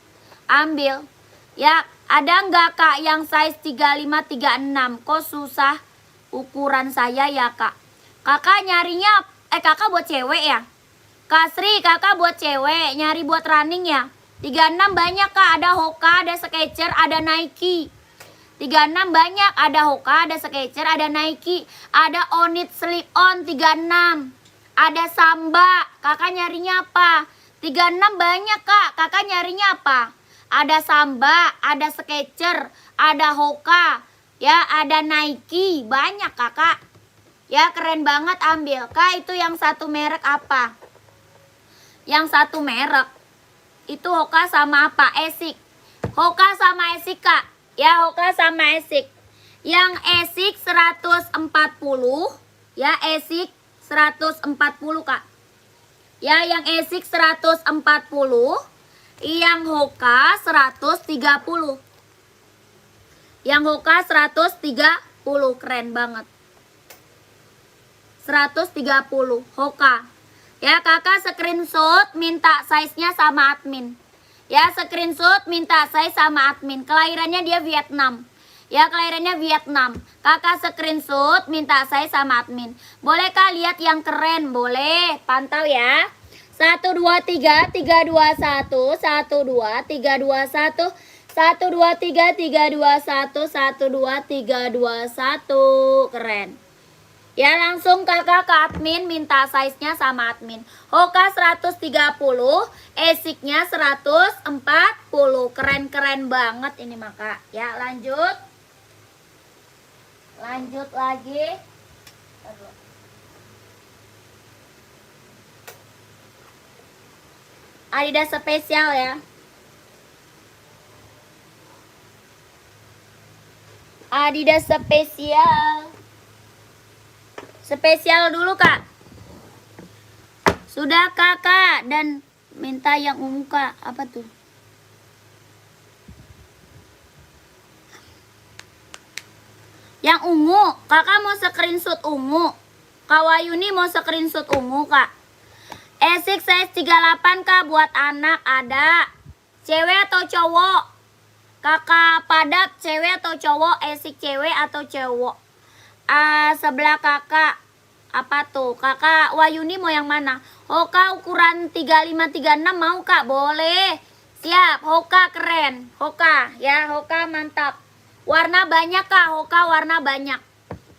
Ambil. Ya, ada nggak kak yang size 35, 36? Kok susah ukuran saya ya kak? Kakak nyarinya, kakak buat cewek ya? Kak Sri, kakak buat cewek, nyari buat running ya? 36 banyak kak, ada Hoka, ada Skechers, ada Nike. 36 banyak, ada Hoka, ada Skechers, ada Nike. Ada Onit Slip On 36. Ada Samba, kakak nyarinya apa? 36 banyak kak, kakak nyarinya apa? Ada Samba, ada Skechers, ada Hoka, ya ada Nike, banyak kakak. Ya keren banget, ambil. Kak, itu yang satu merek apa? Yang satu merek itu Hoka sama apa? Esik. Hoka sama Esik kak. Ya, Hoka sama Esik. Yang Esik 140, ya Esik 140 kak. Ya, yang Esik 140. Yang Hoka 130. Yang Hoka 130, keren banget. 130 Hoka. Ya, kakak screenshot minta size-nya sama admin. Ya, screenshot minta size sama admin. Kelahirannya dia Vietnam. Ya, kelahirannya Vietnam. Kakak screenshot minta size sama admin. Boleh kak lihat yang keren? Boleh. Pantau ya. 1 2 3 3 2 1 1 2 3 2 1 1 2 3 3 2 1 1 2 3 2 1. Keren. Ya langsung kakak ke admin, minta size-nya sama admin. Hoka 130, esiknya 140. Keren-keren banget ini maka. Ya lanjut. Lanjut lagi. Adidas spesial ya. Adidas spesial. Spesial dulu kak. Sudah kakak. Dan minta yang ungu kak. Apa tuh? Yang ungu. Kakak mau screenshot ungu. Kak Wayuni mau screenshot ungu kak. Esik size 38 kak. Buat anak ada. Cewek atau cowok? Kakak Padap cewek atau cowok? Esik cewek atau cowok? Sebelah kakak. Apa tuh? Kakak Wayuni mau yang mana? Hoka ukuran 35-36 mau kak? Boleh. Siap. Hoka keren. Hoka ya. Hoka mantap. Warna banyak kak. Hoka warna banyak.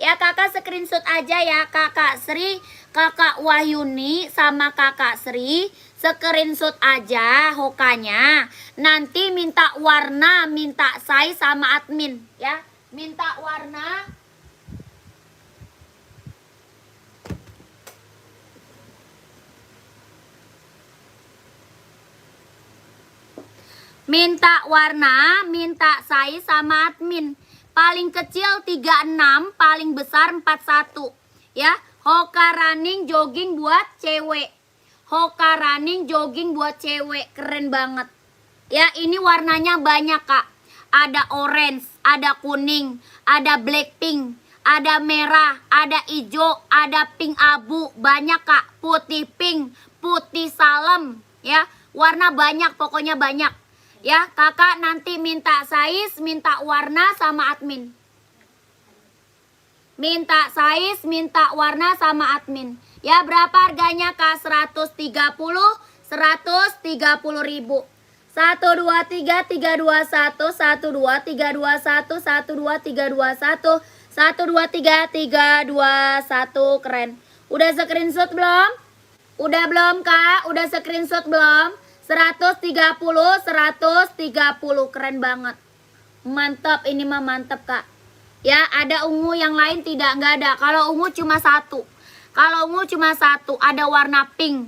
Ya kakak screenshot aja ya. Kakak Sri, kakak Wahyuni sama kakak Sri. Screenshot aja hokanya. Nanti minta warna, minta size sama admin ya. Minta warna. Minta warna, minta size sama admin. Paling kecil 36, paling besar 41. Ya, Hoka running jogging buat cewek. Hoka running jogging buat cewek. Keren banget. Ya, ini warnanya banyak, Kak. Ada orange, ada kuning, ada black pink, ada merah, ada hijau, ada pink abu. Banyak, Kak. Putih pink, putih salem, ya. Warna banyak, pokoknya banyak. Ya, kakak nanti minta size, minta warna sama admin. Minta size, minta warna sama admin. Ya, berapa harganya kak? 130, 130 ribu. 1, 2, 3, 3, 2, 1, 1, 2, 3, 2, 1, 1, 2, 3, 2, 1, 1, 2, 3, 3, 2, 1. Keren. Udah screenshot belum? Udah belum kak? Udah screenshot belum? 130, 130. Keren banget. Mantap, ini mah mantap kak. Ya, ada ungu yang lain tidak? Nggak ada. Kalau ungu cuma satu. Kalau ungu cuma satu. Ada warna pink,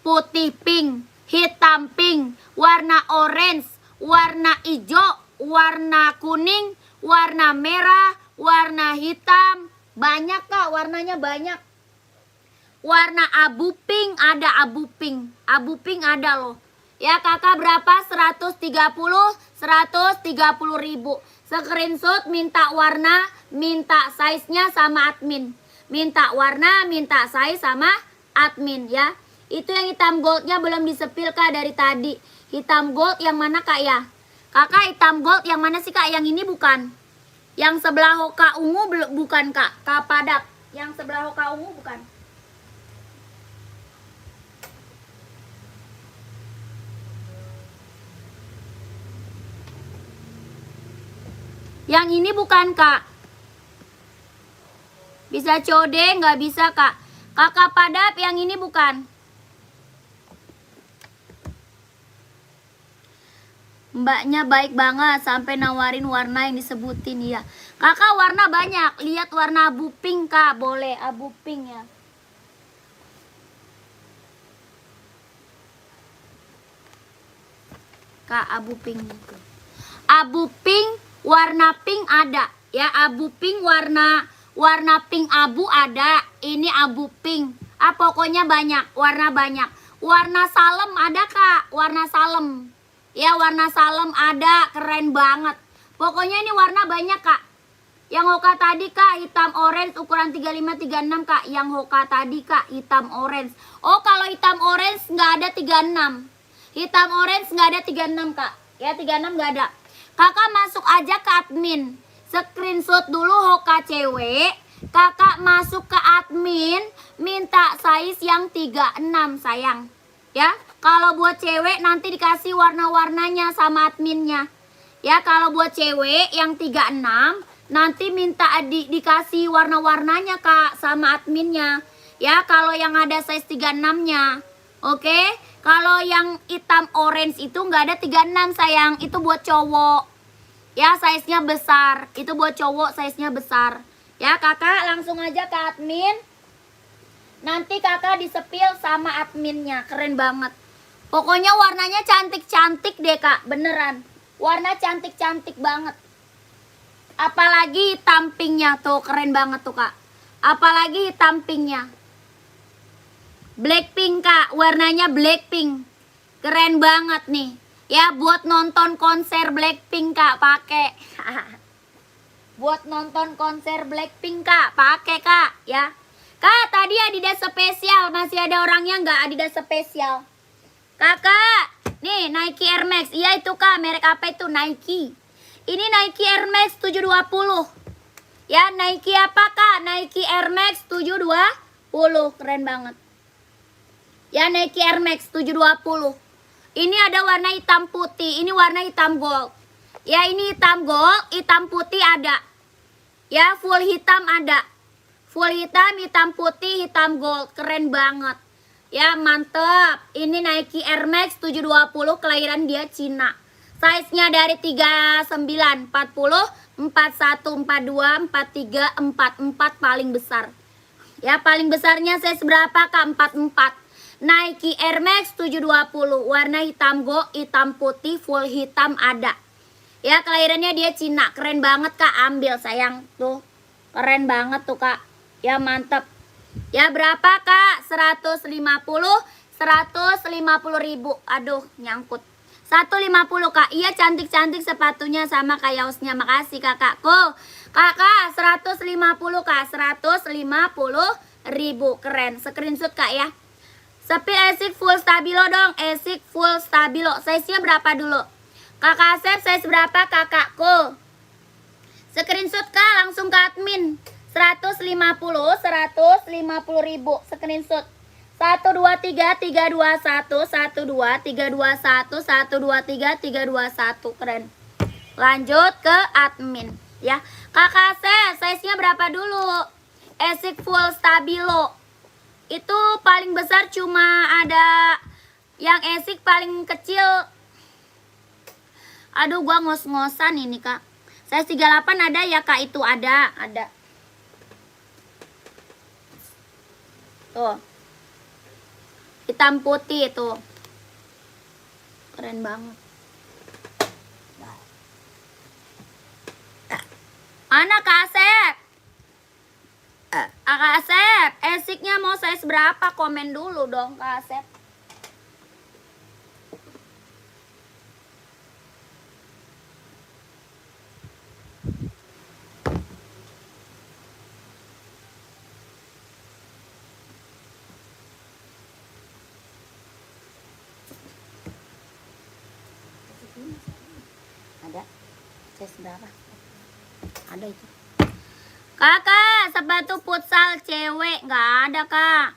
putih pink, hitam pink, warna orange, warna hijau, warna kuning, warna merah, warna hitam. Banyak kak, warnanya banyak. Warna abu pink, ada abu pink. Abu pink ada loh. Ya kakak berapa? 130, 130 ribu. Screenshot, minta warna, minta size-nya sama admin. Minta warna, minta size sama admin ya. Itu yang hitam goldnya belum disepil kak dari tadi. Hitam gold yang mana kak ya? Kakak hitam gold yang mana sih kak? Yang ini bukan. Yang sebelah Hoka ungu bukan kak. Kak Padat. Yang sebelah Hoka ungu bukan. Yang ini bukan kak. Bisa COD nggak bisa kak. Kakak Padap yang ini bukan. Mbaknya baik banget sampai nawarin warna yang disebutin ya. Kakak warna banyak. Lihat warna abu pink kak. Boleh abu pink ya. Kak abu pink itu. Abu pink. Warna pink ada ya, abu pink warna pink abu ada. Ini abu pink. Pokoknya banyak, warna banyak. Warna salem ada kak, warna salem. Ya warna salem ada, keren banget. Pokoknya ini warna banyak kak. Yang Hoka tadi kak hitam orange ukuran 35-36 kak. Yang Hoka tadi kak hitam orange. Oh kalau hitam orange nggak ada 36. Hitam orange nggak ada 36 kak. Ya 36 nggak ada. Kakak masuk aja ke admin. Screenshot dulu Hoka cewek. Kakak masuk ke admin. Minta size yang 36 sayang. Ya. Kalau buat cewek nanti dikasih warna-warnanya sama adminnya. Ya kalau buat cewek yang 36. nanti minta dikasih warna-warnanya Kak sama adminnya. Ya, kalau yang ada size 36-nya. Oke? Kalau yang hitam orange itu nggak ada 36 sayang, itu buat cowok. Ya, size-nya besar. Itu buat cowok, size-nya besar. Ya, Kakak langsung aja ke admin. Nanti Kakak disepil sama adminnya. Keren banget. Pokoknya warnanya cantik-cantik deh Kak, beneran. Warna cantik-cantik banget. Apalagi hitam pinknya tuh, keren banget tuh Kak. Apalagi hitam pinknya. Blackpink Kak, warnanya Blackpink. Keren banget nih. Ya, buat nonton konser Blackpink Kak, pakai. Buat nonton konser Blackpink Kak, pakai Kak, ya. Kak, tadi Adidas spesial, masih ada orangnya nggak Adidas spesial? Kakak, nih Nike Air Max. Iya itu Kak, merek apa itu? Nike. Ini Nike Air Max 720. Ya, Nike apa Kak? Nike Air Max 720. Keren banget. Ya, Nike Air Max 720. Ini ada warna hitam putih. Ini warna hitam gold. Ya, ini hitam gold, hitam putih ada. Ya, full hitam ada. Full hitam, hitam putih, hitam gold. Keren banget. Ya, mantep. Ini Nike Air Max 720, kelahiran dia Cina. Size-nya dari 39, 40, 41, 42, 43, 44 paling besar. Ya, paling besarnya size berapa Kak? 44. Nike Air Max 720, warna hitam gold, hitam putih, full hitam ada. Ya, kelahirannya dia Cina. Keren banget Kak, ambil sayang. Tuh, keren banget tuh Kak. Ya, mantep. Ya, berapa Kak? 150, 150 ribu. Aduh, nyangkut. 150 Kak. Iya, cantik-cantik sepatunya sama kayak kaosnya. Makasih Kakakku. Kakak, 150 Kak. 150 ribu. Keren. Screenshot Kak ya. Sepil Asics full stabilo dong. Asics full stabilo. Size-nya berapa dulu? Kakak Asep, size berapa Kakakku? Screenshot Kak, langsung ke admin. 150 ribu. Screenshot. 1 2 3 3 2 1 1 2 3 2 1 1 2 3 3 2 1. Keren. Lanjut ke admin ya. Kakak Asep, size-nya berapa dulu? Asics full stabilo. Itu paling besar cuma ada yang Asics paling kecil. Aduh, gua ngos-ngosan ini Kak. Size 38 ada ya Kak, itu ada. Tuh. Hitam putih itu. Keren banget. Mana Kak Asep? Kak Asep, Asics-nya mau size berapa? Komen dulu dong Kak Asep. Ada size berapa? Ada itu. Kakak, sepatu futsal cewek nggak ada Kak.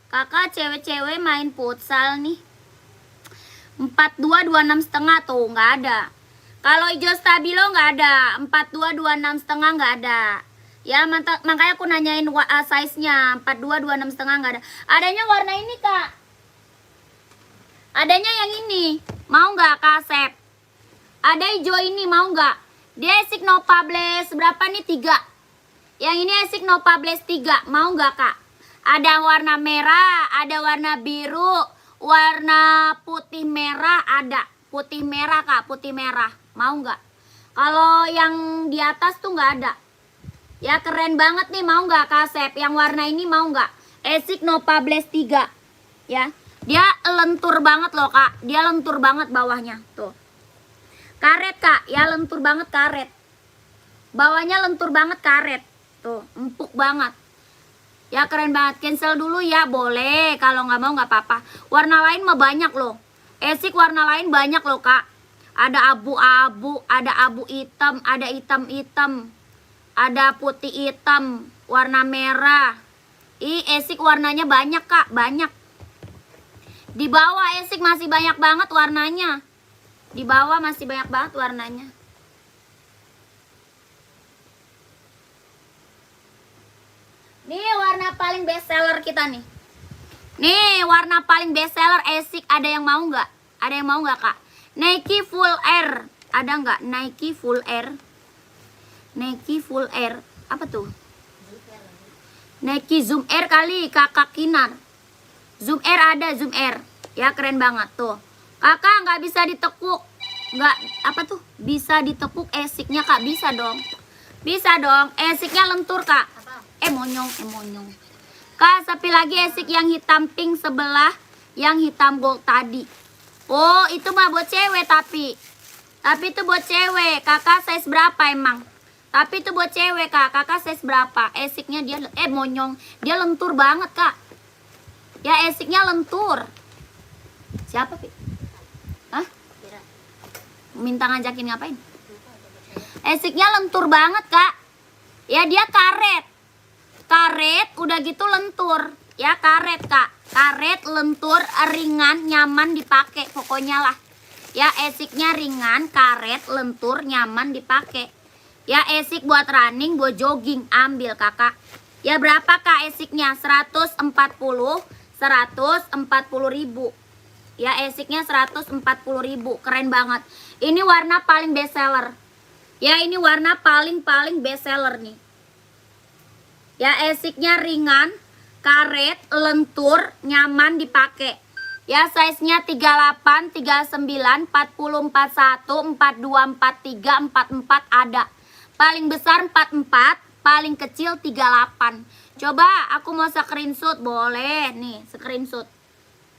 Kakak cewek-cewek main futsal nih. 42 26 setengah tuh nggak ada. Kalau hijau stabilo nggak ada. 42 26 setengah nggak ada. Ya, makanya aku nanyain size-nya. 42 26 setengah nggak ada. Adanya warna ini Kak. Adanya yang ini. Mau nggak Kak Asep? Ada hijau ini, mau nggak? Dia Asics Nova Blaze berapa nih? 3. Yang ini Asics Nova Blaze 3. Mau nggak Kak? Ada warna merah, ada warna biru, warna putih merah ada. Putih merah Kak, putih merah. Mau nggak? Kalau yang di atas tuh nggak ada. Ya, keren banget nih, mau nggak Kak Asep? Yang warna ini mau nggak? Asics Nova Blaze 3. Ya, dia lentur banget loh Kak. Dia lentur banget bawahnya tuh. Karet Kak, ya lentur banget karet. Bawahnya lentur banget karet. Tuh, empuk banget. Ya, keren banget. Cancel dulu ya, boleh. Kalau nggak mau nggak apa-apa. Warna lain mah banyak loh. Asics warna lain banyak loh Kak. Ada abu-abu, ada abu hitam, ada hitam-hitam, ada putih hitam, warna merah. Asics warnanya banyak Kak, banyak. Di bawah Asics masih banyak banget warnanya. Di bawah masih banyak banget warnanya. warna paling best seller kita nih. Nih, warna paling best seller Asics. Ada yang mau nggak? Ada yang mau nggak, Kak? Nike Full Air. Ada nggak? Nike Full Air. Nike Full Air. Apa tuh? Nike Zoom Air kali, Kakak Kinar. Zoom Air ada, Zoom Air. Ya, keren banget tuh. Kakak nggak bisa ditekuk. Nggak, apa tuh? Bisa ditekuk Asics-nya, Kak. Bisa dong. Bisa dong. Asics-nya lentur, Kak. Monyong. Kak, sapi lagi Asics yang hitam pink sebelah yang hitam gold tadi. Oh, itu mah buat cewek tapi itu buat cewek. Kakak size berapa emang? Tapi itu buat cewek, Kak. Kakak size berapa? Asics-nya dia monyong. Dia lentur banget, Kak. Ya, Asics-nya lentur. Siapa, Pi? Hah? Minta ngajakin ngapain? Asics-nya lentur banget, Kak. Ya, dia karet. Karet udah gitu lentur. Ya, karet, Kak. Karet, lentur, ringan, nyaman dipakai pokoknya lah. Ya, Asics-nya ringan, karet, lentur, nyaman dipakai. Ya, Asics buat running, buat jogging, ambil, Kakak. Ya, berapa, Kak, Asics-nya? 140 ribu. Ya, Asics-nya 140 ribu. Keren banget. Ini warna paling best seller. Ya, ini warna paling best seller nih. Ya, Asics-nya ringan, karet, lentur, nyaman dipakai. Ya, size-nya 38, 39, 40, 41, 42, 43, 44 ada. Paling besar 44, paling kecil 38. Coba aku mau screenshot, boleh nih, screenshot.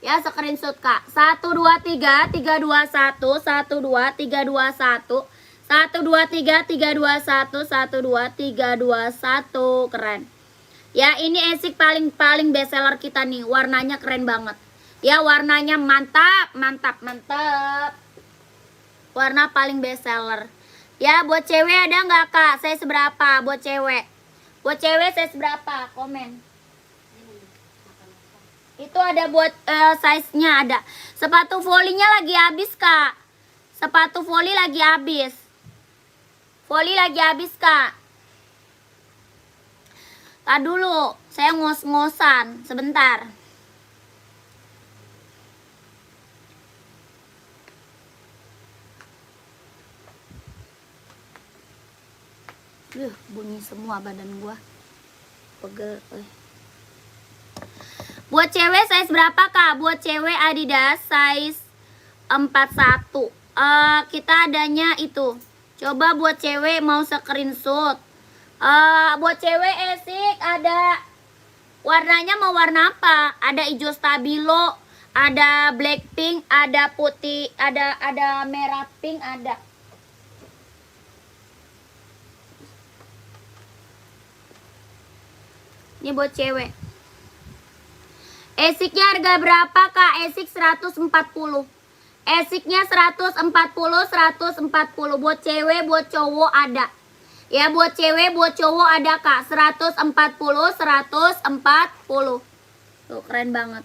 Ya, screenshot, Kak. 1 2 3 3 2 1 1 2 3 2 1 1 2 3 3 2 1 1 2 3 2 1. Keren. Ya, ini Asics paling best seller kita nih. Warnanya keren banget. Ya, warnanya mantap. Warna paling best seller. Ya, buat cewek ada nggak, Kak? Saya seberapa buat cewek? Buat cewek saya seberapa? Komen. Itu ada buat size-nya ada. Sepatu volinya lagi habis, Kak. Sepatu voli lagi habis. Voli lagi habis, Kak. Tadi dulu, saya ngos-ngosan sebentar. Bunyi semua badan gua. Pegel. Buat cewek size berapa, Kak? Buat cewek Adidas size 41. Kita adanya itu. Coba buat cewek mau screenshot. Buat cewek Asics ada warnanya mau warna apa? Ada hijau stabilo, ada black pink, ada putih, ada merah pink, ada. Ini buat cewek. Asics-nya harga berapa, Kak? Asics 140. Asics-nya 140. Buat cewek, buat cowok ada. Ya, buat cewek, buat cowok ada, Kak. 140. Tuh, keren banget.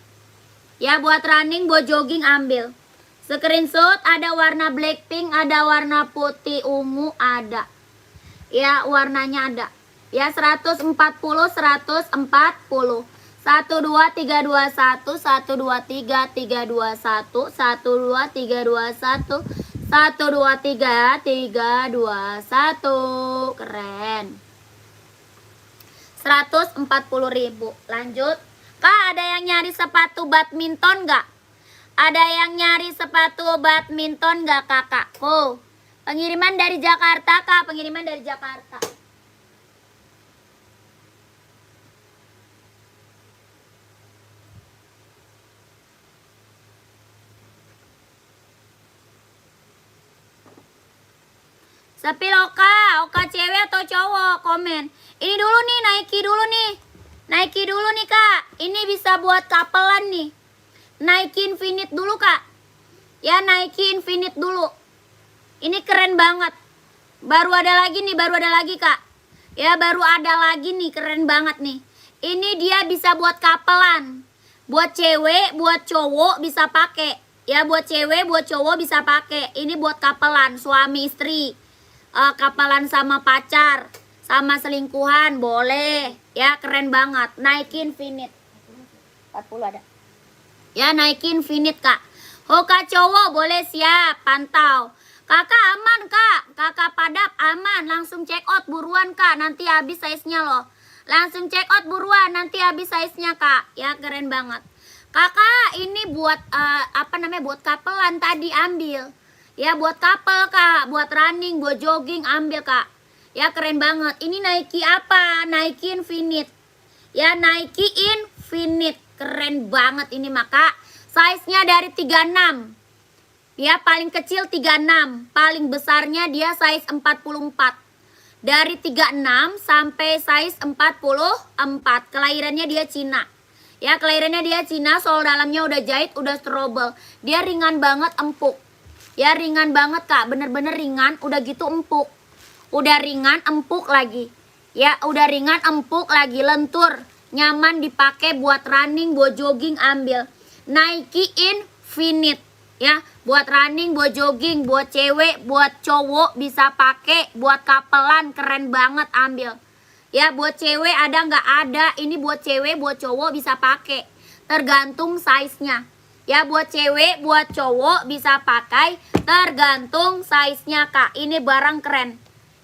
Ya, buat running, buat jogging ambil. Screenshot ada warna black pink, ada warna putih ungu ada. Ya, warnanya ada. Ya, 140. 1 2 3 2 1 1 2 3 3 2 1 1 2 3 2 1 1 2 3 3 2 1. Keren. 140.000. Lanjut. Kak, ada yang nyari sepatu badminton nggak? Ada yang nyari sepatu badminton nggak, Kakak? Oh, pengiriman dari Jakarta, Kak. Pengiriman dari Jakarta. Sepi Oka cewek atau cowok? Komen. Ini dulu nih, Nike dulu nih. Nike dulu nih, Kak. Ini bisa buat couple-an nih. Nike Infinite dulu, Kak. Ya, Nike Infinite dulu. Ini keren banget. Baru ada lagi nih, Kak. Ya, baru ada lagi nih, keren banget nih. Ini dia bisa buat couple-an. Buat cewek, buat cowok bisa pakai. Ya, buat cewek, buat cowok bisa pakai. Ini buat couple-an, suami istri. Kapalan sama pacar, sama selingkuhan boleh. Ya, keren banget. Naikin Infinite. 40 ada. Ya, naikin Infinite, Kak. Hoka cowok boleh siap, pantau. Kakak aman, Kak. Kakak padap aman. Langsung check out buruan, Kak. Nanti habis size-nya loh. Langsung check out buruan, nanti habis size-nya, Kak. Ya, keren banget. Kakak, ini buat buat kapelan tadi ambil. Ya, buat couple, Kak. Buat running, buat jogging ambil, Kak. Ya, keren banget. Ini Nike apa? Nike Infinite. Ya, Nike Infinite. Keren banget ini, Kak. Size-nya dari 36. Ya, paling kecil 36, paling besarnya dia size 44. Dari 36 sampai size 44. Kelahirannya dia Cina. Ya, kelahirannya dia Cina, sol dalamnya udah jahit, udah strobel. Dia ringan banget, empuk. Ya, ringan banget, Kak. Bener-bener ringan, udah gitu empuk. Udah ringan, empuk lagi. Ya, udah ringan, empuk lagi, lentur. Nyaman dipakai buat running, buat jogging ambil. Nike Infinite. Ya, buat running, buat jogging, buat cewek, buat cowok bisa pakai, buat kapelan keren banget ambil. Ya, buat cewek ada nggak ada, ini buat cewek, buat cowok bisa pakai. Tergantung size-nya. Ya, buat cewek, buat cowok bisa pakai, tergantung size-nya, Kak. Ini barang keren.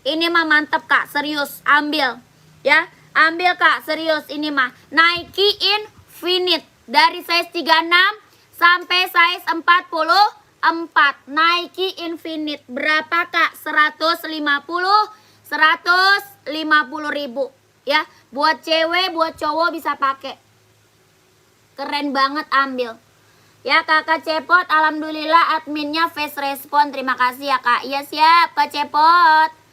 Ini mah mantep, Kak, serius, ambil. Ya, ambil, Kak, serius ini mah. Nike Infinite dari size 36 sampai size 44. Nike Infinite berapa, Kak? 150 ribu. Ya, buat cewek, buat cowok bisa pakai. Keren banget ambil. Ya, Kakak Cepot, alhamdulillah adminnya face respon. Terima kasih ya, Kak. Iya, siap, Kak Cepot.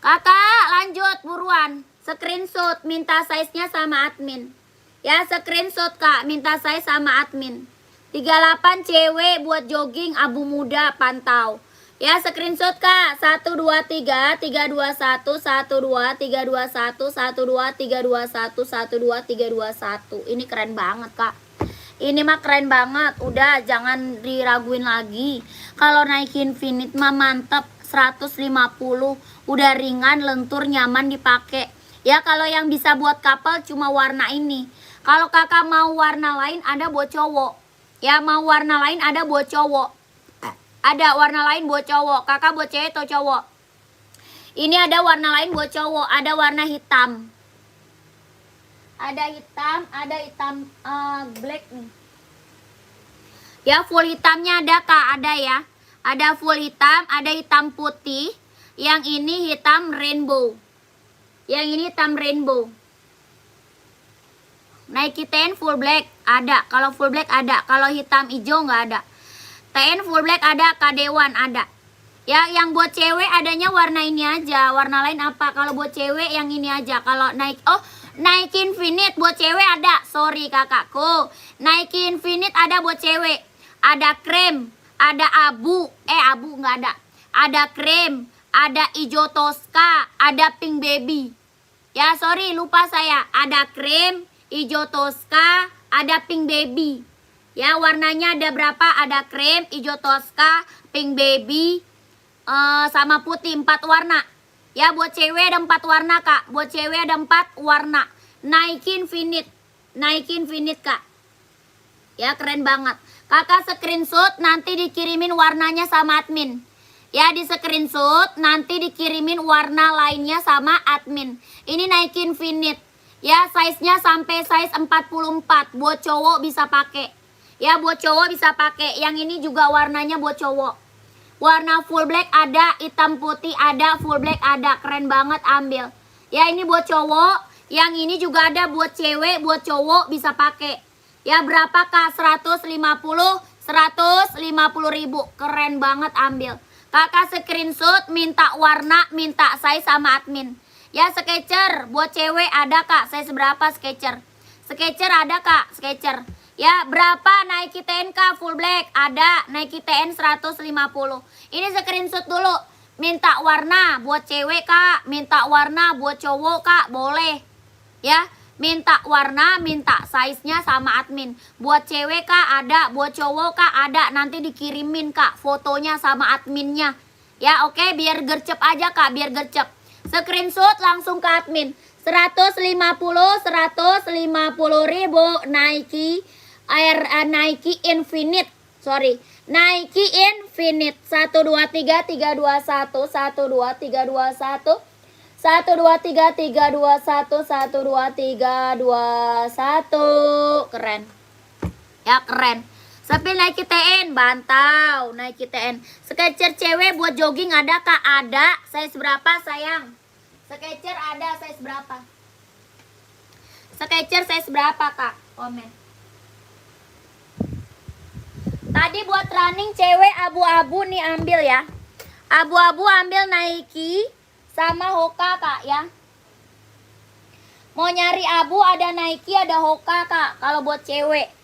Kakak, lanjut buruan. Screenshot minta size-nya sama admin. Ya, screenshot, Kak, minta size sama admin. 38 cewek buat jogging abu muda, pantau. Ya, screenshot, Kak. 123 321 12 321 12 321 12 321. Ini keren banget, Kak. Ini mah keren banget. Udah, jangan diraguin lagi. Kalau Nike Infinite mah mantep. 150. Udah ringan, lentur, nyaman dipakai. Ya, kalau yang bisa buat couple cuma warna ini. Kalau kakak mau warna lain ada buat cowok. Ya, mau warna lain ada buat cowok. Ada warna lain buat cowok. Kakak buat cewek atau cowok? Ini ada warna lain buat cowok. Ada warna hitam. Ada hitam black nih. Ya, full hitamnya ada, Kak, ada ya. Ada full hitam, ada hitam putih. Yang ini hitam rainbow. Yang ini hitam rainbow. Nike 10 full black ada. Kalau full black ada. Kalau hitam hijau nggak ada. 10 full black ada. Kadewan ada. Ya, yang buat cewek adanya warna ini aja. Warna lain apa? Kalau buat cewek yang ini aja. Kalau Nike Infinite buat cewek ada. Sorry kakakku. Nike Infinite ada buat cewek. Ada krem, ada abu. Abu nggak ada. Ada krem, ada hijau Tosca, ada pink baby. Ya, sorry lupa saya. Ada krem, hijau Tosca, ada pink baby. Ya, warnanya ada berapa? Ada krem, hijau Tosca, pink baby, sama putih, 4 warna. Ya, buat cewek ada 4 warna, Kak. Buat cewek ada 4 warna. Nike Infinite. Nike Infinite, Kak. Ya, keren banget. Kakak screenshot, nanti dikirimin warnanya sama admin. Ya, di screenshot, nanti dikirimin warna lainnya sama admin. Ini Nike Infinite. Ya, size-nya sampai size 44. Buat cowok bisa pakai. Ya, buat cowok bisa pakai. Yang ini juga warnanya buat cowok. Warna full black ada, hitam putih ada, full black ada. Keren banget, ambil. Ya, ini buat cowok. Yang ini juga ada buat cewek, buat cowok bisa pakai. Ya, berapa, Kak? 150 ribu. Keren banget, ambil. Kakak screenshot, minta warna, minta size sama admin. Ya, Skechers buat cewek ada, Kak. Size berapa Skechers? Skechers ada, Kak. Skechers. Ya, berapa Nike TNK full black? Ada. Nike TN 150. Ini screenshot dulu. Minta warna buat cewek, Kak. Minta warna buat cowok, Kak. Boleh. Ya, minta warna, minta size-nya sama admin. Buat cewek, Kak, ada. Buat cowok, Kak, ada. Nanti dikirimin, Kak, fotonya sama adminnya. Ya, oke, biar gercep aja, Kak. Biar gercep. Screenshot langsung ke admin. 150.000 Nike Air Nike Infinite. Sorry. Nike Infinite 123321 12321 1233321 12321. Keren. Ya keren. Sepil Nike TN, bantau Nike TN. Skechers cewek buat jogging ada Kak? Ada. Size berapa sayang? Skechers ada size berapa? Skechers size berapa Kak? Komen. Tadi buat running cewek abu-abu nih ambil ya. Abu-abu ambil Nike sama Hoka Kak ya. Mau nyari abu ada Nike ada Hoka Kak. Kalau buat cewek.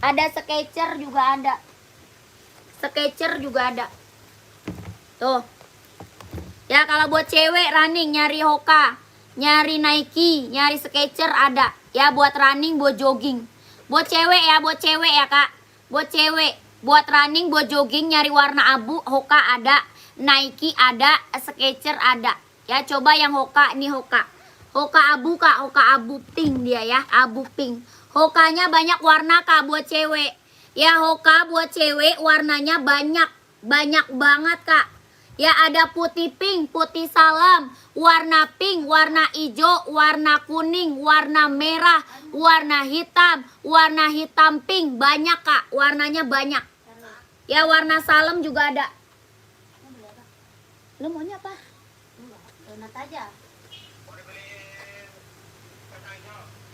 Ada Skechers juga ada. Skechers juga ada. Tuh. Ya kalau buat cewek running nyari Hoka, nyari Nike, nyari Skechers ada. Ya buat running, buat jogging. Buat cewek ya Kak. Buat cewek, buat running, buat jogging nyari warna abu, Hoka ada, Nike ada, Skechers ada. Ya coba yang Hoka, ini Hoka. Hoka abu Kak, Hoka abu pink dia ya, abu pink. Hokanya banyak warna Kak buat cewek. Ya Hoka buat cewek warnanya banyak banget Kak. Ya ada putih pink, putih salam, warna pink, warna hijau, warna kuning, warna merah, warna hitam pink, banyak Kak, warnanya banyak. Ya warna salam juga ada. Lu maunya apa? Donat aja.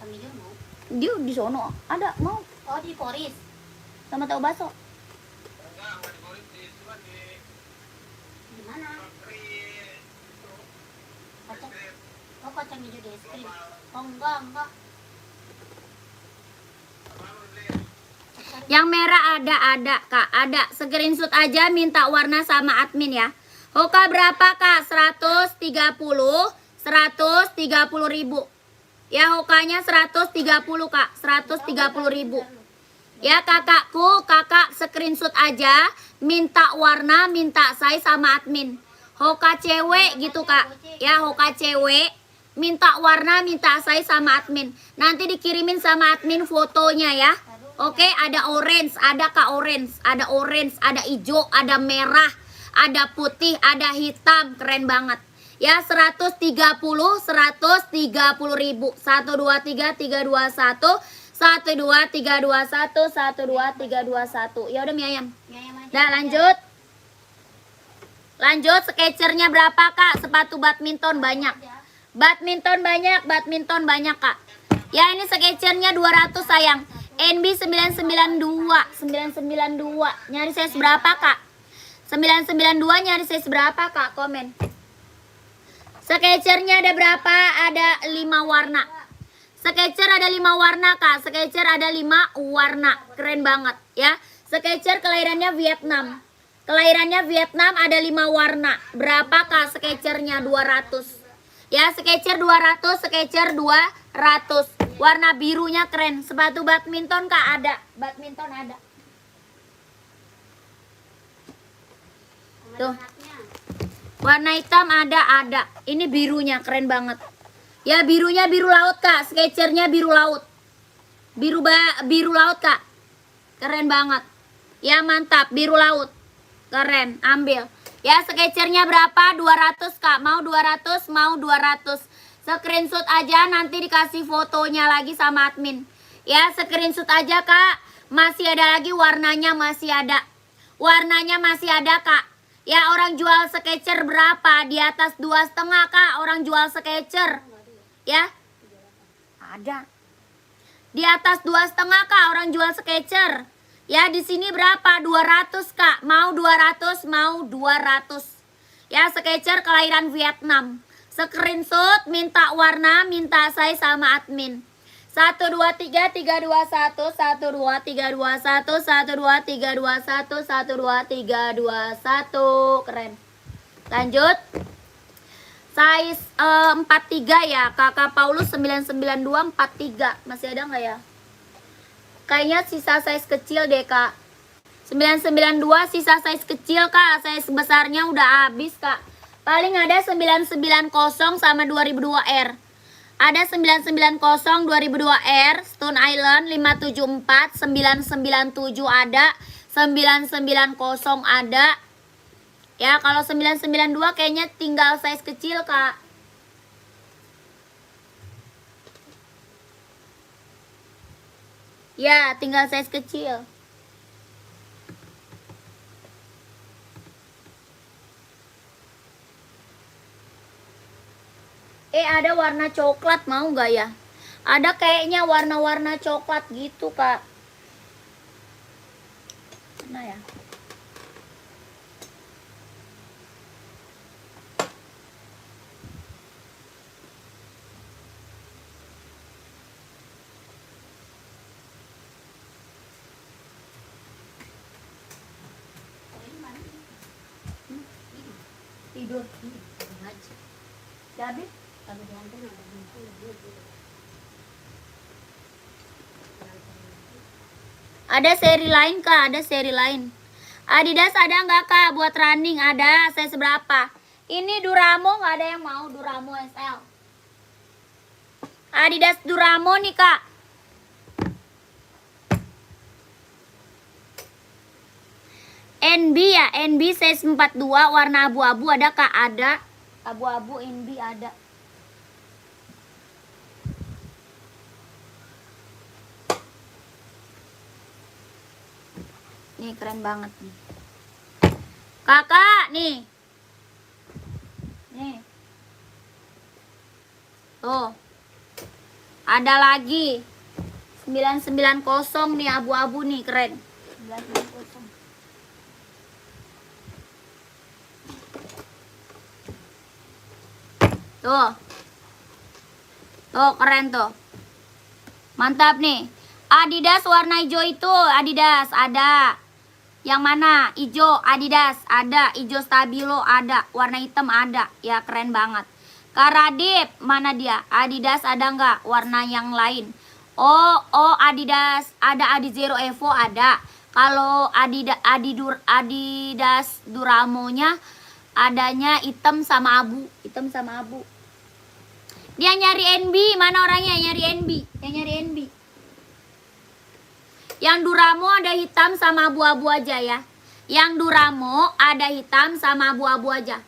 Kami juga mau. Dia di sono ada mau Oh di Poris. sama tahu bakso. Di mana? Kacang. Oh kacang hijau di es krim. Oh enggak. Yang merah ada Kak, ada. Screenshot aja minta warna sama admin ya. Hoka berapa Kak? 130 ribu. Ya Hokanya 130 Kak, 130 ribu. Ya kakakku, kakak screenshot aja, minta warna, minta size sama admin. Hoka cewek gitu Kak. Ya Hoka cewek, minta warna, minta size sama admin. Nanti dikirimin sama admin fotonya ya. Oke, ada orange, ada Kak orange, ada hijau, ada merah, ada putih, ada hitam, keren banget. Ya 130 ribu. 123 321 123 321 123 321. Ya udah mie ayam. Nah lanjut. Lanjut Skechernya berapa Kak? Sepatu badminton banyak. Badminton banyak Kak. Ya ini Skechernya 200 sayang. NB 992. Nyari size berapa Kak? 992 nyari size berapa Kak? Komen. Skechernya ada berapa? Ada 5 warna. Skechers ada 5 warna Kak. Skechers ada 5 warna. Keren banget ya. Skechers kelahirannya Vietnam. Ada 5 warna. Berapa Kak Skechersnya? 200. Ya Skechers 200, Skechers 200. Warna birunya keren. Sepatu badminton Kak ada. Badminton ada. Tuh. Warna hitam ada. Ini birunya keren banget. Ya birunya biru laut Kak. Skechersnya biru laut. Biru laut Kak. Keren banget. Ya mantap, biru laut. Keren, ambil. Ya Skechersnya berapa? 200 Kak. Mau 200, mau 200. Screenshot aja nanti dikasih fotonya lagi sama admin. Ya screenshot aja Kak. Masih ada lagi warnanya masih ada. Warnanya masih ada Kak. Ya orang jual Skechers berapa? Di atas 2,5 Kak orang jual Skechers. Ya. Ada. Di atas 2,5 Kak orang jual Skechers. Ya di sini berapa? 200 Kak. Mau 200, mau 200. Ya Skechers kelahiran Vietnam. Screenshot minta warna, minta size sama admin. 123 321 123 321 123 321 123 321. Keren. Lanjut. Size 43 ya. Kakak Paulus 992 43. Masih ada nggak ya? Kayaknya sisa size kecil deh Kak. 992 sisa size kecil Kak. Size besarnya udah habis Kak. Paling ada 990 sama 2002R. Ada 990 2002R, Stone Island 574, 997 ada, 990 ada. Ya, kalau 992 kayaknya tinggal size kecil, Kak. Ya, tinggal size kecil. Ada warna coklat, mau nggak ya? Ada kayaknya warna-warna coklat gitu, Kak. Mana ya? Tidur. Jadi? Ada seri lain, Kak, ada seri lain. Adidas ada nggak, Kak, buat running? Ada, saya seberapa? Ini Duramo nggak ada yang mau, Duramo SL. Adidas Duramo nih, Kak. NB ya, NB size 42 warna abu-abu ada, Kak? Ada. Abu-abu NB ada. Nih keren banget nih. Kakak nih. Nih. Tuh. Ada lagi. 990 nih abu-abu nih, keren. 990. Tuh. Tuh keren tuh. Mantap nih. Adidas warna hijau itu Adidas ada. Yang mana? Hijau Adidas ada, hijau stabilo ada, warna hitam ada. Ya keren banget. Kak Radip, mana dia? Adidas ada nggak warna yang lain? Oh Adidas ada, Adizero Evo ada. Kalau Adidas Duramonya adanya hitam sama abu, hitam sama abu. Dia nyari NB, mana orangnya nyari NB? Yang nyari NB. Yang Duramo ada hitam sama abu-abu aja ya. Yang Duramo ada hitam sama abu-abu aja.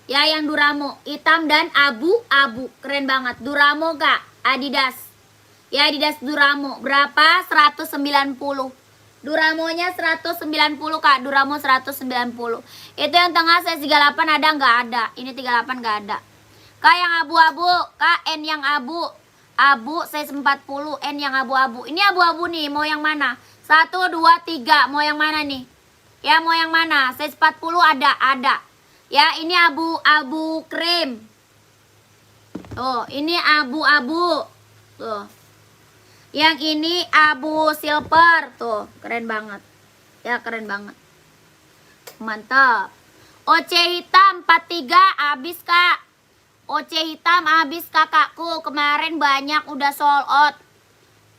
Ya, yang Duramo hitam dan abu-abu. Keren banget. Duramo, Kak. Adidas. Ya, Adidas Duramo. Berapa? 190. Duramonya 190, Kak. Duramo 190. Itu yang tengah size 38 ada nggak ada? Ini 38 nggak ada. Kak yang abu-abu, Kak N yang abu. Abu size 40, N yang abu-abu. Ini abu-abu nih, mau yang mana? 1, 2, 3, mau yang mana nih? Ya, mau yang mana? Size 40 ada. Ya, ini abu-abu krim. Tuh, ini abu-abu. Tuh. Yang ini abu silver. Tuh, keren banget. Ya, keren banget. Mantap. OC hitam 43 habis, Kak. OC hitam habis, kakakku. Kemarin banyak udah sold out.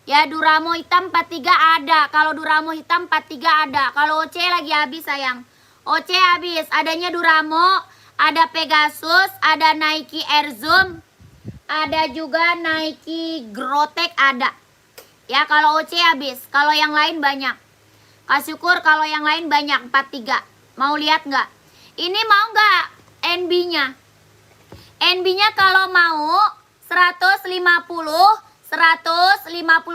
Ya, Duramo hitam 43 ada. Kalau Duramo hitam 43 ada. Kalau OC lagi habis, sayang. OC habis. Adanya Duramo, ada Pegasus, ada Nike Air Zoom, ada juga Nike Grotech ada. Ya, kalau OC habis. Kalau yang lain banyak. Kak syukur kalau yang lain banyak 43. Mau lihat nggak? Ini mau nggak NB-nya? NB-nya kalau mau 150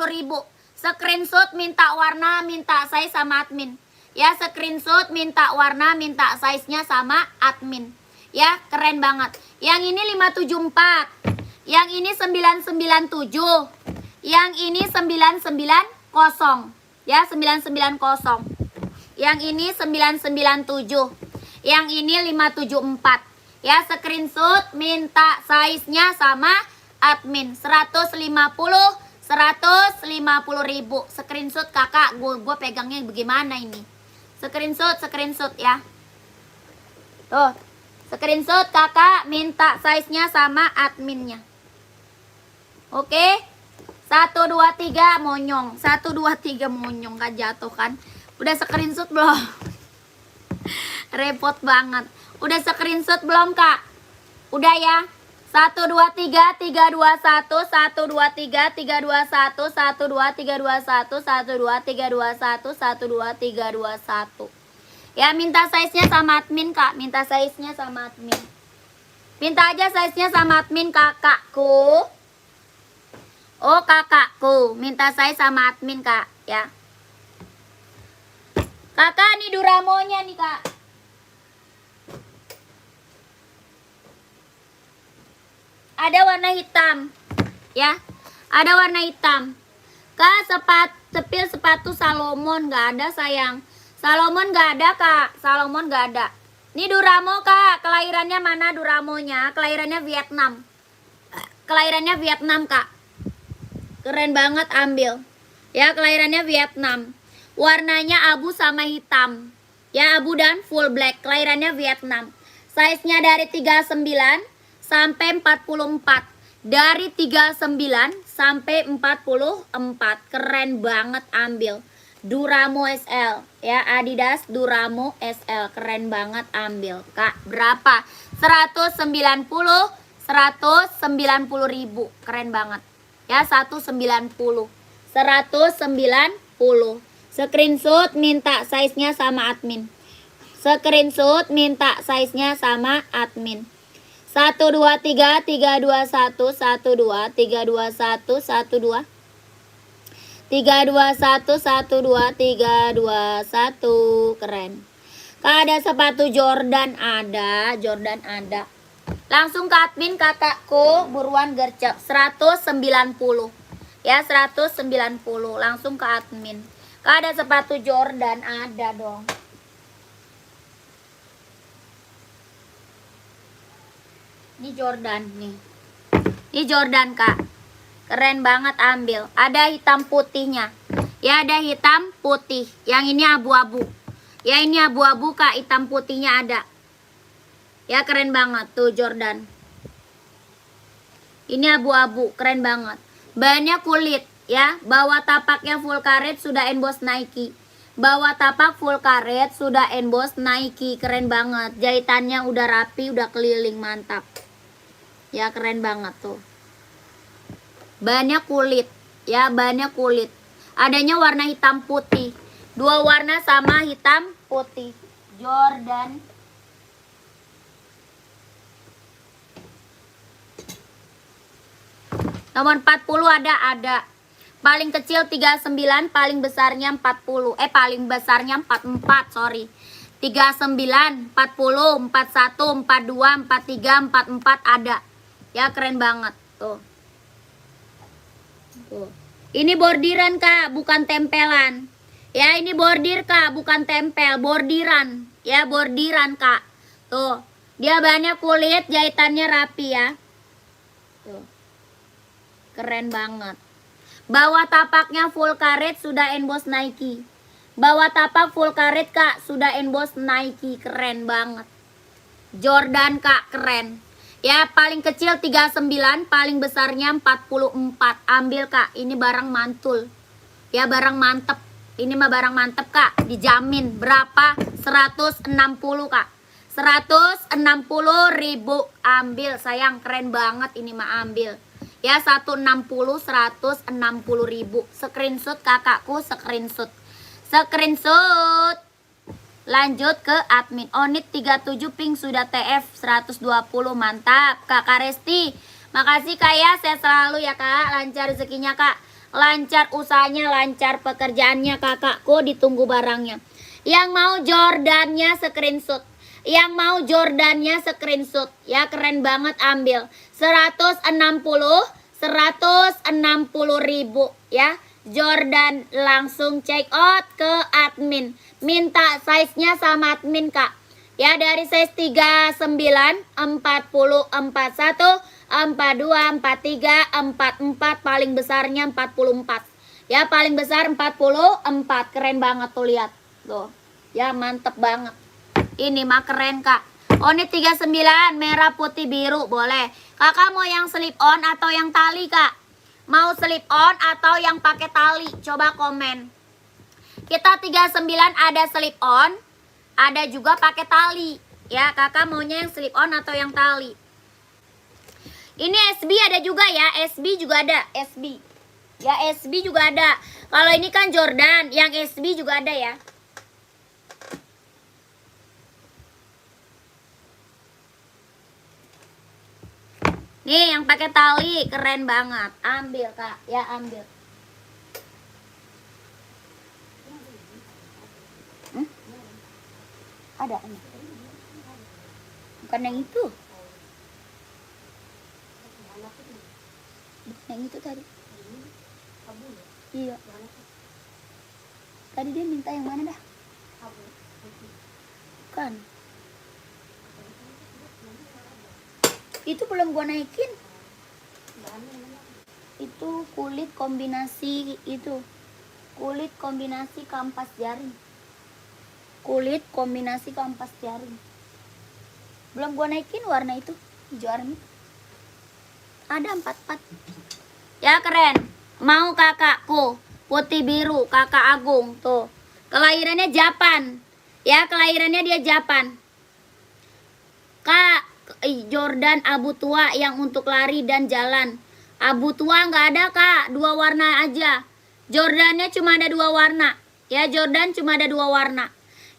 ribu. Screenshot minta warna, minta size sama admin. Ya, screenshot minta warna, minta size-nya sama admin. Ya, keren banget. Yang ini 574. Yang ini 997. Yang ini 990. Ya, 990. Yang ini 997. Yang ini 574. Ya, screenshot minta size-nya sama admin. 150 ribu. Screenshot, kakak. Gue pegangnya bagaimana ini? Screenshot ya. Tuh. Screenshot, kakak minta size-nya sama adminnya. Oke. 1, 2, 3 monyong. 1, 2, 3 monyong. Gak jatuh kan? Udah screenshot belum? Repot banget. Udah screenshot belum kak? Udah ya? 1 2 3 3 2 1 1 2 3 3 2 1 1 2 3 2 1 1 2 3 2 1 1 2 3 2 1. Ya minta size-nya sama admin kak. Minta size-nya sama admin. Minta aja size-nya sama admin kakakku. Oh kakakku. Minta size sama admin kak ya. Kakak nih Duramonya nih kak. Ada warna hitam ya, ada warna hitam. Kak sepatu Salomon nggak ada sayang. Salomon nggak ada kak, Salomon nggak ada. Ini Duramo kak, kelahirannya mana Duramonya? Kelahirannya Vietnam. Kelahirannya Vietnam kak. Keren banget ambil. Ya kelahirannya Vietnam. Warnanya abu sama hitam. Ya abu dan full black. Kelahirannya Vietnam. Size-nya dari 39 sampai 44. Dari 39 sampai 44. Keren banget ambil. Duramo SL ya, Adidas Duramo SL. Keren banget ambil kak. Berapa? 190 ribu. Keren banget ya, 190. Screenshot minta size-nya sama admin. Screenshot minta size-nya sama admin. 1 2 3 3 2 1 1 2 3 2 1 1 2 3 2 1 1 2 3 2 1. Keren. Kak ada sepatu Jordan ada, Jordan ada. Langsung ke admin kakakku, buruan gercep. 190 ya, 190 langsung ke admin. Kak ada sepatu Jordan ada dong. Ini Jordan nih. Ini Jordan kak. Keren banget ambil. Ada hitam putihnya. Ya ada hitam putih. Yang ini abu-abu. Ya ini abu-abu kak. Hitam putihnya ada. Ya keren banget tuh Jordan. Ini abu-abu. Keren banget. Bahannya kulit ya. Bawah tapaknya full karet sudah emboss Nike. Bawah tapak full karet sudah emboss Nike. Keren banget. Jahitannya udah rapi. Udah keliling. Mantap. Ya keren banget tuh. Bahannya kulit ya, bahannya kulit. Adanya warna hitam putih. Dua warna sama hitam putih. Jordan. Nomor 40 ada. Paling kecil 39, paling besarnya 40. Paling besarnya 44, sorry. 39, 40, 41, 42, 43, 44 ada. Ya keren banget tuh. Tuh. Ini bordiran kak, bukan tempelan. Ya ini bordir kak, bukan tempel, bordiran. Ya bordiran kak. Tuh. Dia bahannya kulit, jahitannya rapi ya. Tuh. Keren banget. Bawah tapaknya full karet sudah emboss Nike. Bawah tapak full karet kak, sudah emboss Nike. Keren banget. Jordan kak, keren. Ya paling kecil 39, paling besarnya 44. Ambil kak, ini barang mantul. Ya barang mantep. Ini mah barang mantep kak, dijamin. Berapa? 160 kak. 160 ribu. Ambil sayang, keren banget ini mah ambil. Ya 160 ribu. Screenshot kakakku, screenshot. Screenshot. Lanjut ke admin. Onit 37 pink sudah TF 120. Mantap Kakak Resti. Makasih kak ya. Sehat selalu ya kak. Lancar rezekinya kak. Lancar usahanya. Lancar pekerjaannya kakakku. Ditunggu barangnya. Yang mau Jordannya screenshot. Yang mau Jordannya screenshot. Ya keren banget ambil. 160 ribu ya. Jordan langsung check out ke admin. Minta size-nya sama admin kak. Ya dari size 39, 40, 41, 42, 43, 44. Paling besarnya 44. Ya paling besar 44. Keren banget tuh lihat. Tuh. Ya mantep banget. Ini mah keren kak. Onit 39 merah putih biru boleh. Kakak mau yang slip on atau yang tali kak? Mau slip on atau yang pakai tali? Coba komen. Kita 39 ada slip on, ada juga pakai tali. Ya, kakak maunya yang slip on atau yang tali. Ini SB ada juga ya, SB juga ada, SB. Ya, SB juga ada. Kalau ini kan Jordan, yang SB juga ada ya. Nih, yang pakai tali keren banget. Ambil, Kak. Ya, ambil. Ada. Bukan yang itu. Yang itu tadi. Iya. Tadi dia minta yang mana dah? Bukan. Itu belum gua naikin. Itu kulit kombinasi itu. Kulit kombinasi kampas jaring. Kulit kombinasi kampas jaring. Belum gua naikin warna itu, hijau army. Ada 44. Ya keren. Mau kakakku putih biru, kakak Agung tuh. Kelahirannya Japan. Ya, kelahirannya dia Japan. Kak Jordan abu tua yang untuk lari dan jalan. Abu tua nggak ada kak, 2 warna aja. Jordannya cuma ada 2 warna. Ya, Jordan cuma ada 2 warna.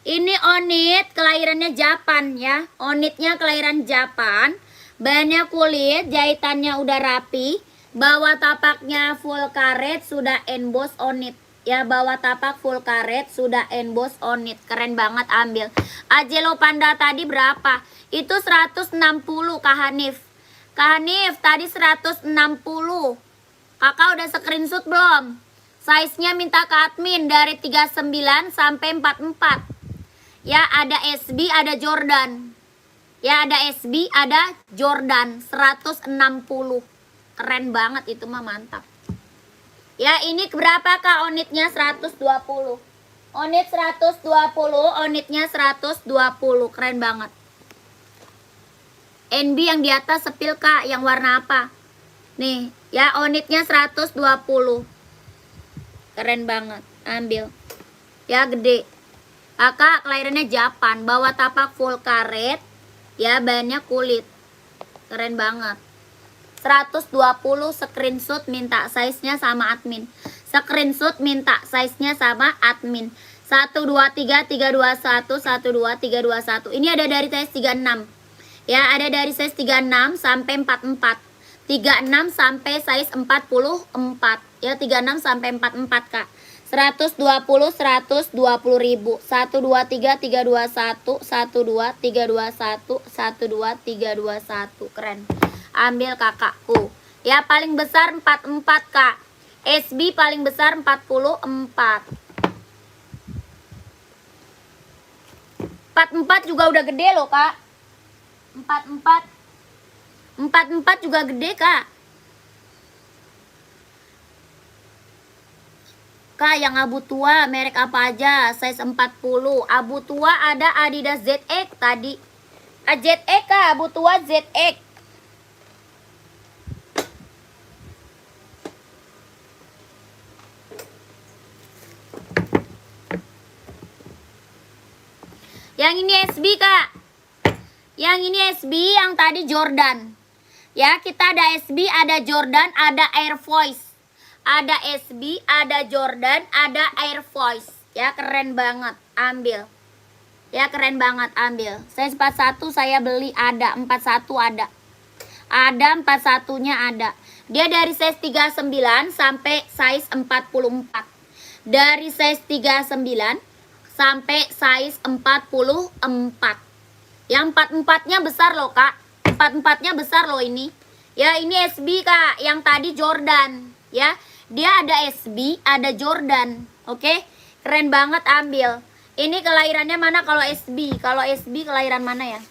Ini Onit kelahirannya Japan ya. Onitnya kelahiran Japan. Bahannya kulit, jahitannya udah rapi. Bawah tapaknya full karet, sudah emboss Onit. Ya, bawah tapak full karet, sudah emboss Onit. Keren banget, ambil. Ajelo Panda tadi berapa? Itu 160 Kak Hanif. Kak Hanif tadi 160. Kakak udah screenshot belum? Size-nya minta ke admin dari 39 sampai 44. Ya, ada SB, ada Jordan. Ya, ada SB, ada Jordan 160. Keren banget itu mah, mantap. Ya, ini berapa Kak onitnya? 120. Onit 120, onitnya 120. Keren banget. NB yang di atas sepil Kak, yang warna apa? Nih, ya onitnya 120. Keren banget, ambil. Ya, gede. Kakak kelahirannya Japan, bawah tapak full karet. Ya, bahannya kulit. Keren banget. 120 screenshot minta size-nya sama admin. Screenshot minta size-nya sama admin. 123 321 12321. Ini ada dari size 36. Ya, ada dari size 36 sampai 44. 36 sampai size 44. Ya, 36 sampai 44 Kak. 120 ribu. 123 321 12321 12321. Keren. Ambil kakakku. Ya, paling besar 44 Kak. SB paling besar 44. 44 juga udah gede loh Kak. 44 juga gede Kak. Kak, yang abu tua merek apa aja? Size 40. Abu tua ada Adidas ZX tadi. ZX Kak, abu tua ZX. Yang ini SB Kak. Yang ini SB, yang tadi Jordan. Ya, kita ada SB, ada Jordan, ada Air Force. Ada SB, ada Jordan, ada Air Force. Ya, keren banget, ambil. Ya, keren banget, ambil. Size 41 saya beli, ada 41 ada. Ada 41-nya ada. Dia dari size 39 sampai size 44. Dari size 39 sampai size 44. Yang 44-nya besar loh Kak. 44-nya besar loh ini. Ya, ini SB Kak. Yang tadi Jordan. Ya, dia ada SB, ada Jordan. Oke, keren banget, ambil. Ini kelahirannya mana kalau SB? Kalau SB kelahiran mana ya?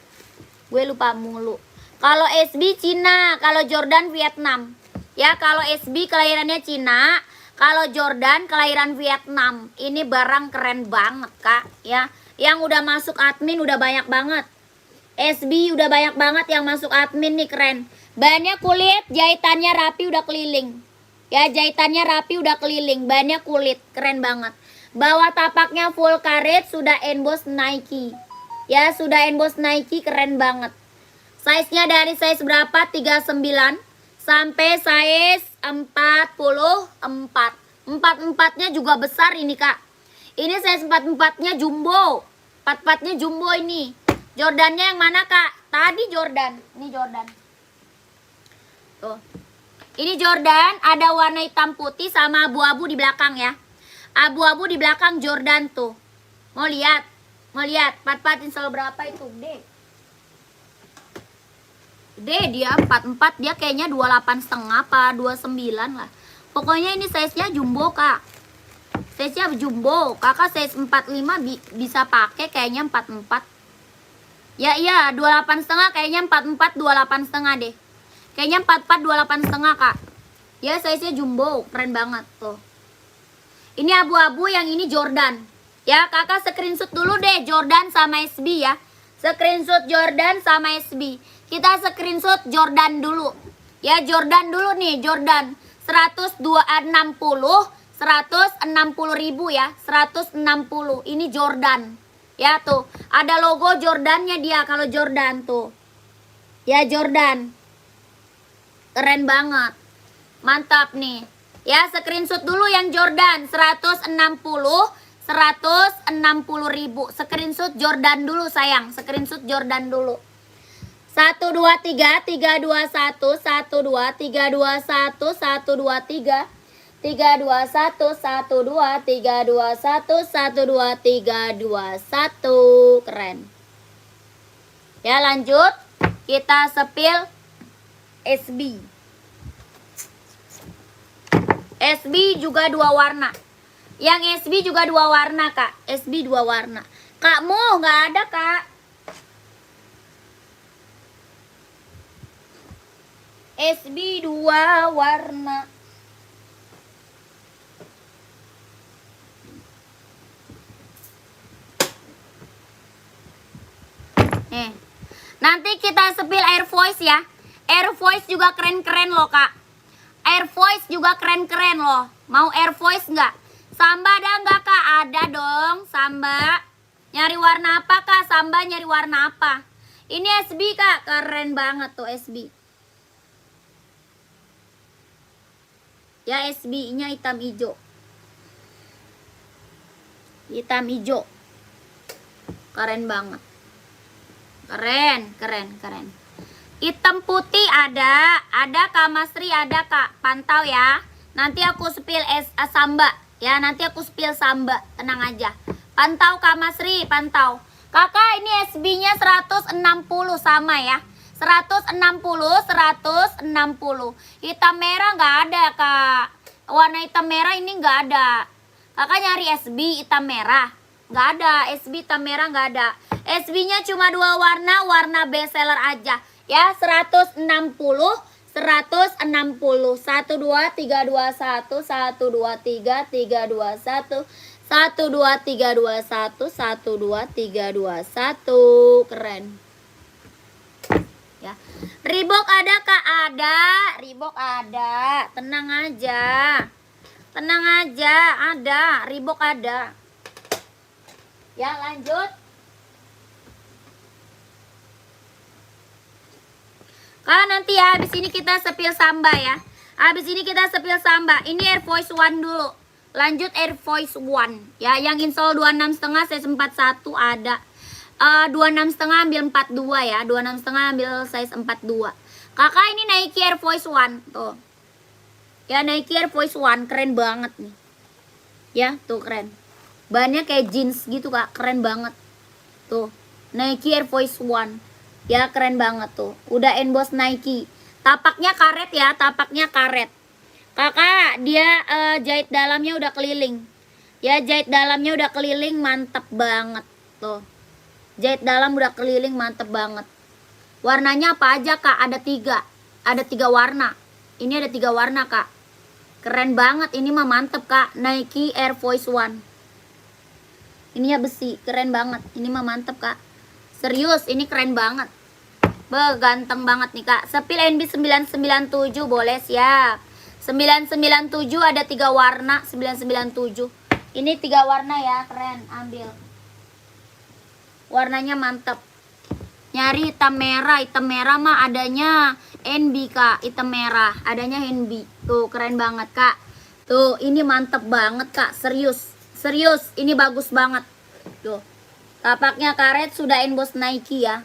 Gue lupa mulu. Kalau SB Cina, kalau Jordan Vietnam. Ya, kalau SB kelahirannya Cina, kalau Jordan kelahiran Vietnam. Ini barang keren banget Kak. Ya, yang udah masuk admin udah banyak banget. SB udah banyak banget yang masuk admin nih, keren. Bahannya kulit, jahitannya rapi udah keliling. Ya, jahitannya rapi udah keliling. Bahannya kulit, keren banget. Bawah tapaknya full karet, sudah emboss Nike. Ya, sudah emboss Nike, keren banget. Size-nya dari size berapa? 39 sampai size 44. 44-nya juga besar ini, Kak. Ini size 44-nya jumbo. 44-nya jumbo ini. Jordannya yang mana, Kak? Tadi Jordan. Ini Jordan. Tuh. Ini Jordan, ada warna hitam putih sama abu-abu di belakang ya. Abu-abu di belakang Jordan tuh. Mau lihat? Mau lihat? 44 insel berapa itu? Gede dia 44, dia kayaknya 28 setengah apa 29 lah. Pokoknya ini size-nya jumbo, Kak. Size-nya jumbo. Kakak size 45 bisa pakai kayaknya 44. Ya iya, 28 setengah kayaknya 44 28 setengah deh. Kayaknya 44 28 setengah, Kak. Ya size-nya jumbo, keren banget tuh. Ini abu-abu, yang ini Jordan. Ya, Kakak screenshot dulu deh Jordan sama SB ya. Screenshot Jordan sama SB. Kita screenshot Jordan dulu. Ya, Jordan dulu nih, Jordan. 160 ribu ya. 160. Ini Jordan. Ya tuh, ada logo Jordannya dia kalau Jordan tuh. Ya, Jordan. Keren banget. Mantap nih. Ya, screenshot dulu yang Jordan 160 ribu. Screenshot Jordan dulu sayang. Screenshot Jordan dulu. 1 2 3 3 2 1 1 2 3 2 1 1 2 3 3 2 1 1 2 3 2 1 1 2 3 2 1. Keren. Ya, lanjut. Kita sepil SB. SB juga 2 warna. Yang SB juga 2 warna, Kak. SB 2 warna. Kak Mu nggak ada, Kak. SB 2 warna. Nih. Nanti kita sepil Air Voice ya. Air Voice juga keren-keren loh, Kak. Air Voice juga keren-keren loh. Mau Air Voice nggak? Samba ada nggak, Kak? Ada dong, Samba. Nyari warna apa, Kak? Samba nyari warna apa? Ini SB, Kak. Keren banget tuh SB. Ya, SB-nya hitam hijau. Hitam hijau. Keren banget. Keren, keren, keren. Hitam putih ada Kak Masri, ada Kak. Pantau ya. Nanti aku spill Samba. Ya, nanti aku spill Samba. Tenang aja. Pantau Kak Masri, pantau. Kakak ini SB-nya 160 sama ya. 160. Hitam merah nggak ada, Kak. Warna hitam merah ini nggak ada. Kakak nyari SB hitam merah. Nggak ada. SB hitam merah nggak ada. SB-nya cuma 2 warna. Warna best seller aja. Ya, 160. 160. 1 2 3 2 1. 1 2 3 3 2 1. 1 2 3 2 1. 1 2 3 2 1. Keren. Ya. Reebok ada, Kak? Ada. Reebok ada. Tenang aja. Tenang aja, ada. Reebok ada. Ya, lanjut. Kak, nanti ya habis ini kita sepil Samba ya. Habis ini kita sepil Samba. Ini Air Voice One dulu. Lanjut Air Voice One. Ya, yang insole 26,5 size 41 ada. 26,5 ambil 42 ya. 26,5 ambil size 42. Kakak ini Nike Air Voice One tuh. Ya, Nike Air Voice One keren banget nih. Ya, tuh keren. Bahannya kayak jeans gitu, Kak. Keren banget. Tuh, Nike Air Voice One. Ya, keren banget tuh. Udah emboss Nike. Tapaknya karet ya, tapaknya karet. Kakak, dia jahit dalamnya udah keliling. Ya, jahit dalamnya udah keliling, mantep banget tuh. Jahit dalam udah keliling, mantep banget. Warnanya apa aja, Kak? Ada 3. Ada 3 warna. Ini ada 3 warna, Kak. Keren banget. Ini mah mantep, Kak. Nike Air Voice One. Ini ya besi. Keren banget. Ini mah mantep, Kak. Serius, ini keren banget. Ganteng banget nih, Kak. Sepil NB 997 boleh, siap. 997 ada 3 warna. 997. Ini 3 warna ya, keren. Ambil. Warnanya mantep. Nyari hitam merah mah adanya NB kak, hitam merah, adanya NB. Tuh keren banget kak. Tuh ini mantep banget kak, serius, ini bagus banget. Tuh tapaknya karet, sudah emboss Nike ya.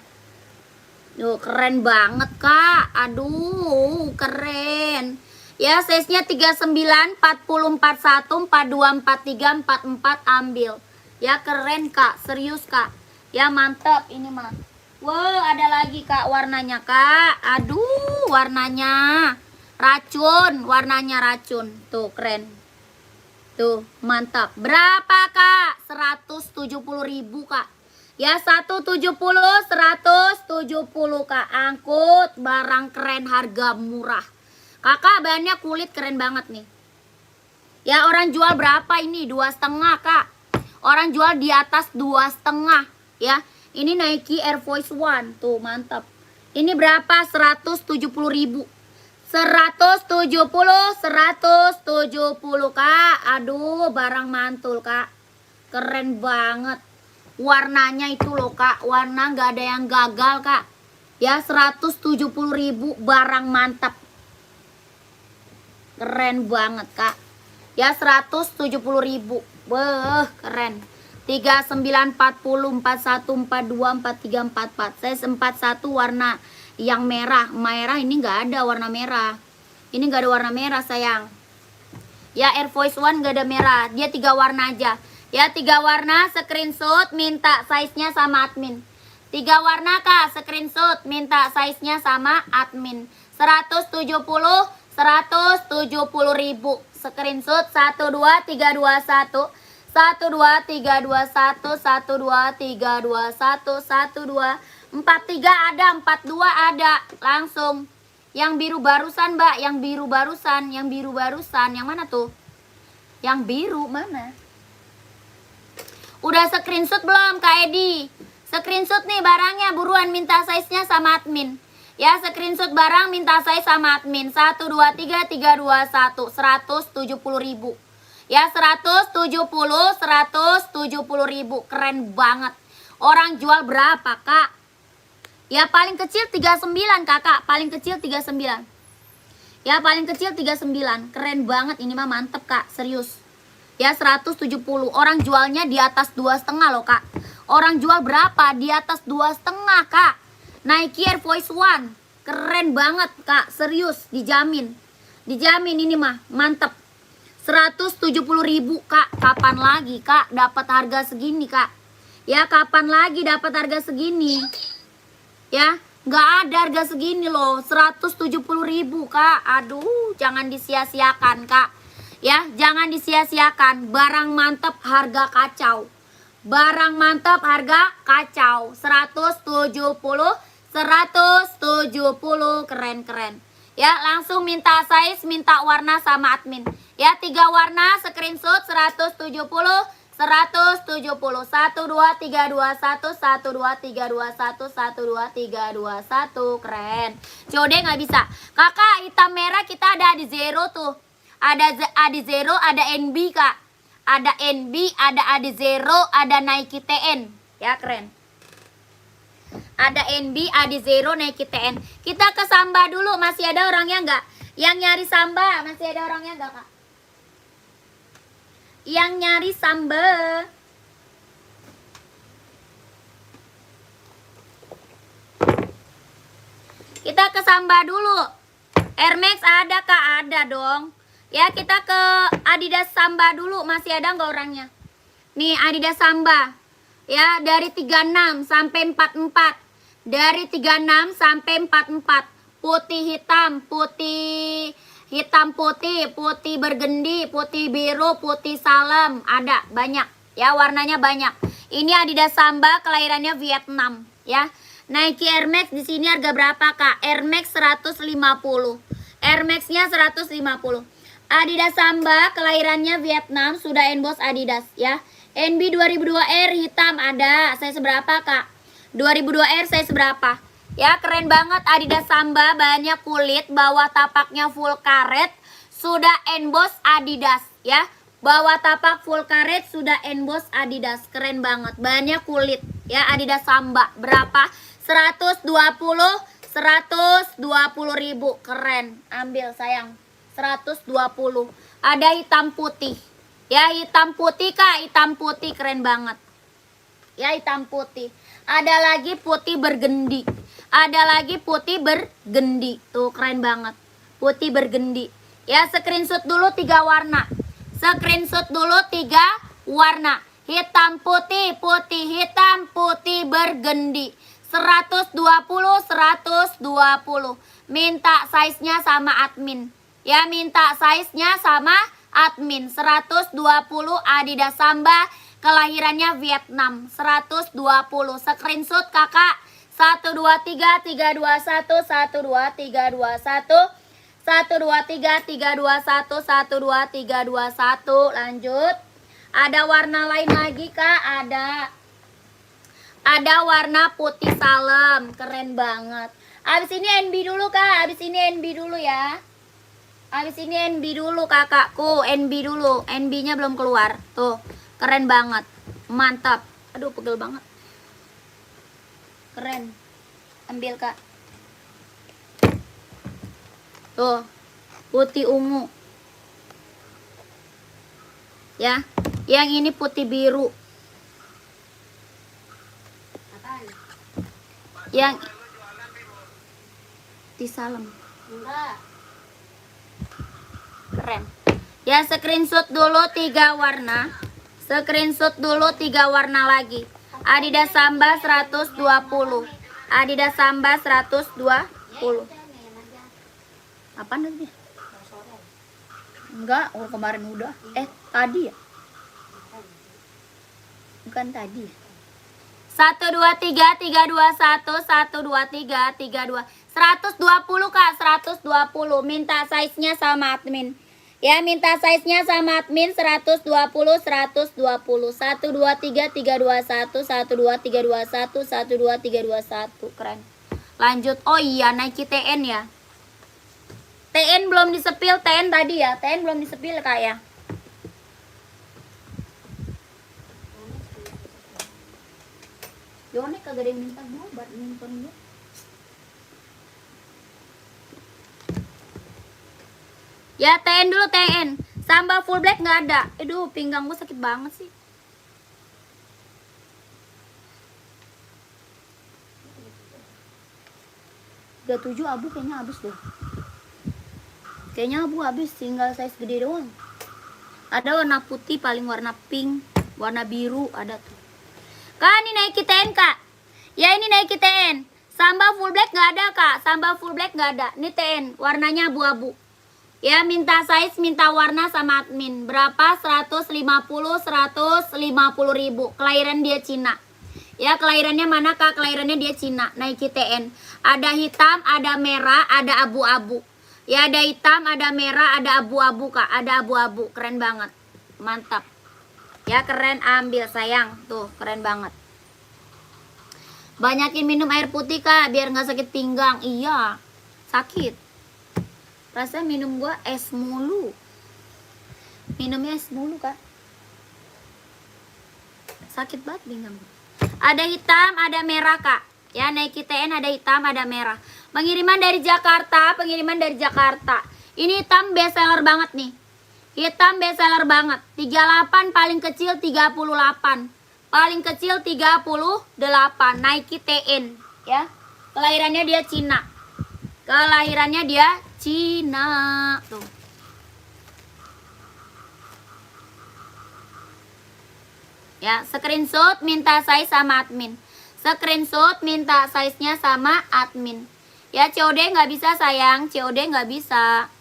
Tuh keren banget kak, aduh keren. Ya size nya 39, 40, 41, 42, 43, 44 ambil. Ya keren kak, serius kak. Ya mantep ini mah. Wow, ada lagi kak warnanya kak. Aduh, warnanya racun, Tuh, keren. Tuh, mantap. Berapa kak? 170.000 kak. Ya, 170, 170 kak. Angkut, barang keren, harga murah. Kakak, bahannya kulit keren banget nih. Ya, orang jual berapa ini? 2,5 kak. Orang jual di atas 2,5 ya. Ini Nike Air Force One. Tuh mantap. Ini berapa? 170.000. 170 kak. Aduh barang mantul kak. Keren banget. Warnanya itu loh kak. Warna gak ada yang gagal kak. Ya 170.000 barang mantap. Keren banget kak. Ya 170.000. Wah keren. 39, 40, 41, 42, 43, 44. Saya 41 warna yang merah. Merah ini nggak ada warna merah. Ini nggak ada warna merah sayang. Ya Air Force One nggak ada merah. Dia 3 warna aja. Ya 3 warna, screenshot minta size-nya sama admin. 3 warna kak, screenshot minta size-nya sama admin. 170, 170.000. Screenshot 12, 321. 1, 2, 3, 2, 1, 1, 2, 3, 2, 1, 1, 2, 4, 3 ada, 4, 2 ada. Langsung. Yang biru barusan mbak, yang biru barusan. Yang mana tuh? Yang biru mana? Udah screenshot belum Kak Edi? Screenshot nih barangnya, buruan minta size-nya sama admin. Ya screenshot barang minta size sama admin. 1, 2, 3, 3, 2, 1, 170.000. Ya 170, 170.000. Keren banget. Orang jual berapa kak? Ya paling kecil 39 kakak. Paling kecil 39. Ya paling kecil 39. Keren banget ini mah, mantep kak. Serius. Ya 170. Orang jualnya di atas 2,5 loh kak. Orang jual berapa? Di atas 2,5 kak. Nike Air Force One. Keren banget kak. Serius. Dijamin. Dijamin ini mah. Mantep. 170.000 kak. Kapan lagi kak dapat harga segini kak? Ya kapan lagi dapat harga segini? Ya nggak ada harga segini loh. 170.000 kak. Aduh jangan disia-siakan kak. Ya jangan disia-siakan. Barang mantap harga kacau. Barang mantap harga kacau. 170, 170. Keren-keren. Ya langsung minta size, minta warna sama admin. Ya 3 warna, screenshot 170, 170. 1, 2, 3, 2, 1, 1, 2, 3, 2, 1, 1, 2, 3, 2, 1. Keren. COD nggak bisa. Kakak hitam merah kita ada di zero tuh. Ada Adi Zero, ada NB kak. Ada NB, ada Adi Zero, ada Nike TN. Ya keren. Ada NB, Adi Zero, Nike TN. Kita ke Samba dulu, masih ada orangnya nggak? Yang nyari Samba, masih ada orangnya nggak kak? Yang nyari Samba. Kita ke Samba dulu. Air Max ada kak? Ada dong. Ya kita ke Adidas Samba dulu. Masih ada nggak orangnya? Nih Adidas Samba. Ya dari 36 sampai 44. Dari 36 sampai 44. Putih hitam, putih hitam putih, putih bergendi, putih biru, putih salem. Ada banyak. Ya warnanya banyak. Ini Adidas Samba, kelahirannya Vietnam. Ya Nike Air Max di sini harga berapa kak? Air Max 150. Air Max-nya 150. Adidas Samba, kelahirannya Vietnam, sudah emboss Adidas ya. NB 2002R hitam ada. Saya seberapa kak? 2002R saya seberapa? Ya keren banget Adidas Samba, bahannya kulit, bawah tapaknya full karet, sudah emboss Adidas ya. Bawah tapak full karet, sudah emboss Adidas. Keren banget, bahannya kulit Ya, Adidas Samba. Berapa? 120 ribu. Keren. Ambil sayang. 120. Ada hitam putih. Ya, hitam putih Kak. Hitam putih keren banget. Ya, hitam putih. Ada lagi putih bergendi. Ada lagi putih bergendi. Tuh, keren banget. Putih bergendi. Ya, screenshot dulu 3 warna. Screenshot dulu 3 warna. Hitam putih, putih hitam, putih bergendi. 120. Minta size-nya sama admin. Ya, minta size-nya sama admin. 120 Adidas Samba, kelahirannya Vietnam. 120. Screenshot Kakak. 1 2 3 3 2 1 1 2 3 2 1 1 2 3 3 2 1 1 2 3 2 1. Lanjut. Ada warna lain lagi Kak, ada warna putih salem, keren banget. Abis ini NB dulu Kak, abis ini NB dulu ya. Abis ini NB dulu kakakku, NB dulu. NB-nya belum keluar. Tuh, keren banget. Mantap. Aduh, pegel banget. Keren. Ambil Kak. Tuh, putih ungu. Ya. Yang ini putih biru. Apaan? Yang di salem. Enggak. Keren. Ya, screenshot dulu 3 warna. Screenshot dulu 3 warna lagi. Adidas Samba 120. Adidas Samba 120. Apaan lagi? Enggak, oh kemarin udah. Tadi ya? Bukan tadi. 1 2 3 3 2 1 1 2 3 3 2 120 Kak, 120. Minta size-nya sama admin. Ya, minta size-nya sama admin. 120 120. 1 2 3 3 2 1 1 2 3 2 1 1 2 3 2 1. Keren. Lanjut. Oh iya, Nike TN ya. TN belum disepil, TN tadi ya. TN belum disepil Kak ya. Yonek kagak ada yang minta gua badminton gua. Ya, TN dulu TN. Samba full black nggak ada. Aduh, pinggang gua sakit banget sih. Udah 7 abu kayaknya habis deh. Kayaknya abu habis, tinggal size gede doang. Ada warna putih, paling warna pink, warna biru ada tuh. Kak, ini Nike TN Kak. Ya, ini Nike TN. Samba full black nggak ada Kak. Samba full black nggak ada. Ini TN, warnanya abu-abu. Ya, minta size, minta warna sama admin. Berapa? 150 ribu. Kelahiran dia Cina. Ya, kelahirannya mana Kak? Kelahirannya dia Cina. Nike TN. Ada hitam, ada merah, ada abu-abu. Ya, ada hitam, ada merah, ada abu-abu Kak. Ada abu-abu. Keren banget. Mantap. Ya, keren, ambil sayang. Tuh, keren banget. Banyakin minum air putih Kak, biar nggak sakit pinggang. Iya, sakit. Rasanya minum gua es mulu. Minumnya es mulu Kak. Sakit banget pinggang. Ada hitam, ada merah Kak. Ya, Nike TN ada hitam, ada merah. Pengiriman dari Jakarta, pengiriman dari Jakarta. Ini hitam best seller banget nih. Hitam best seller banget. 38, paling kecil 38. Paling kecil 38. Nike TN ya. Kelahirannya dia Cina. Kelahirannya dia Cina. Tuh. Ya, screenshot minta size sama admin. Screenshot minta size-nya sama admin. Ya, COD nggak bisa sayang. COD nggak bisa.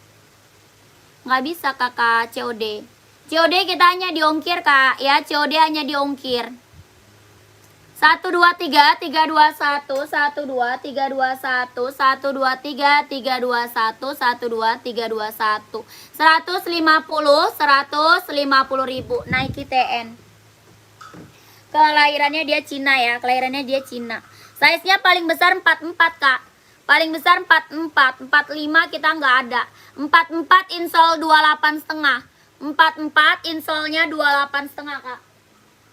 Nggak bisa kakak COD. COD kita hanya diongkir Kak. Ya, COD hanya diongkir. 1 2 3 3 2 1 1 2 3 2 1 1 2 3 3 2 1 1 2 3 2 1 150 ribu. Nike TN. Kelahirannya dia Cina ya. Kelahirannya dia Cina. Size-nya paling besar 44 Kak. Paling besar 44. 45 kita nggak ada. 44 insole 28 setengah. 44 insole-nya 28 setengah Kak.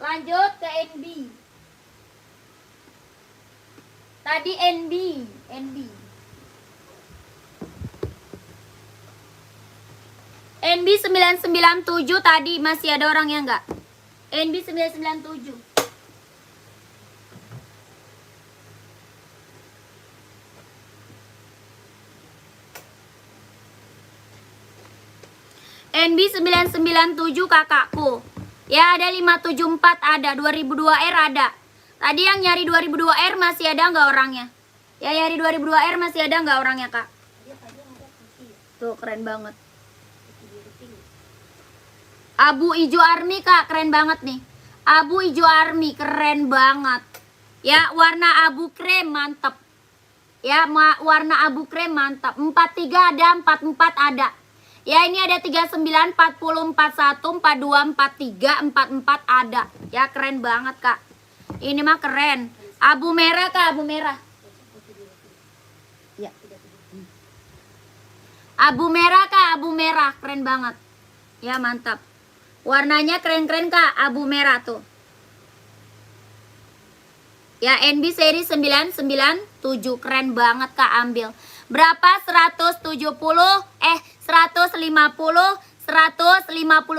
Lanjut ke NB. Tadi NB. NB 997 tadi masih ada orang yang enggak? NB 997. NB 997 kakakku. Ya ada 574 ada, 2002R ada. Tadi yang nyari 2002R masih ada nggak orangnya? Ya nyari 2002R masih ada nggak orangnya kak? Tuh keren banget. Abu hijau army kak, keren banget nih. Abu hijau army keren banget. Ya warna abu krem mantep. Ya warna abu krem mantap. 43 ada, 44 ada. Ya ini ada 39, 40, 41, 42, 43, 44 ada. Ya keren banget kak. Ini mah keren. Abu merah kak, abu merah. Ya. Abu merah kak, abu merah. Keren banget. Ya mantap. Warnanya keren-keren kak, abu merah tuh. Ya NB seri 997 keren banget kak, ambil. Berapa? 150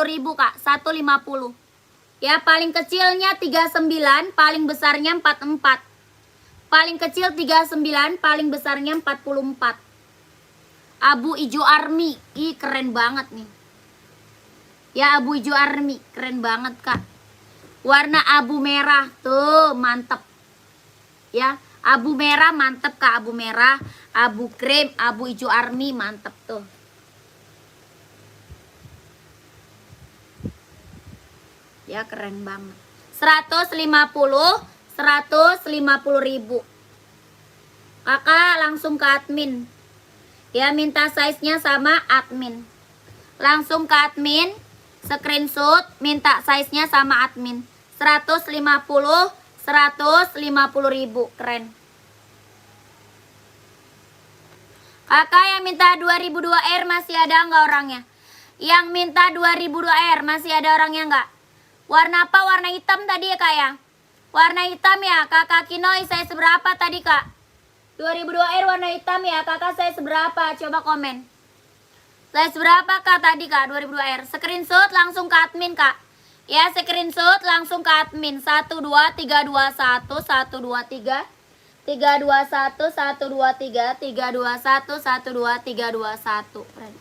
ribu kak, 150. Ya paling kecilnya 39, paling besarnya 44. Paling kecil 39, paling besarnya 44. Abu hijau army, ih keren banget nih. Ya abu hijau army, keren banget kak. Warna abu merah, tuh mantep. Ya abu merah mantep kak, abu merah. Abu krem, abu hijau army mantep tuh. Ya keren banget. 150 ribu. Kakak langsung ke admin. Ya minta size-nya sama admin. Langsung ke admin, screenshot, minta size-nya sama admin. 150 ribu, keren. Kakak yang minta 2002R masih ada nggak orangnya? Yang minta 2002R masih ada orangnya nggak? Warna apa? Warna hitam tadi ya kak ya? Warna hitam ya kakak Kinoi, saya seberapa tadi kak? 2002R warna hitam ya kakak, saya seberapa? Coba komen. Saya seberapa kak tadi kak 2002R? Screenshot langsung ke admin kak. Ya screenshot langsung ke admin. 12321 123 321 123 321 12321. Keren.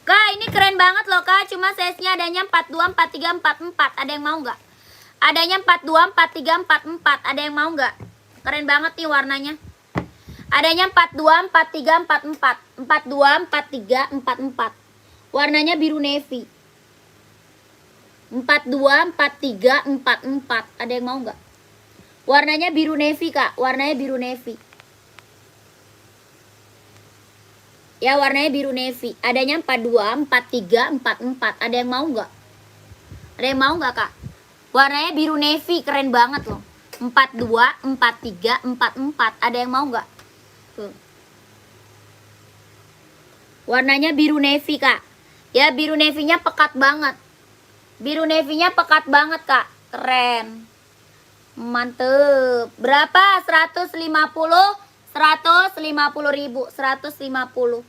Kak ini keren banget loh kak. Cuma size-nya adanya 42, 43, 44. Ada yang mau nggak? Adanya 42, 43, 44. Ada yang mau nggak? Keren banget nih warnanya. Adanya 42, 43, 44. 42, 43, 44. Warnanya biru navy. 42, 43, 44. Ada yang mau nggak? Warnanya biru navy kak. Warnanya biru navy. Ya warnanya biru navy. Adanya 42, 43, 44. Ada yang mau nggak? Ada yang mau nggak kak? Warnanya biru navy, keren banget loh. 42, 43, 44. Ada yang mau nggak? Tuh. Warnanya biru navy kak. Ya biru navy-nya pekat banget. Biru navy-nya pekat banget kak. Keren. Mantep. Berapa? 150 ribu. 150.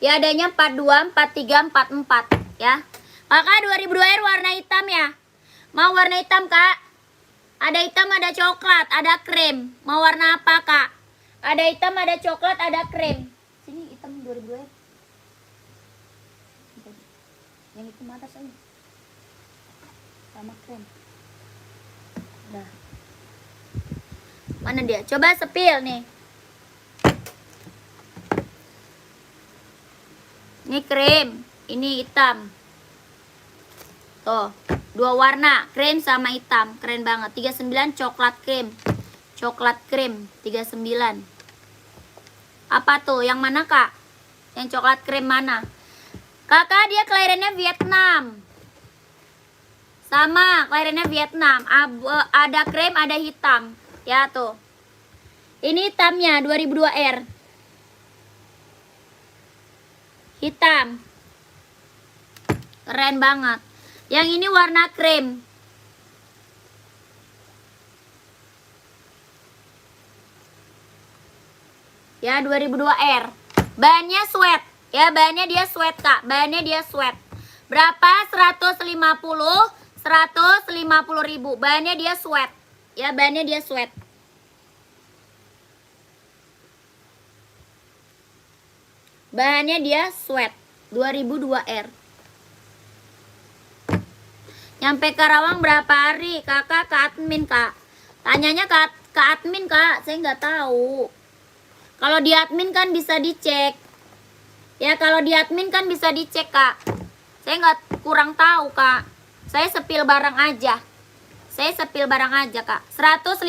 Ya adanya 42, 43, 44. Ya. Kakak 2002R warna hitam ya. Mau warna hitam kak? Ada hitam, ada coklat, ada krem. Mau warna apa kak? Ada hitam, ada coklat, ada krem. Sini hitam 2002R. Yang hitam atas aja. Sama krem. Nah. Mana dia? Coba sepil nih. Ini krem, ini hitam. Tuh, dua warna, krem sama hitam. Keren banget. 39 coklat krem. Coklat krem 39. Apa tuh? Yang mana kak? Yang coklat krem mana? Kakak dia kelahirannya Vietnam. Sama, kelahirannya Vietnam. Ada krem, ada hitam. Ya tuh. Ini hitamnya 2002R. Hitam. Keren banget. Yang ini warna krem. Ya 2002R. Bahannya sweat. Ya bahannya dia sweat kak. Bahannya dia sweat. Berapa? 150 ribu. Bahannya dia sweat. Ya bahannya dia sweat. Bahannya dia sweat. 2002R. Nyampe Karawang berapa hari? Kakak ke admin kak. Tanyanya ke admin kak. Saya nggak tahu. Kalau di admin kan bisa dicek. Ya kalau di admin kan bisa dicek kak. Saya nggak kurang tahu kak. Saya sepil barang aja. Saya sepil barang aja kak. 150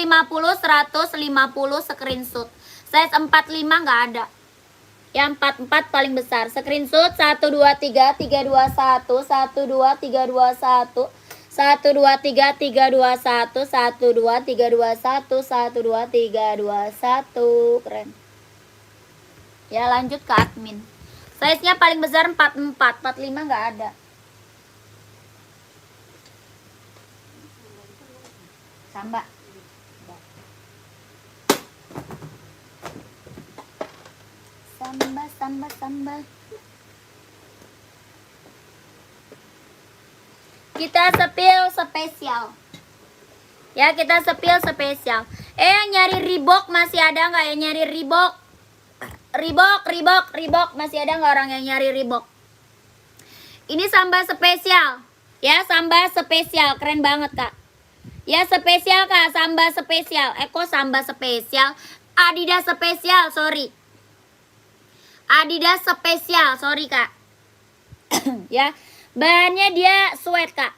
screenshot. Size 45 nggak ada. Yang 44 paling besar. Screenshot 123 321 123 321 123 321 123 321 123 321. Keren. Ya lanjut ke admin. Size-nya paling besar 44, 45 nggak ada. Samba. Samba. Kita sepil spesial. Ya kita sepil spesial. Nyari Reebok masih ada nggak ya? Nyari Reebok. Reebok masih ada nggak orang yang nyari Reebok? Ini samba spesial. Ya samba spesial, keren banget kak. Ya spesial kak, samba spesial. Kok samba spesial? Adidas spesial, sorry. Adidas spesial, sorry kak. Ya, bahannya dia sweat kak.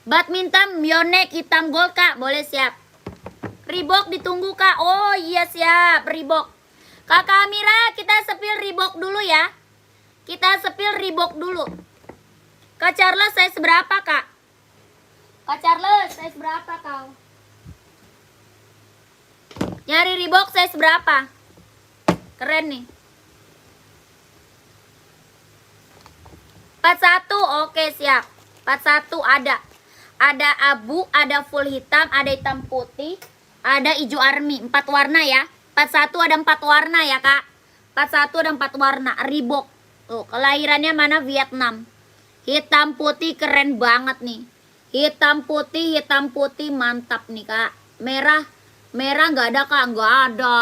Badminton Yonex hitam gold kak, boleh siap. Reebok ditunggu kak. Oh iya siap, Reebok. Kakak Amira, kita sepil Reebok dulu ya. Kita sepil Reebok dulu. Kak Charles size berapa kak? Kak Charles size berapa kau? Nyari Reebok size berapa? Keren nih. 41, oke siap. 41 ada. Ada abu, ada full hitam, ada hitam putih, ada hijau army. 4 warna ya. 41 ada 4 warna ya kak. 41 ada 4 warna. Reebok. Tuh, kelahirannya mana? Vietnam. Hitam putih keren banget nih. Hitam putih mantap nih kak. Merah nggak ada kak, nggak ada.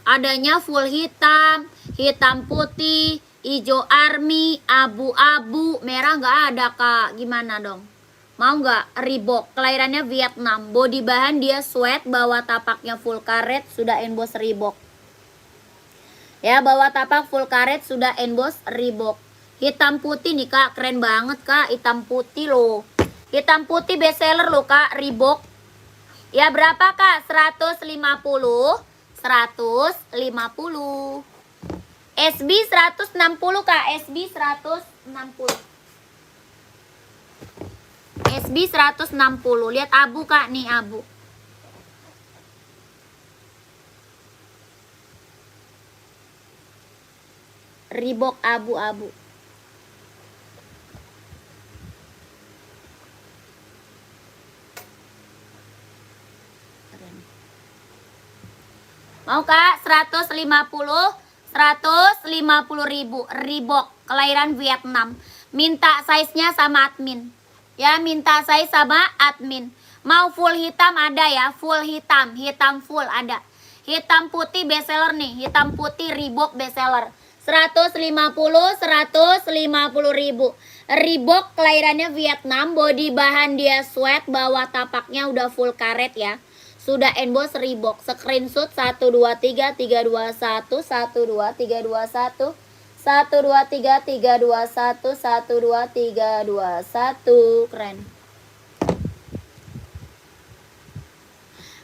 Adanya full hitam, hitam putih, hijau army, abu-abu, merah nggak ada kak. Gimana dong? Mau nggak? Reebok, kelahirannya Vietnam. Body bahan dia sweat, bawah tapaknya full karet, sudah emboss Reebok. Ya bawah tapak full karet, sudah emboss Reebok. Hitam putih nih kak, keren banget kak. Hitam putih loh. Hitam putih best seller loh kak, Reebok. Ya berapa kak? 150. 150. SB 160 kak. SB 160. SB 160. Lihat abu kak nih, abu. Reebok abu-abu. Mau kak? 150 ribu. Reebok, kelahiran Vietnam. Minta size-nya sama admin. Ya, minta size sama admin. Mau full hitam ada ya, full hitam. Hitam full ada. Hitam putih bestseller nih. Hitam putih Reebok bestseller. 150 ribu. Reebok kelahirannya Vietnam. Body bahan dia sweat. Bawah tapaknya udah full karet ya. Sudah emboss Reebok. Screenshot 123 321 123 321 123 321 123 321. Keren.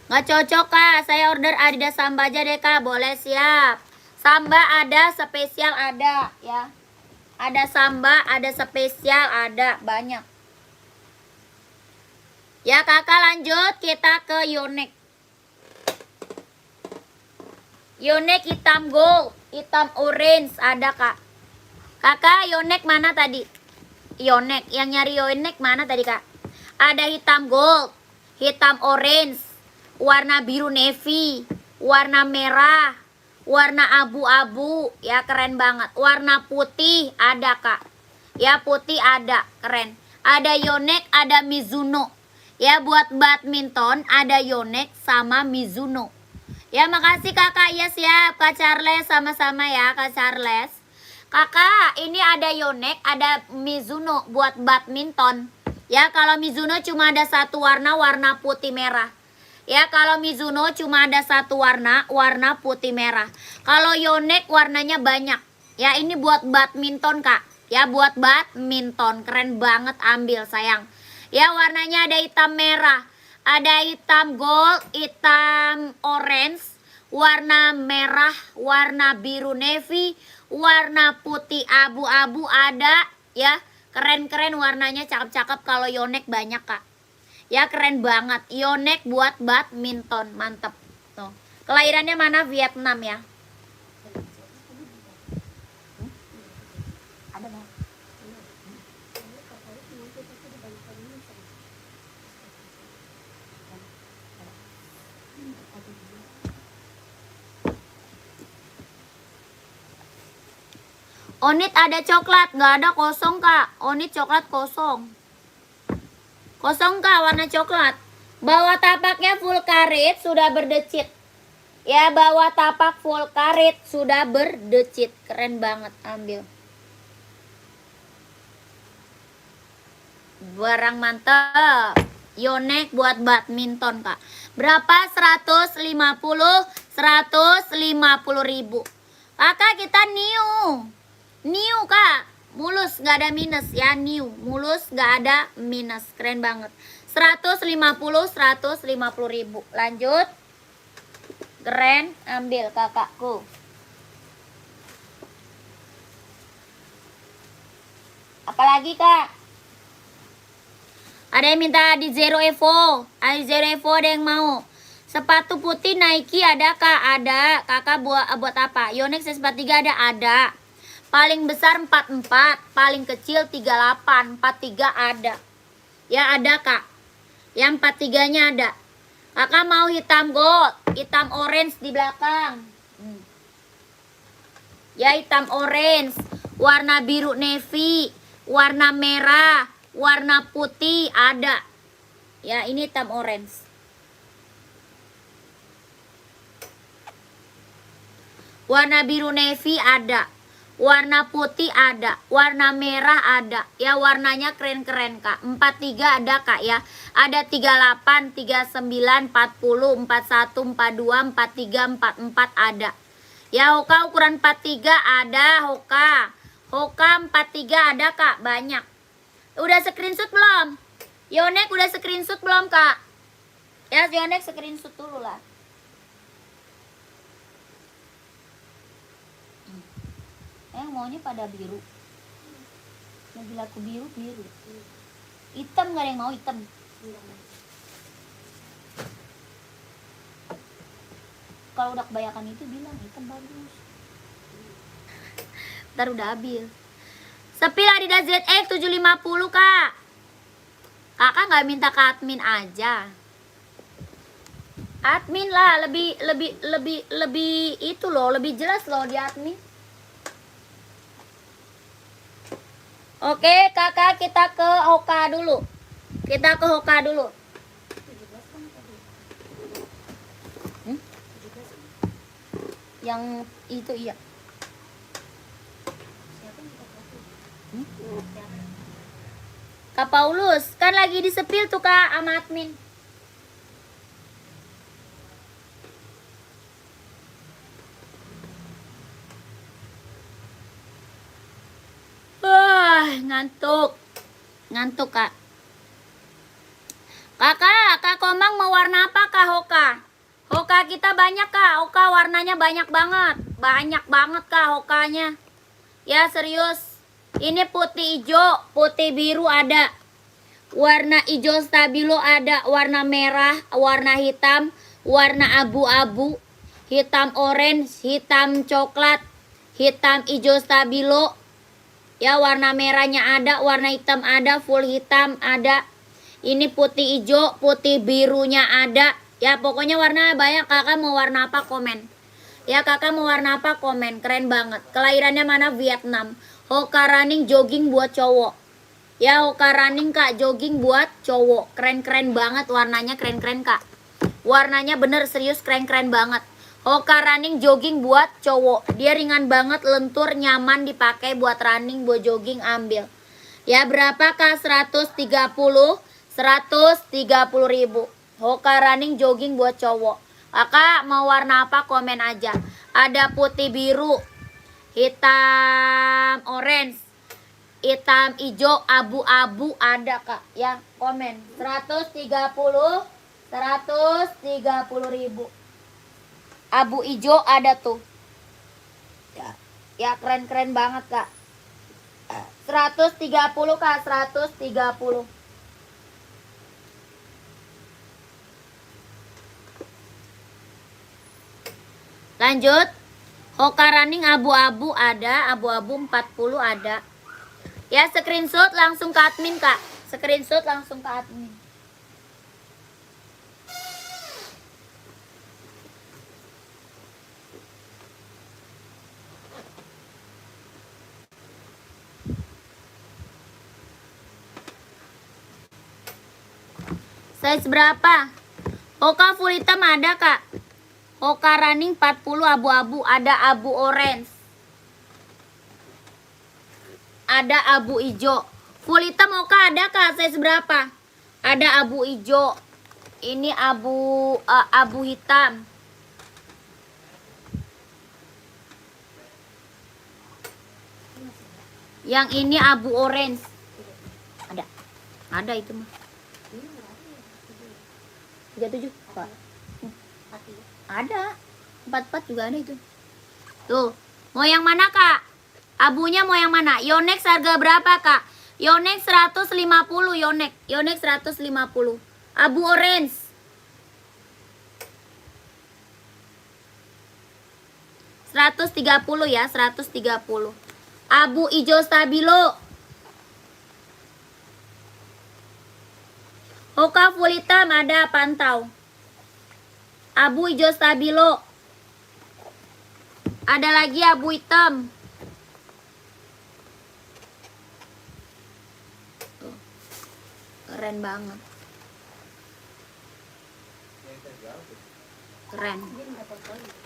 Nggak cocok kak, saya order Adidas Samba aja deh kak. Boleh siap. Samba ada, spesial ada ya. Ada Samba, ada spesial, ada banyak. Ya kakak, lanjut kita ke Yonex. Yonex hitam gold, hitam orange ada kak. Kakak, Yonex mana tadi? Yonex, yang nyari Yonex mana tadi kak? Ada hitam gold, hitam orange, warna biru navy, warna merah, warna abu-abu, ya keren banget. Warna putih ada kak, ya putih ada, keren. Ada Yonex, ada Mizuno, ya buat badminton ada Yonex sama Mizuno. Ya makasih kakak, ya siap Kak Charles, sama-sama ya Kak Charles. Kakak, ini ada Yonex, ada Mizuno buat badminton. Ya, kalau Mizuno cuma ada satu warna, warna putih merah. Ya, kalau Mizuno cuma ada satu warna, warna putih merah. Kalau Yonex warnanya banyak. Ya, ini buat badminton, Kak. Ya, buat badminton. Keren banget, ambil sayang. Ya, warnanya ada hitam merah, ada hitam gold, hitam orange, warna merah, warna biru navy, warna putih abu-abu ada, ya keren-keren warnanya, cakep-cakep. Kalau Yonex banyak kak, ya keren banget. Yonex buat badminton, mantep. Tuh, kelahirannya mana? Vietnam ya. Ada nggak? Onit ada coklat, nggak ada, kosong kak. Onit coklat kosong. Kosong kak, warna coklat. Bawah tapaknya full karet, sudah berdecit. Ya, bawah tapak full karet, sudah berdecit. Keren banget, ambil. Barang mantap. Yonex buat badminton kak. Berapa? 150 ribu. Kakak kita new kak, mulus gak ada minus ya, new mulus gak ada minus, keren banget. 150 ribu. Lanjut, keren, ambil kakakku. Apalagi kak? Ada yang minta di Zero Evo, ada Zero Evo, ada yang mau. Sepatu putih Nike ada kak? Ada. Kakak buat apa? Yonex S43 ada. Paling besar 44, paling kecil 38, 43 ada. Ya ada kak. Yang 43-nya ada. Kakak mau hitam gold, hitam orange di belakang. Ya hitam orange, warna biru navy, warna merah, warna putih ada. Ya ini hitam orange. Warna biru navy ada. Warna putih ada, warna merah ada. Ya warnanya keren-keren kak. 43 ada kak ya. Ada 38, 39, 40, 41, 42, 43, 44 ada. Ya Hoka ukuran 43 ada Hoka. Hoka 43 ada kak, banyak. Udah screenshot belum? Yonex udah screenshot belum kak? Ya Yonex screenshot dulu lah. Maunya pada biru. Lagi laku biru. Hitam gak ada yang mau hitam. Kalau udah kebanyakan itu bilang hitam bagus. Ntar udah habis. Sepil Adidas ZX 750 kak. Kakak nggak minta ke admin aja. Admin lah, lebih itu loh, lebih jelas loh di admin. Oke kakak, kita ke Hoka dulu. Yang itu iya. Kak Paulus, kan lagi disepil tuh kak sama admin. Ngantuk kak. Kak Komang mau warna apa kak Hoka? Hoka kita banyak kak. Hoka warnanya banyak banget kak Hokanya. Ya serius. Ini putih hijau, putih biru ada. Warna hijau stabilo ada. Warna merah, warna hitam, warna abu-abu, hitam orange, hitam coklat, hitam hijau stabilo, Ya, warna merahnya ada, warna hitam ada, full hitam ada. Ini putih hijau, putih birunya ada. Ya, pokoknya warna banyak. Kakak mau warna apa komen. Ya, kakak mau warna apa komen. Keren banget. Kelahirannya mana? Vietnam. Hoka Running jogging buat cowok. Ya, Hoka Running kak, jogging buat cowok. Keren-keren banget warnanya, keren-keren kak. Warnanya bener serius keren-keren banget. Hoka Running jogging buat cowok. Dia ringan banget, lentur, nyaman dipakai buat running, buat jogging, ambil. Ya, berapa kak? 130 ribu. Hoka Running jogging buat cowok. Kakak mau warna apa komen aja. Ada putih biru, hitam orange, hitam hijau, abu-abu ada kak. Ya, komen 130 ribu. Abu hijau ada tuh. Ya keren-keren banget kak. 130 kak, 130. Lanjut. Hoka Running abu-abu ada, abu-abu 40 ada. Ya, screenshot langsung ke admin kak. Screenshot langsung ke admin. Size berapa? Hoka full hitam ada kak. Hoka Running 40 abu-abu, ada abu orange. Ada abu hijau. Full hitam Hoka ada kak, size berapa? Ada abu hijau. Ini abu hitam. Yang ini abu orange. Ada. Ada itu mah. 37 Pak. Ada. 44 juga ada itu. Tuh. Mau yang mana kak? Abunya mau yang mana? Yonex harga berapa kak? Yonex 150 Yonex. Yonex 150. Abu orange. $130 ya, 130. Abu hijau stabilo. Hoka full hitam ada, pantau. Abu hijau stabilo. Ada lagi abu hitam. Tuh. Keren banget. Keren.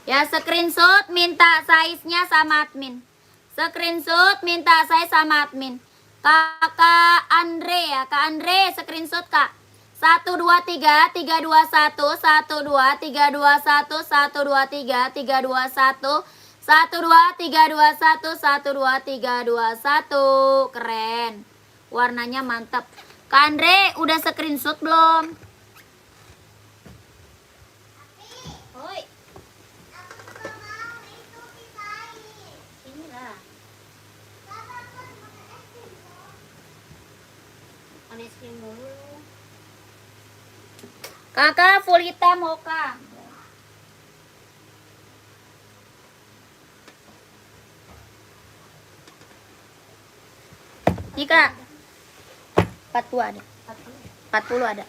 Ya, screenshot minta size-nya sama admin. Screenshot minta size sama admin. Kakak Andre ya, Kak Andre screenshot kak. 1 2 3 3 2 1 1 2 3 2 1 1 2 3 3 2 1 1 2 3 2 1 1 2 3 2 1. Keren. Warnanya mantap. Kak Andre udah screenshot belum? Hoi. Inilah. Es krim dulu. Kakak full hitam Hoka. Nih kak. 40 ada. 40 ada.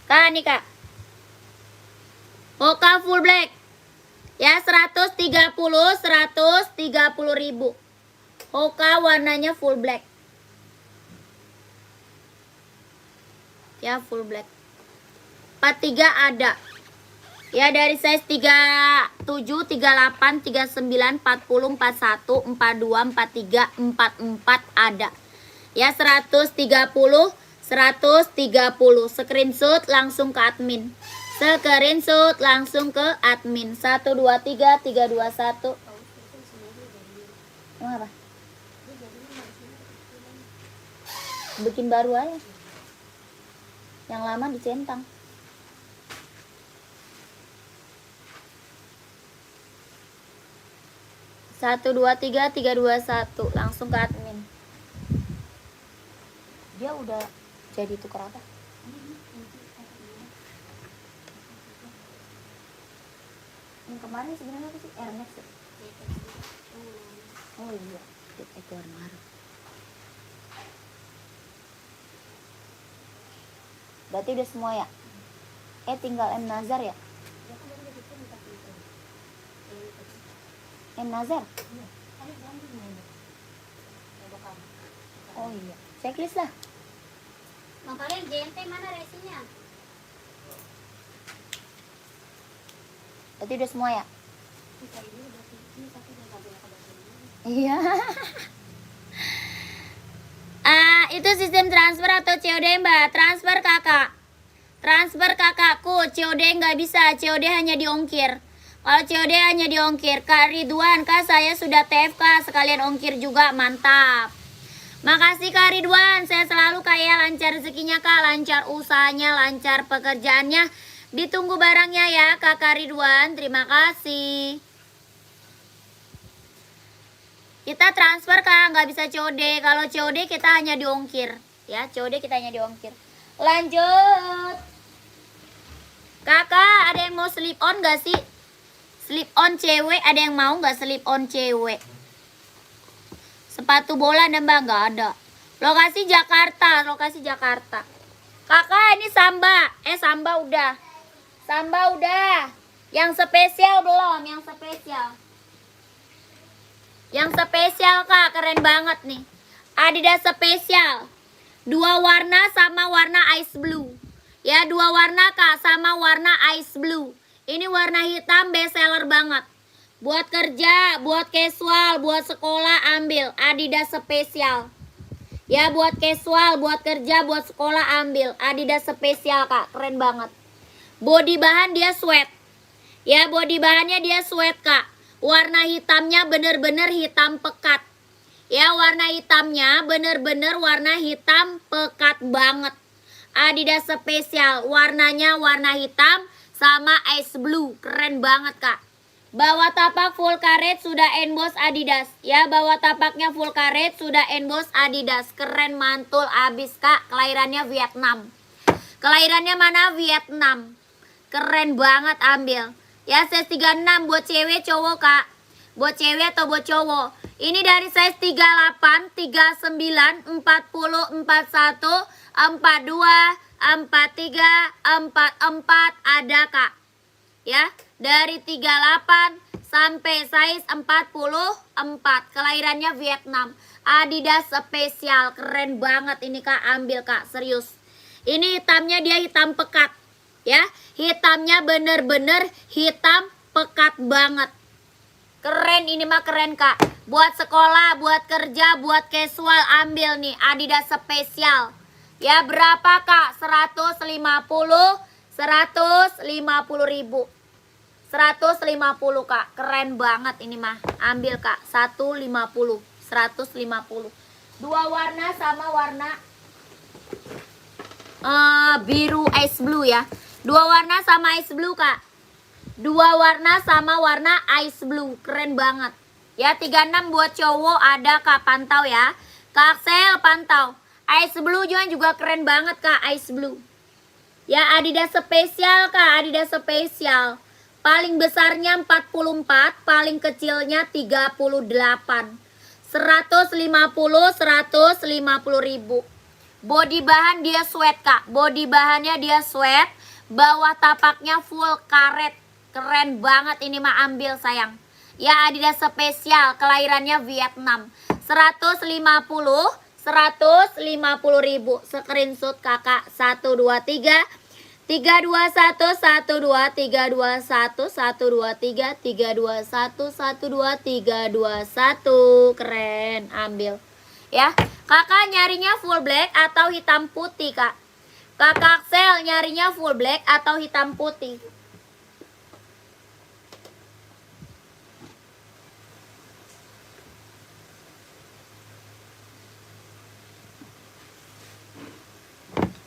Kak nih kak. Hoka full black. Ya 130 ribu. Hoka warnanya full black. Ya full black. 43 ada. Ya dari size 37, 38, 39, 40, 41, 42, 43, 44 ada. Ya 130. Screenshot langsung ke admin. Screenshot langsung ke admin. 1 2 3 3 2 1. Emang apa? Bikin baru aja. Yang lama dicentang. Satu dua tiga 1 langsung ke admin. Dia udah jadi tukar apa? Yang kemarin sebenarnya apa sih? Air Max ya? Oh iya. warna merah. Berarti udah semua ya? Tinggal M Nazar ya? M Nazar? Oh iya, checklist lah. Bang kalian JNT mana resinya? Berarti udah semua ya? Bisa ini berarti ini tapi nggak boleh ada ini. Iya. Itu sistem transfer atau COD mbak? Transfer kakak. Transfer kakakku, COD nggak bisa, COD hanya diongkir. Kalau COD hanya diongkir. Kak Ridwan, kak saya sudah TFK, sekalian ongkir juga, mantap. Makasih Kak Ridwan, saya selalu kaya, lancar rezekinya kak, lancar usahanya, lancar pekerjaannya. Ditunggu barangnya ya Kakak Ridwan, terima kasih. Kita transfer kak, nggak bisa COD. Kalau COD kita hanya diongkir. Ya, COD kita hanya diongkir. Lanjut. Kakak, ada yang mau slip on gak sih? Slip on cewek, ada yang mau gak slip on cewek? Sepatu bola ada mbak? Gak ada. Lokasi Jakarta, lokasi Jakarta. Kakak, ini Samba. Samba udah. Samba udah. Yang spesial belum? Yang spesial. Yang spesial kak, keren banget nih. Adidas spesial. 2 warna sama warna ice blue. Ya, 2 warna kak sama warna ice blue. Ini warna hitam best seller banget. Buat kerja, buat casual, buat sekolah ambil Adidas spesial. Ya, buat casual, buat kerja, buat sekolah ambil Adidas spesial kak, keren banget. Body bahan dia sweat. Ya, body bahannya dia sweat kak. Warna hitamnya bener-bener hitam pekat. Ya, warna hitamnya bener-bener warna hitam pekat banget. Adidas spesial, warnanya warna hitam sama ice blue, keren banget kak. Bawah tapak full karet sudah emboss Adidas. Ya, bawah tapaknya full karet sudah emboss Adidas, keren mantul abis kak. Kelahirannya Vietnam. Kelahirannya mana? Vietnam. Keren banget, ambil. Ya, size 36 buat cewek cowok kak. Buat cewek atau buat cowok. Ini dari size 38, 39, 40, 41, 42, 43, 44 ada kak. Ya, dari 38 sampai size 44. Kelahirannya Vietnam. Adidas spesial, keren banget ini kak, ambil kak, serius. Ini hitamnya dia hitam pekat. Ya, hitamnya bener-bener hitam pekat banget. Keren, ini mah keren kak. Buat sekolah, buat kerja, buat casual ambil nih Adidas spesial. Ya, berapa kak? 150 ribu. 150 kak, keren banget ini mah. Ambil kak, 150. 150. 2 warna sama warna biru ice blue ya. 2 warna sama ice blue kak. 2 warna sama warna ice blue, keren banget. Ya, 36 buat cowok ada kak, pantau ya. Kak Aksel pantau. Ice blue juga keren banget kak, ice blue. Ya, Adidas spesial kak, Adidas spesial. Paling besarnya 44, paling kecilnya 38. 150 ribu. Body bahan dia sweat kak, body bahannya dia sweat. Bawah tapaknya full karet, keren banget ini mah, ambil sayang. Ya, Adidas spesial, kelahirannya Vietnam. 150 ribu. Screenshot kakak. 123 321 12 321 123 321 123 321. Keren, ambil. Ya, kakak nyarinya full black atau hitam putih kak? Kakak Aksel nyarinya full black atau hitam putih?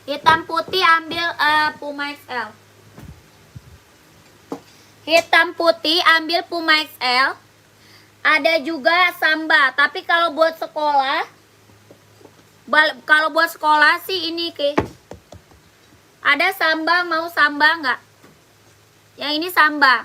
Hitam putih ambil Puma XL. Hitam putih ambil Puma XL. Ada juga Samba, tapi kalau buat sekolah sih ini ke. Ada Samba, mau Samba nggak? Yang ini Samba.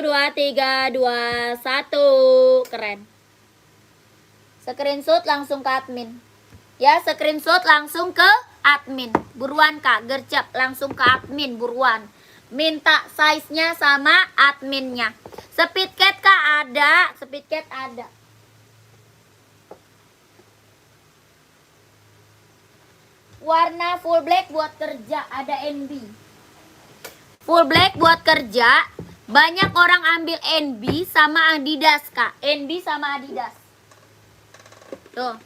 2, 3, 2, 1. Keren. Screenshot langsung ke admin. Ya, screenshot langsung ke admin. Buruan Kak, gercep langsung ke admin buruan. Minta size-nya sama adminnya. Speedcat Kak ada, speedcat ada. Warna full black buat kerja, ada NB. Full black buat kerja. Banyak orang ambil NB sama Adidas, Kak. NB sama Adidas. Tuh.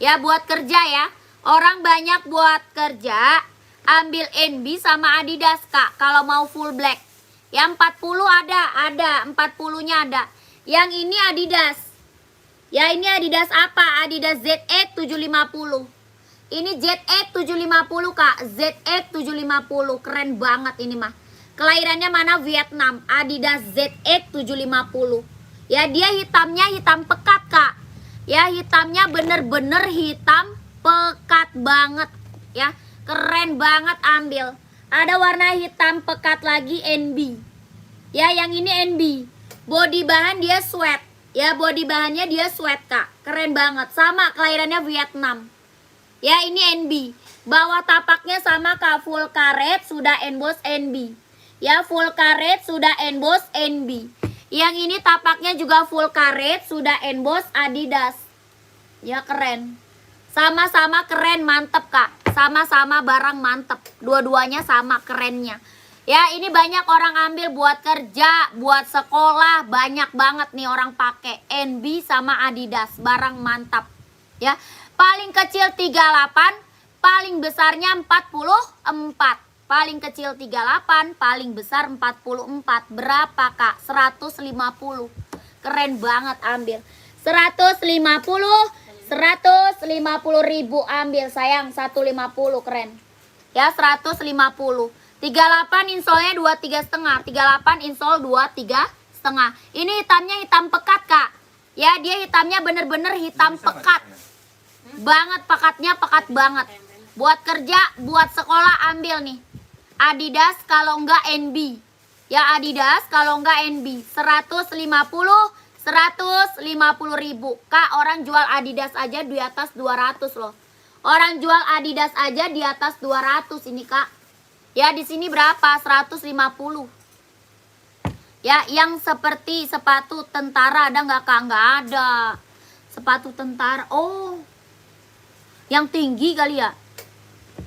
Ya, buat kerja ya. Orang banyak buat kerja ambil NB sama Adidas, Kak. Kalau mau full black. Yang 40 ada. 40-nya ada. Yang ini Adidas. Ya, ini Adidas apa? Adidas ZX 750. Ini ZX 750, Kak. ZX 750. Keren banget ini mah. Kelahirannya mana? Vietnam. Adidas ZX 750. Ya, dia hitamnya hitam pekat, Kak. Ya, hitamnya bener-bener hitam pekat banget. Ya, keren banget, ambil. Ada warna hitam pekat lagi NB. Ya, yang ini NB. Body bahan dia sweat. Ya, body bahannya dia sweat, Kak. Keren banget. Sama kelahirannya Vietnam. Ya, ini NB. Bawah tapaknya sama, Kak. Full karet sudah emboss NB. Ya, full karet sudah emboss NB. Yang ini tapaknya juga full karet sudah emboss Adidas. Ya, keren. Sama-sama keren, mantep, Kak. Sama-sama barang mantep. Dua-duanya sama kerennya. Ya, ini banyak orang ambil buat kerja, buat sekolah. Banyak banget nih orang pakai NB sama Adidas. Barang mantap. Ya, paling kecil 38, paling besarnya 44. Paling kecil 38, paling besar 44. Berapa, Kak? 150. Keren banget, ambil. 150 ribu ambil, sayang. 150, keren. Ya, 150. 38 insolnya 23,5. 38 insol 23,5. Ini hitamnya hitam pekat, Kak. Ya, dia hitamnya bener-bener hitam pekat. Banget, pekatnya pekat banget. Buat kerja, buat sekolah ambil nih. Adidas kalau enggak NB. Ya, Adidas kalau enggak NB. 150 ribu. Kak, orang jual Adidas aja di atas 200 loh. Orang jual Adidas aja di atas 200 ini, Kak. Ya, di sini berapa? 150. Ya, yang seperti sepatu tentara ada nggak, Kak? Nggak ada. Sepatu tentara. Oh, yang tinggi kali ya?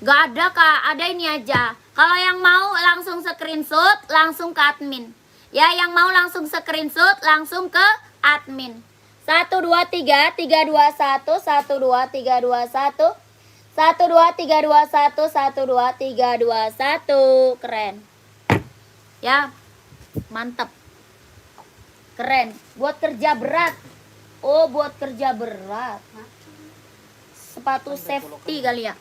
Nggak ada, Kak. Ada ini aja. Kalau yang mau langsung screenshot, langsung ke admin. Ya, yang mau langsung screenshot, langsung ke admin. 123 321 12321 12321 12321. Keren. Ya, mantap. Keren. Buat kerja berat. Oh, buat kerja berat. Sepatu safety kali ya.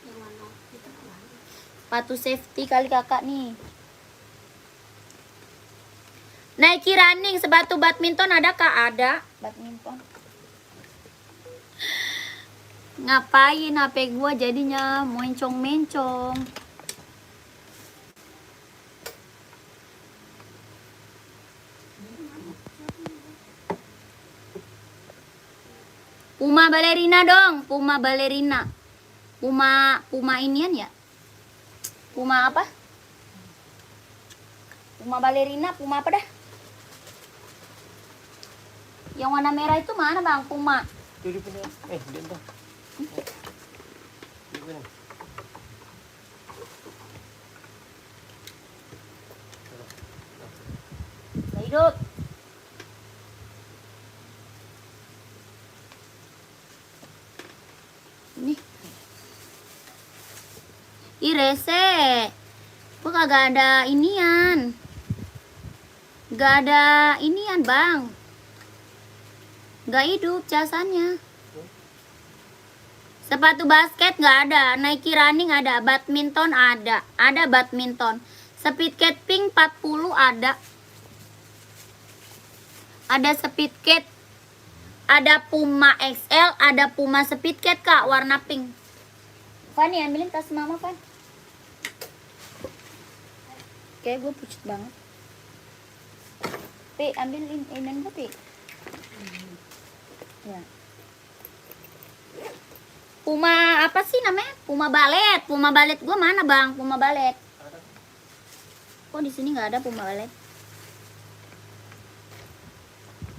Sepatu safety kali, Kakak nih. Nike running, sepatu badminton ada, Kak? Ada badminton. Ngapain HP gua jadinya mencong-mencong. Puma balerina dong, Puma balerina. Puma inian ya? Puma apa? Puma balerina, Puma apa dah? Yang warna merah itu mana, Bang? Puma. Itu di sini. Di entah. Di sini. Hidup. Nih. Ih, rese. Kok kagak ada inian? Gak ada inian, Bang. Gak hidup casannya. Sepatu basket gak ada. Nike running ada. Badminton ada. Ada badminton. Speedcat pink 40 ada. Ada speedcat. Ada Puma XL. Ada Puma speedcat, Kak. Warna pink. Fanny, ambilin tas mama, Fan. Kayak gue pucat banget. Pi, ambilin ini gue, Pi. Ya. Puma apa sih namanya? Puma balet. Puma balet gue mana, Bang? Puma balet. Kok di sini nggak ada Puma balet?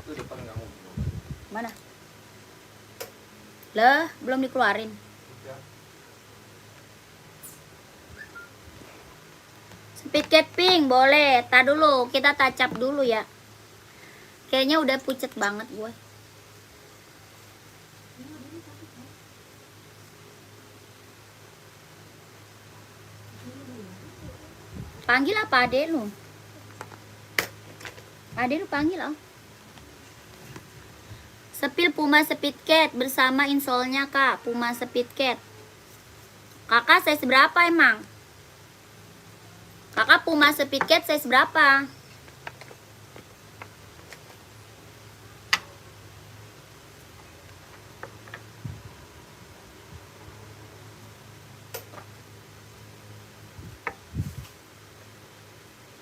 Itu depan kamu. Mana? Lah, belum dikeluarin. Speed cat pink boleh. Tar dulu, kita tacap dulu ya. Kayaknya udah pucet banget gue. Panggil apa adek lu? Adek lu panggil oh. Sepil Puma Speed Cat bersama insolnya kak. Puma Speed Cat. Kakak size berapa emang? Kakak Puma Speed Cat size berapa?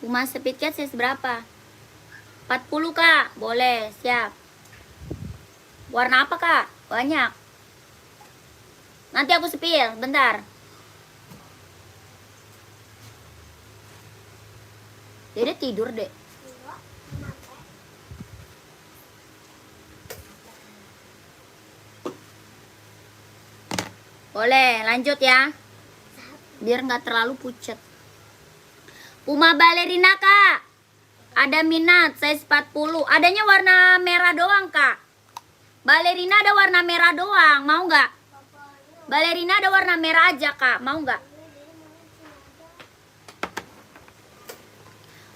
Puma Speed Cat size berapa? 40 kak, boleh, siap. Warna apa kak? Banyak. Nanti aku sepil, bentar. Dia tidur deh. Boleh, lanjut ya. Biar nggak terlalu pucet. Puma Ballerina kak. Ada minat, size 40. Adanya warna merah doang kak. Ballerina ada warna merah doang, mau nggak? Ballerina ada warna merah aja kak, mau nggak?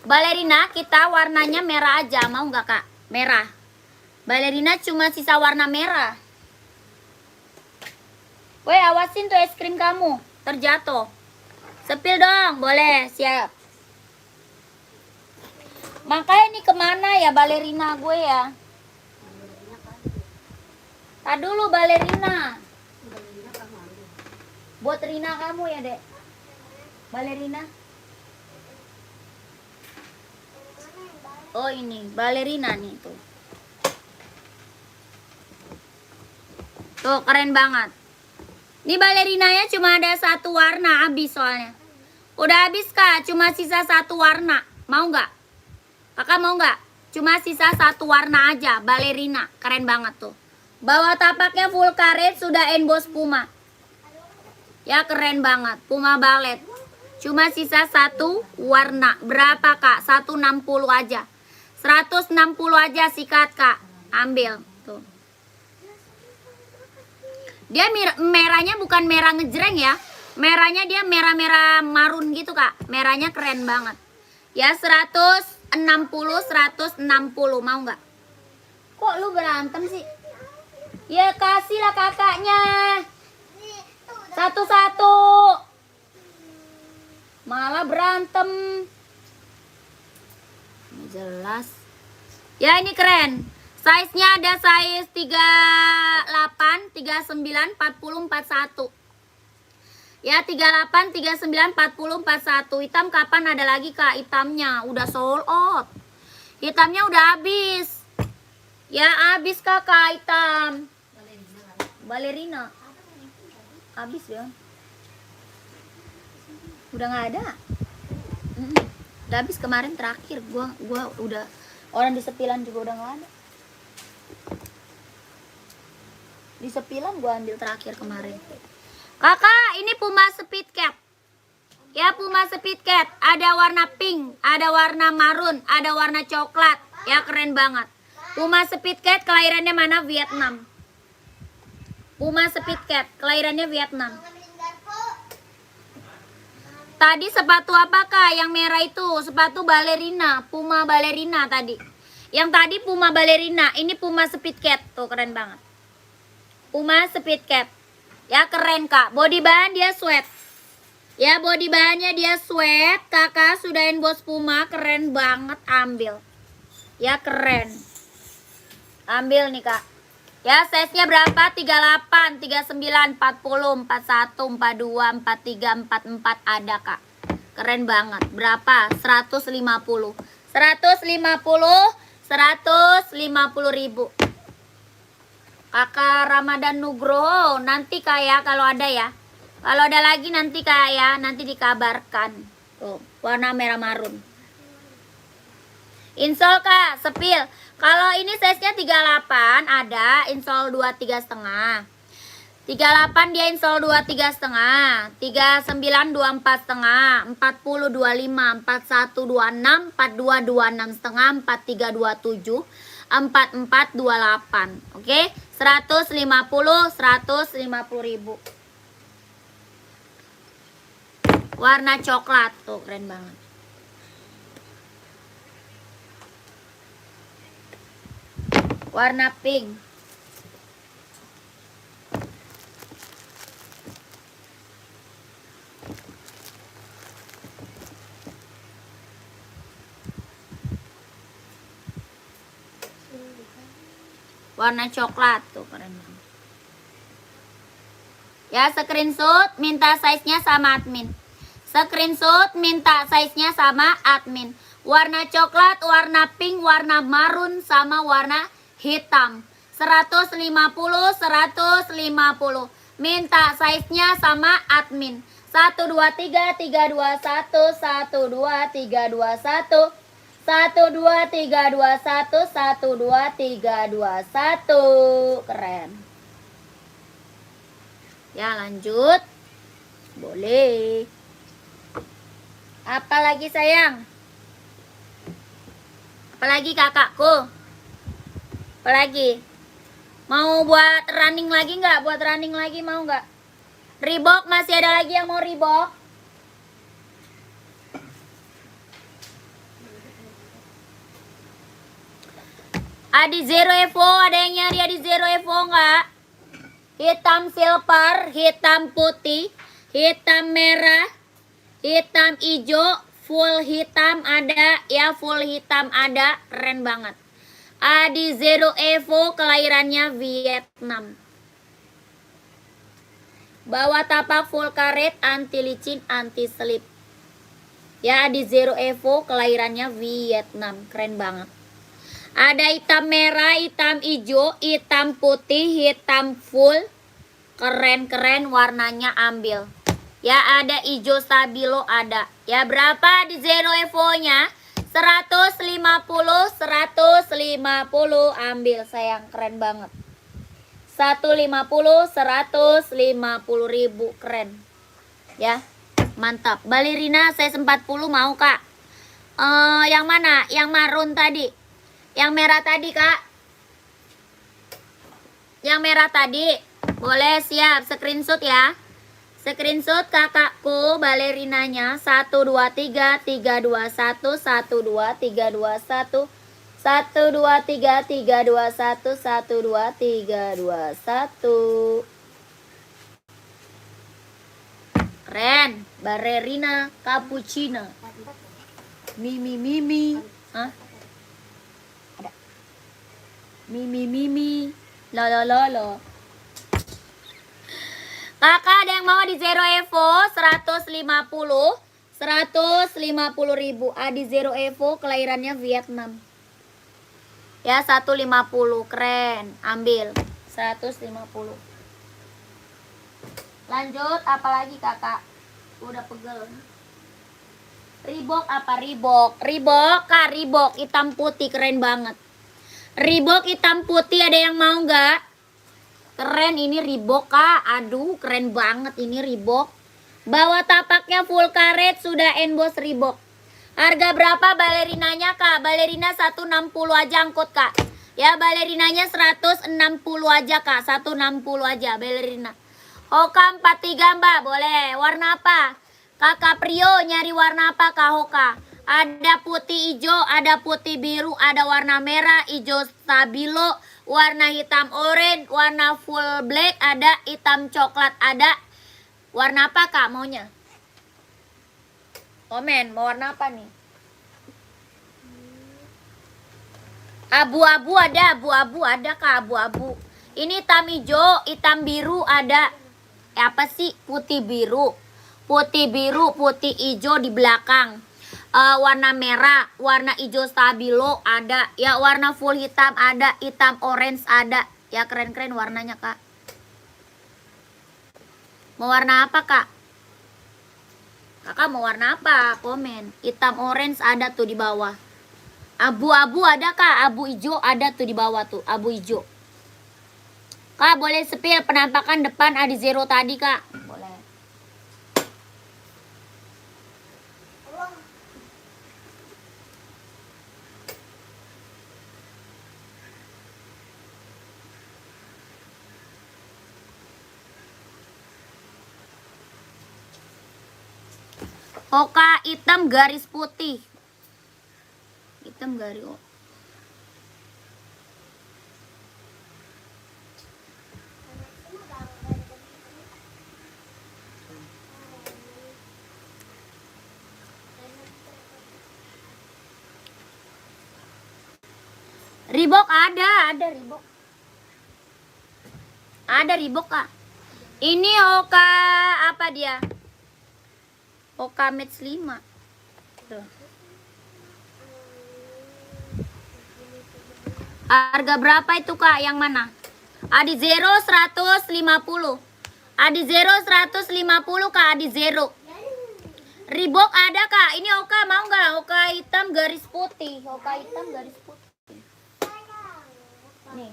Ballerina kita warnanya merah aja, mau nggak kak? Merah. Ballerina cuma sisa warna merah. Woi awasin tuh es krim kamu, terjatuh. Sepil dong, boleh, siap. Makanya ini kemana ya Ballerina gue ya? Tak dulu Ballerina. Buat Rina kamu ya dek. Ballerina. Oh ini Ballerina nih tuh. Tuh keren banget. Ini Ballerinanya cuma ada satu warna, habis soalnya. Udah habis kak, cuma sisa satu warna. Mau nggak? Kakak mau nggak? Cuma sisa satu warna aja, Ballerina. Keren banget tuh. Bawah tapaknya full karet, sudah emboss Puma. Ya keren banget, Puma Ballet. Cuma sisa satu warna. Berapa kak? 160 aja. 160 aja sikat kak. Ambil tuh. Dia merahnya bukan merah ngejreng ya. Merahnya dia merah-merah marun gitu kak. Merahnya keren banget. Ya 160 mau nggak? Kok lu berantem sih? Ya kasihlah kakaknya. Satu-satu. Malah berantem. Ini jelas. Ya ini keren. Size-nya ada size 38, 39, 40, 41. Ya 38, 39, 40, 41. Hitam kapan ada lagi kak? Hitamnya udah sold out. Hitamnya udah habis. Ya habis kakak hitam. Ballerina. Habis ya. Udah nggak ada. Udah habis kemarin terakhir. Gua udah orang di sepilan juga udah nggak ada. Di sepilan gua ambil terakhir kemarin. Kakak, ini Puma Speed Cat. Ya, Puma Speed Cat. Ada warna pink, ada warna marun, ada warna coklat. Ya, keren banget. Puma Speed Cat, kelahirannya mana? Vietnam. Puma Speed Cat, kelahirannya Vietnam. Tadi sepatu apakah yang merah itu? Sepatu Ballerina, Puma Ballerina tadi. Yang tadi Puma Ballerina, ini Puma Speed Cat. Tuh, keren banget. Puma Speed Cat. Ya keren kak, body bahan dia sweat. Ya body bahannya dia sweat. Kakak sudah emboss Puma, keren banget, ambil. Ya keren. Ambil nih kak. Ya size nya berapa? 38, 39, 40, 41, 42, 43, 44 ada kak. Keren banget. Berapa? 150. 150 ribu. Kakak Ramadan Nugroho, nanti kayak kalau ada ya. Kalau ada lagi nanti kayak nanti dikabarkan. Tuh, warna merah marun. Insol kak, sepil. Kalau ini size-nya 38 ada, insol 23,5. 38 dia install 23 setengah, 39 24 setengah, 40 25, 41 26, 42 26 setengah, 43 27, 44 28. Oke, 150 ribu. Warna coklat tuh keren banget. Warna pink. Warna coklat tuh keren banget. Ya, screenshot minta size-nya sama admin. Screenshot minta size-nya sama admin. Warna coklat, warna pink, warna marun sama warna hitam. 150 150. Minta size-nya sama admin. 1 2 3 3 2 1 1 2 3 2 1 1 2 3 2 1 1 2 3 2 1. Keren. Ya, lanjut. Boleh. Apalagi sayang? Apalagi kakakku? Apalagi? Mau buat running lagi nggak? Buat running lagi mau nggak? Reebok masih ada lagi yang mau Reebok? Adi Zero Evo, ada yang nyari Adi Zero Evo nggak? Hitam silver, hitam putih, hitam merah, hitam hijau, full hitam ada, ya full hitam ada, keren banget. Adi Zero Evo, kelahirannya Vietnam. Bawa tapak full karet, anti licin, anti selip. Ya, Adi Zero Evo, kelahirannya Vietnam, keren banget. Ada hitam merah, hitam hijau, hitam putih, hitam full. Keren-keren warnanya ambil. Ya, ada hijau stabilo ada. Ya, berapa di Zero Evo-nya? 150, 150 ambil sayang, keren banget. 150, 150 ribu, keren. Ya, mantap. Balerina size 40 mau kak? Yang mana? Yang marun tadi? Yang merah tadi kak? Yang merah tadi? Boleh, siap, screenshot ya. Screenshot kakakku balerinanya 1 2 3 3 2 1 1 2 3 2 1 1 2 3 3 2 1 1 2 3 2 1. Keren, balerina cappuccino. Mimi. Hah? Ada. Mimi. Lo. Kakak ada yang mau di Zero Evo 150 ribu. Adi Zero Evo, kelahirannya Vietnam. Ya, 150, keren. Ambil 150. Lanjut, apalagi kakak? Udah pegel. Reebok apa Reebok? Reebok kak, Reebok hitam putih, keren banget. Reebok hitam putih, ada yang mau nggak? Keren ini Reebok kak. Aduh, keren banget ini Reebok. Bawa tapaknya full karet, sudah emboss Reebok. Harga berapa balerinanya kak? Balerina 160 aja angkut kak. Ya, balerinanya 160 aja kak. 160 aja balerina. Hoka 43 mbak, boleh. Warna apa? Kakak Prio nyari warna apa kak Hoka? Ada putih hijau, ada putih biru, ada warna merah, hijau stabilo, warna hitam oranye, warna full black, ada hitam coklat, ada. Warna apa kak maunya? Komen, mau warna apa nih? Abu-abu ada, kak, abu-abu. Ini hitam hijau, hitam biru ada. Apa sih? Putih biru, putih hijau di belakang. Warna merah, warna hijau stabilo ada. Ya, warna full hitam ada, hitam orange ada. Ya, keren-keren warnanya kak. Mau warna apa kak? Kakak mau warna apa? Komen. Hitam orange ada tuh di bawah. Abu-abu ada kak? Abu hijau ada tuh di bawah tuh. Abu hijau. Kak boleh spill penampakan depan Adizero tadi kak. Boleh. Hoka hitam garis putih. Hitam garis. Reebok ada Reebok. Ada Reebok kak. Ini Hoka apa dia? Hoka Match 5. Tuh. Harga berapa itu kak? Yang mana? Adizero 150. Adizero 150 kak Adizero. Reebok ada kak. Ini Hoka mau nggak? Hoka hitam garis putih. Hoka hitam garis putih. Nih.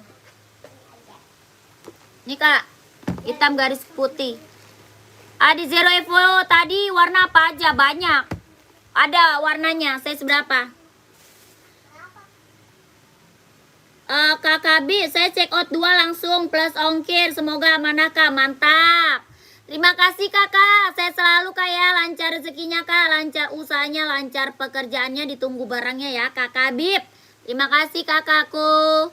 Nih kak. Hitam garis putih. Adizero Evo tadi warna apa aja? Banyak. Ada warnanya. Size berapa? KKB saya check out 2 langsung plus ongkir. Semoga amanah kak. Mantap. Terima kasih kakak. Saya selalu kayak lancar rezekinya kak. Lancar usahanya, lancar pekerjaannya. Ditunggu barangnya ya kak Habib. Terima kasih kakakku.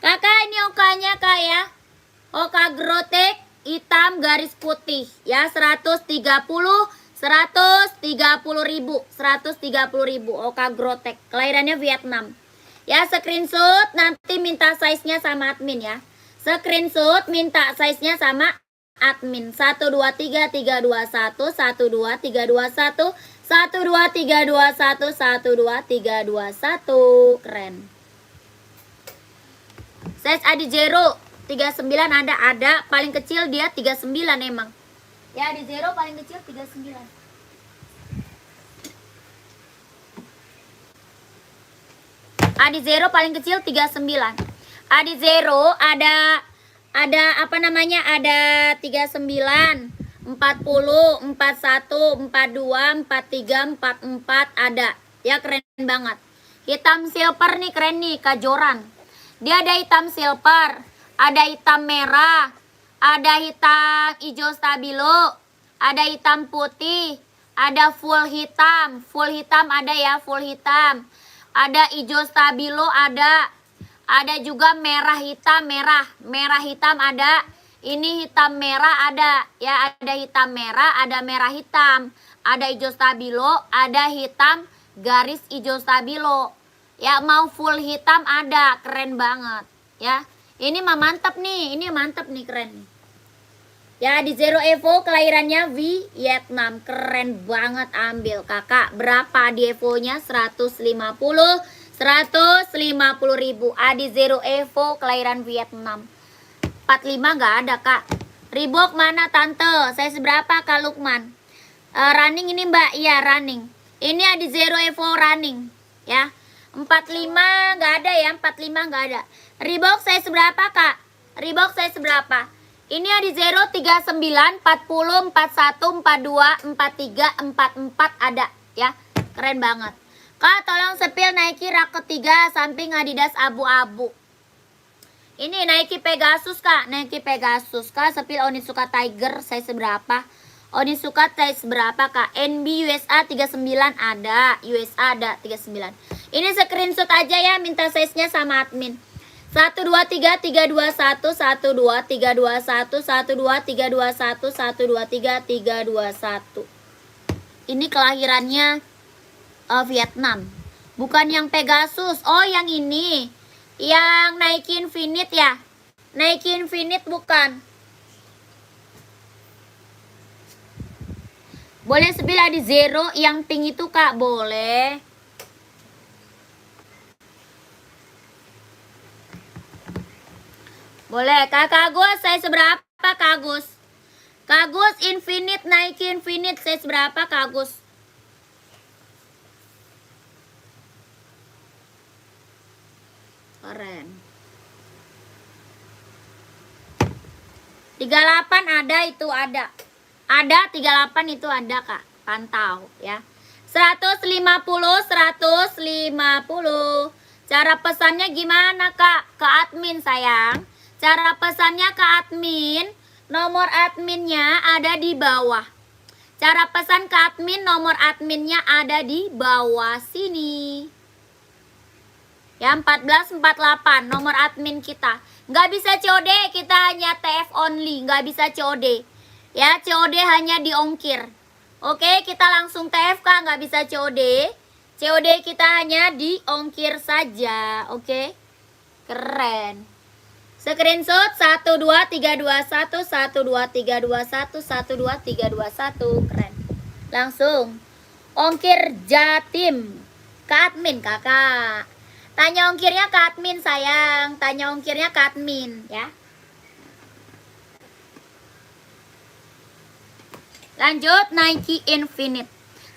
Kakak ini Hokanya kak ya. Hoka Grotek hitam garis putih ya 130 ribu Hoka Grotek kelahirannya Vietnam ya. Screenshot nanti minta size nya sama admin ya. Screenshot minta size nya sama admin 123321 12321 12321 12321 keren. Size Adizero 39 ada paling kecil dia 39 emang. Ya Adizero paling kecil 39. Adizero paling kecil 39. Adizero ada apa namanya? Ada 39, 40, 41, 42, 43, 44 ada. Ya keren banget. Hitam silver nih keren nih kajoran. Dia ada hitam silver, ada hitam merah, ada hitam hijau stabilo, ada hitam putih, ada full hitam ada ya, full hitam. Ada hijau stabilo ada juga merah hitam, merah hitam ada. Ini hitam merah ada ya, ada hitam merah, ada merah hitam, ada hijau stabilo, ada hitam garis hijau stabilo. Ya mau full hitam ada, keren banget ya. Ini mah mantap nih, keren nih. Ya Adizero Evo kelahirannya Vietnam, keren banget, ambil kakak. Berapa di Evo-nya? 150 ribu. Adizero Evo kelahiran Vietnam. 45 nggak ada kak. Reebok mana tante? Saya seberapa kak Lukman? Running ini mbak, iya running. Ini Adizero Evo running ya. 45 nggak ada ya, 45 nggak ada. Reebok saya seberapa kak? Reebok saya seberapa? Ini Adizero 39, 40, 41, 42, 43, 44 ada ya. Keren banget. Kak tolong sepil Nike rak ketiga samping Adidas abu-abu. Ini Nike Pegasus kak, Nike Pegasus kak. Sepil Onitsuka Tiger saya seberapa? Onitsuka size berapa kak? NB USA 39 ada, USA ada 39. Ini screenshot aja ya, minta size-nya sama admin. 123321 12321 12321 12321. Ini kelahirannya Vietnam. Bukan yang Pegasus. Oh, yang ini. Yang Nike Infinite ya. Nike Infinite bukan. Boleh sepil Adizero yang pink itu kak, boleh. Boleh. Kak Agus, saya seberapa Kak Agus? Kak Agus Infinite, Nike Infinite, saya seberapa Kak Agus? Keren. 38 ada, itu ada. Ada 38 itu ada, Kak. Pantau ya. 150. Cara pesannya gimana, Kak? Ke admin, sayang. Cara pesannya ke admin, nomor adminnya ada di bawah. Cara pesan ke admin, nomor adminnya ada di bawah sini. Ya, 1448 nomor admin kita. Nggak bisa COD, kita hanya TF only, nggak bisa COD. Ya, COD hanya diongkir. Oke, kita langsung TF, Kak, nggak bisa COD. COD kita hanya diongkir saja. Oke, keren. Screenshot 12321 12321 12321, keren. Langsung ongkir Jatim ke admin, Kakak. Tanya ongkirnya ke admin, sayang. Tanya ongkirnya ke admin ya. Lanjut, Nike Infinite.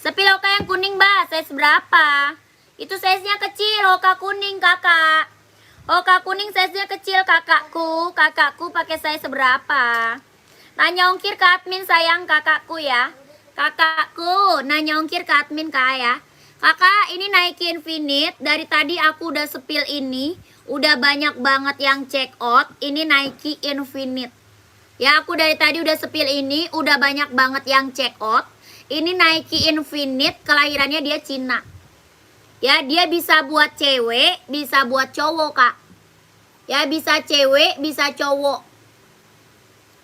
Sepil Hoka yang kuning, Mbak, size berapa? Itu size-nya kecil, Hoka kuning, Kakak. Hoka kuning size-nya kecil, kakakku. Kakakku pakai size berapa? Nanya ongkir ke admin, sayang, kakakku ya. Kakakku, nanya ongkir ke admin, Kak ya. Kakak, ini Nike Infinite. Dari tadi aku udah sepil ini. Udah banyak banget yang check out. Ini Nike Infinite. Ya, aku dari tadi udah sepil ini. Udah banyak banget yang check out. Ini Nike Infinite. Kelahirannya dia Cina. Ya, dia bisa buat cewek, bisa buat cowok, Kak. Ya, bisa cewek, bisa cowok.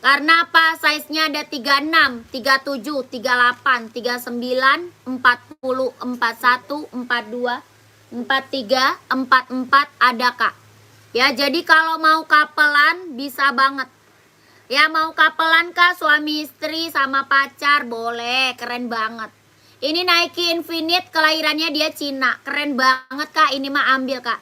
Karena apa? Size-nya ada 36, 37, 38, 39, 40, 41, 42, 43, 44 ada, Kak. Ya, jadi kalau mau kapelan bisa banget. Ya, mau kapelan, Kak, suami istri sama pacar boleh, keren banget. Ini Nike Infinite, kelahirannya dia Cina. Keren banget, Kak. Ini mah ambil, Kak.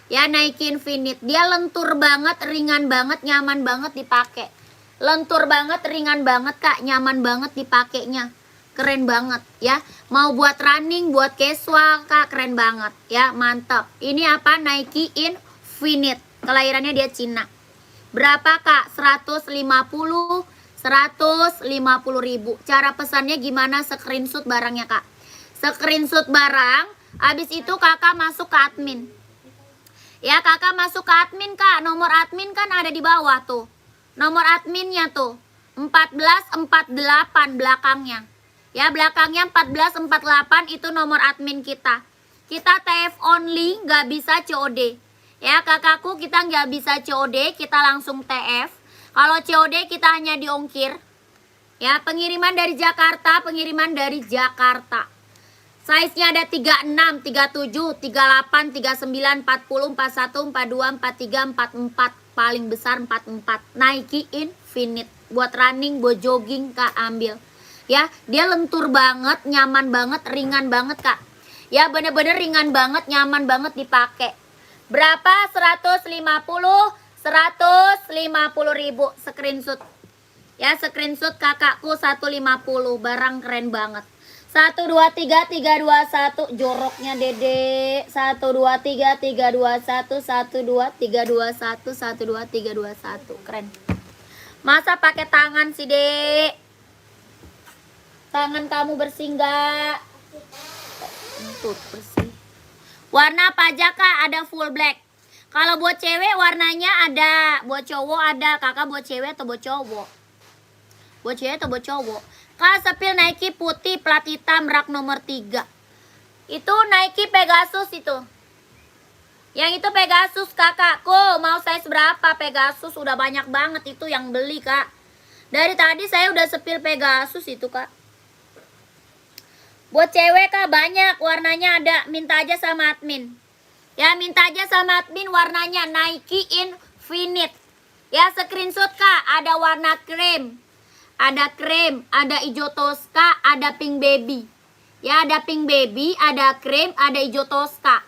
Ya, Nike Infinite. Dia lentur banget, ringan banget, nyaman banget dipakai. Lentur banget, ringan banget, Kak. Nyaman banget dipakainya. Keren banget, ya. Mau buat running, buat casual, Kak. Keren banget, ya. Mantap. Ini apa? Nike Infinite. Kelahirannya dia Cina. Berapa, Kak? 150. 150.000. Cara pesannya gimana? Screenshot barangnya, Kak. Screenshot barang. Habis itu kakak masuk ke admin. Ya, kakak masuk ke admin, Kak. Nomor admin kan ada di bawah tuh. Nomor adminnya tuh 1448 belakangnya. Ya, belakangnya 1448 itu nomor admin kita. Kita TF only, nggak bisa COD. Ya, kakakku, kita nggak bisa COD, kita langsung TF. Kalau COD kita hanya diongkir. Ya, pengiriman dari Jakarta, pengiriman dari Jakarta. Size-nya ada 36, 37, 38, 39, 40, 41, 42, 43, 44. Paling besar 44. Nike Infinite. Buat running, buat jogging, Kak, ambil. Ya, dia lentur banget, nyaman banget, ringan banget, Kak. Ya, bener-bener ringan banget, nyaman banget dipakai. Berapa? 150. 150.000 screenshot. Ya, screenshot kakakku 150. Barang keren banget. 1 2 3 3 2 1 joroknya Dede. 1 2 3 3 2 1 1 2 3 2 1 1 2 3 2 1. Keren. Masa pakai tangan sih, Dek? Tangan kamu bersih enggak? Tuh, bersih. Warna apa aja, Kak? Ada full black. Kalau buat cewek warnanya ada, buat cowok ada. Kakak buat cewek atau buat cowok? Buat cewek atau buat cowok? Kak, sepil Nike putih plat hitam rak nomor 3. Itu Nike Pegasus itu. Yang itu Pegasus, kakakku. Mau size berapa Pegasus? Udah banyak banget itu yang beli, Kak. Dari tadi saya udah sepil Pegasus itu, Kak. Buat cewek, Kak, banyak warnanya ada. Minta aja sama admin. Ya, minta aja sama admin warnanya Nike Infinite. Ya, screenshot, Kak. Ada warna krem. Ada krem, ada hijau toska, ada pink baby. Ya, ada pink baby, ada krem, ada hijau toska.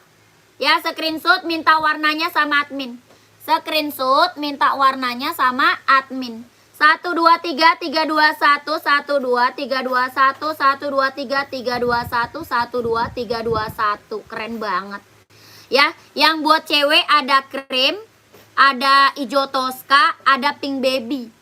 Ya, screenshot minta warnanya sama admin. Screenshot minta warnanya sama admin. 1 2 3 3 2 1 1 2 3 2 1 1 2 3 3 2 1 1 2 3 2 1. Keren banget. Ya, yang buat cewek ada krem, ada hijau toska, ada pink baby.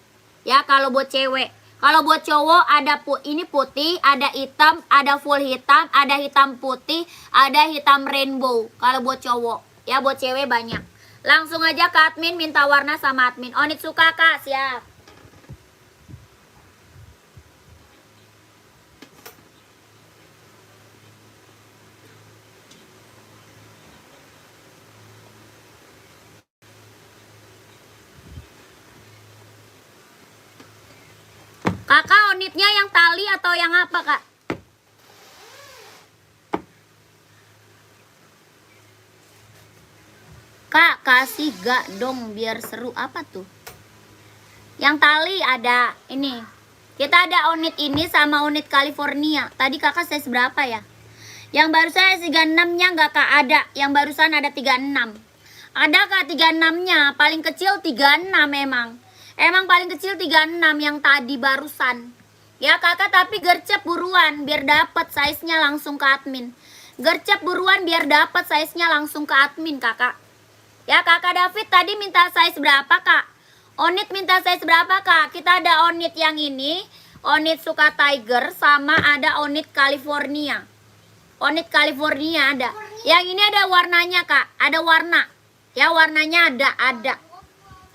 Ya, kalau buat cewek. Kalau buat cowok ada ini putih, ada hitam, ada full hitam, ada hitam putih, ada hitam rainbow. Kalau buat cowok, ya buat cewek banyak. Langsung aja ke admin minta warna sama admin. Onitsuka Kak, siap. Kakak onitnya yang tali atau yang apa kak? Kak kasih gak dong biar seru. Apa tuh? Yang tali ada ini. Kita ada onit ini sama onit California. Tadi kakak size berapa ya? Yang barusan 36 nya gak kak? Ada. Yang barusan ada 36. Ada kak 36 nya? Paling kecil 36 memang. Emang paling kecil 36 yang tadi barusan. Ya kakak, tapi gercep buruan biar dapat size-nya langsung ke admin. Gercep buruan biar dapat size-nya langsung ke admin kakak. Ya kakak David tadi minta size berapa kak? Onit minta size berapa kak? Kita ada onit yang ini, onit suka tiger, sama ada onit California. Onit California ada. Yang ini ada warnanya kak, ada warna. Ya warnanya ada.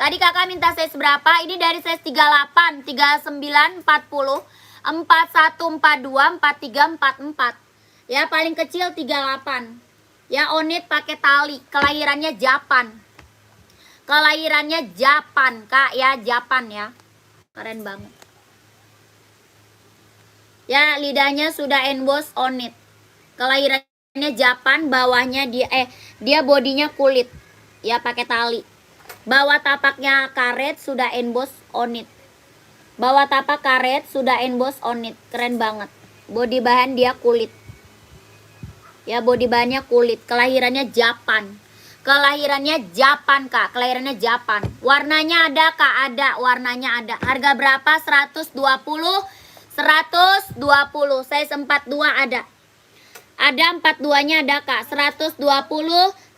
Tadi kakak minta size berapa? Ini dari size 38, 39, 40, 41, 42, 43, 44. Ya paling kecil 38. Ya onit pakai tali. Kelahirannya Japan. Kelahirannya Japan kak ya, Japan ya. Keren banget. Ya lidahnya sudah emboss onit. Kelahirannya Japan, bawahnya dia bodinya kulit. Ya pakai tali. Bawah tapaknya karet sudah emboss onit. Bawah tapak karet sudah emboss onit. Keren banget. Bodi bahan dia kulit. Ya bodi bahannya kulit. Kelahirannya Japan. Kelahirannya Japan kak. Kelahirannya Japan. Warnanya ada kak? Ada. Warnanya ada. Harga berapa? 120. 120. Size 42 ada. Ada 42 nya ada kak. 120.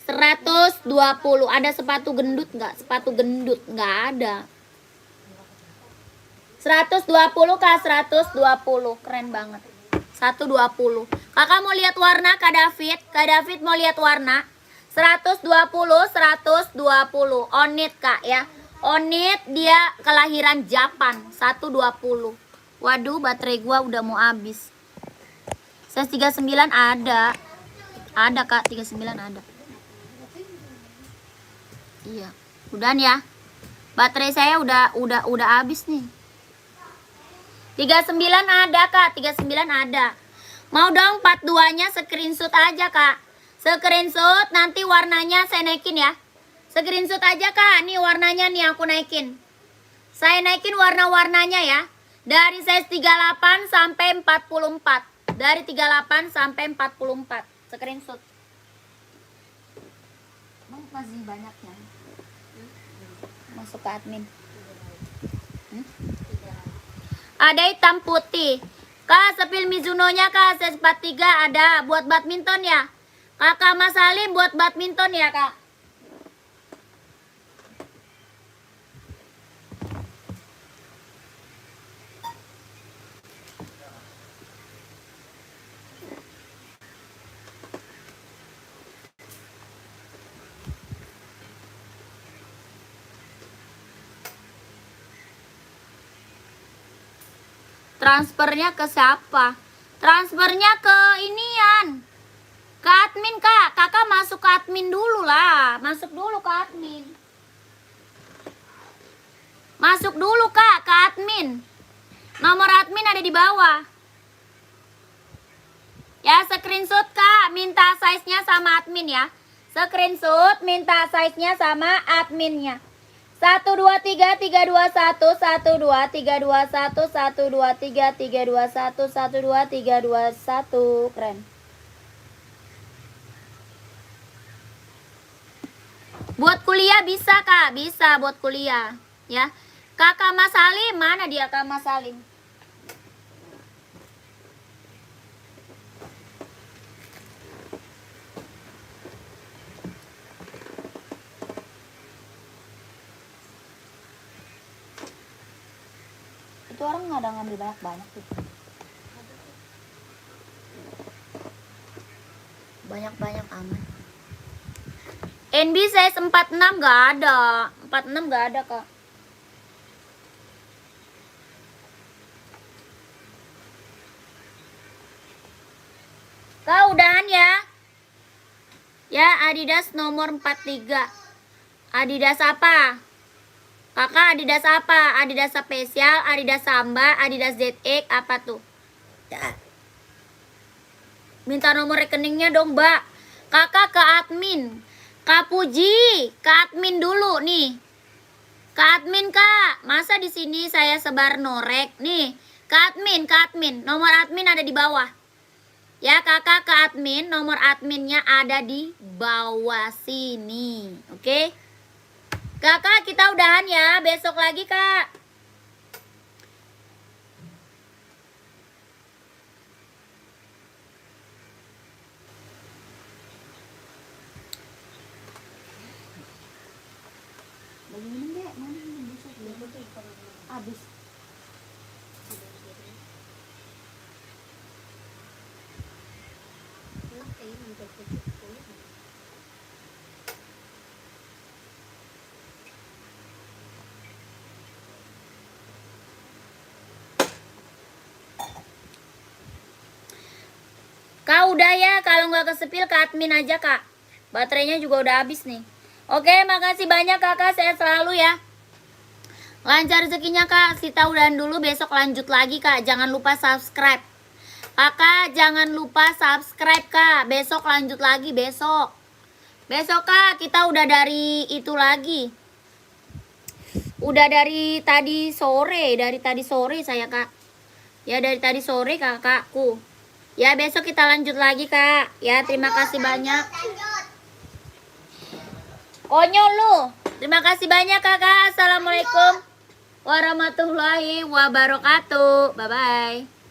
120. Ada sepatu gendut nggak? Sepatu gendut nggak ada. 120 kak, 120. Keren banget. 120. Kakak mau lihat warna kak David? Kak David mau lihat warna? 120, 120. Onit kak ya. Onit dia kelahiran Japan. 120. Waduh, baterai gua udah mau habis. Size 39 ada. Ada kak, 39 ada. Iya, udahan ya. Baterai saya udah habis nih. 39 ada kak, 39 ada. Mau dong 42-nya screenshot aja kak. Screenshot nanti warnanya saya naikin ya. Screenshot aja kak, nih warnanya nih aku naikin. Saya naikin warna-warnanya ya. Dari size 38 sampai 44. Dari 38 sampai 44. Screenshot. Masih banyak ya. Masuk ke admin. Ada hitam putih. Kak, sepil Mizuno-nya kak, size 43 ada. Buat badminton ya. Kakak Mas Salim buat badminton ya kak. Transfernya ke siapa? Transfernya ke inian. Ke admin kak. Kakak masuk ke admin dulu lah. Masuk dulu ke admin. Masuk dulu kak ke admin. Nomor admin ada di bawah. Ya screenshot kak. Minta size-nya sama admin ya. Screenshot minta size-nya sama adminnya. 1 2 3 3 2 1 1 2 3 2 1 1 2 3 3 2 1 1 2 3 2 1. Keren. Buat kuliah bisa kak, bisa buat kuliah ya. Kakak Mas Salim, mana dia kak Mas Salim? nggak ada ngambil banyak-banyak tuh. Banyak-banyak aman. NB size 46 nggak ada. 46 nggak ada, Kak. Kak, udahan ya. Ya, Adidas nomor 43. Adidas apa? Kakak Adidas apa? Adidas spesial, Adidas Samba, Adidas ZX, apa tuh? Ya. Minta nomor rekeningnya dong, Mbak. Kakak ke admin. Kak Puji, ke admin dulu nih. Ke admin, Kak. Masa di sini saya sebar norek nih. Ke admin. Nomor admin ada di bawah. Ya, Kakak ke admin, nomor adminnya ada di bawah sini. Oke? Kakak, kita udahan ya. Besok lagi, Kak. Lagi minum deh, mana minum bisa? Habis. Enak kayaknya hampir 70. Kak, udah ya. Kalau nggak kesepil ke admin aja, Kak. Baterainya juga udah habis nih. Oke, makasih banyak, Kakak. Sehat selalu ya. Lancar rezekinya, Kak. Kita udahan dulu, besok lanjut lagi, Kak. Jangan lupa subscribe. Kakak, jangan lupa subscribe, Kak. Besok lanjut lagi, besok. Besok, Kak, kita udah dari itu lagi. Udah dari tadi sore saya, Kak. Ya, dari tadi sore, kakakku. Ya, besok kita lanjut lagi, Kak. Ya, terima kasih banyak. Konyol lu. Terima kasih banyak, Kakak. Assalamualaikum warahmatullahi wabarakatuh. Bye-bye.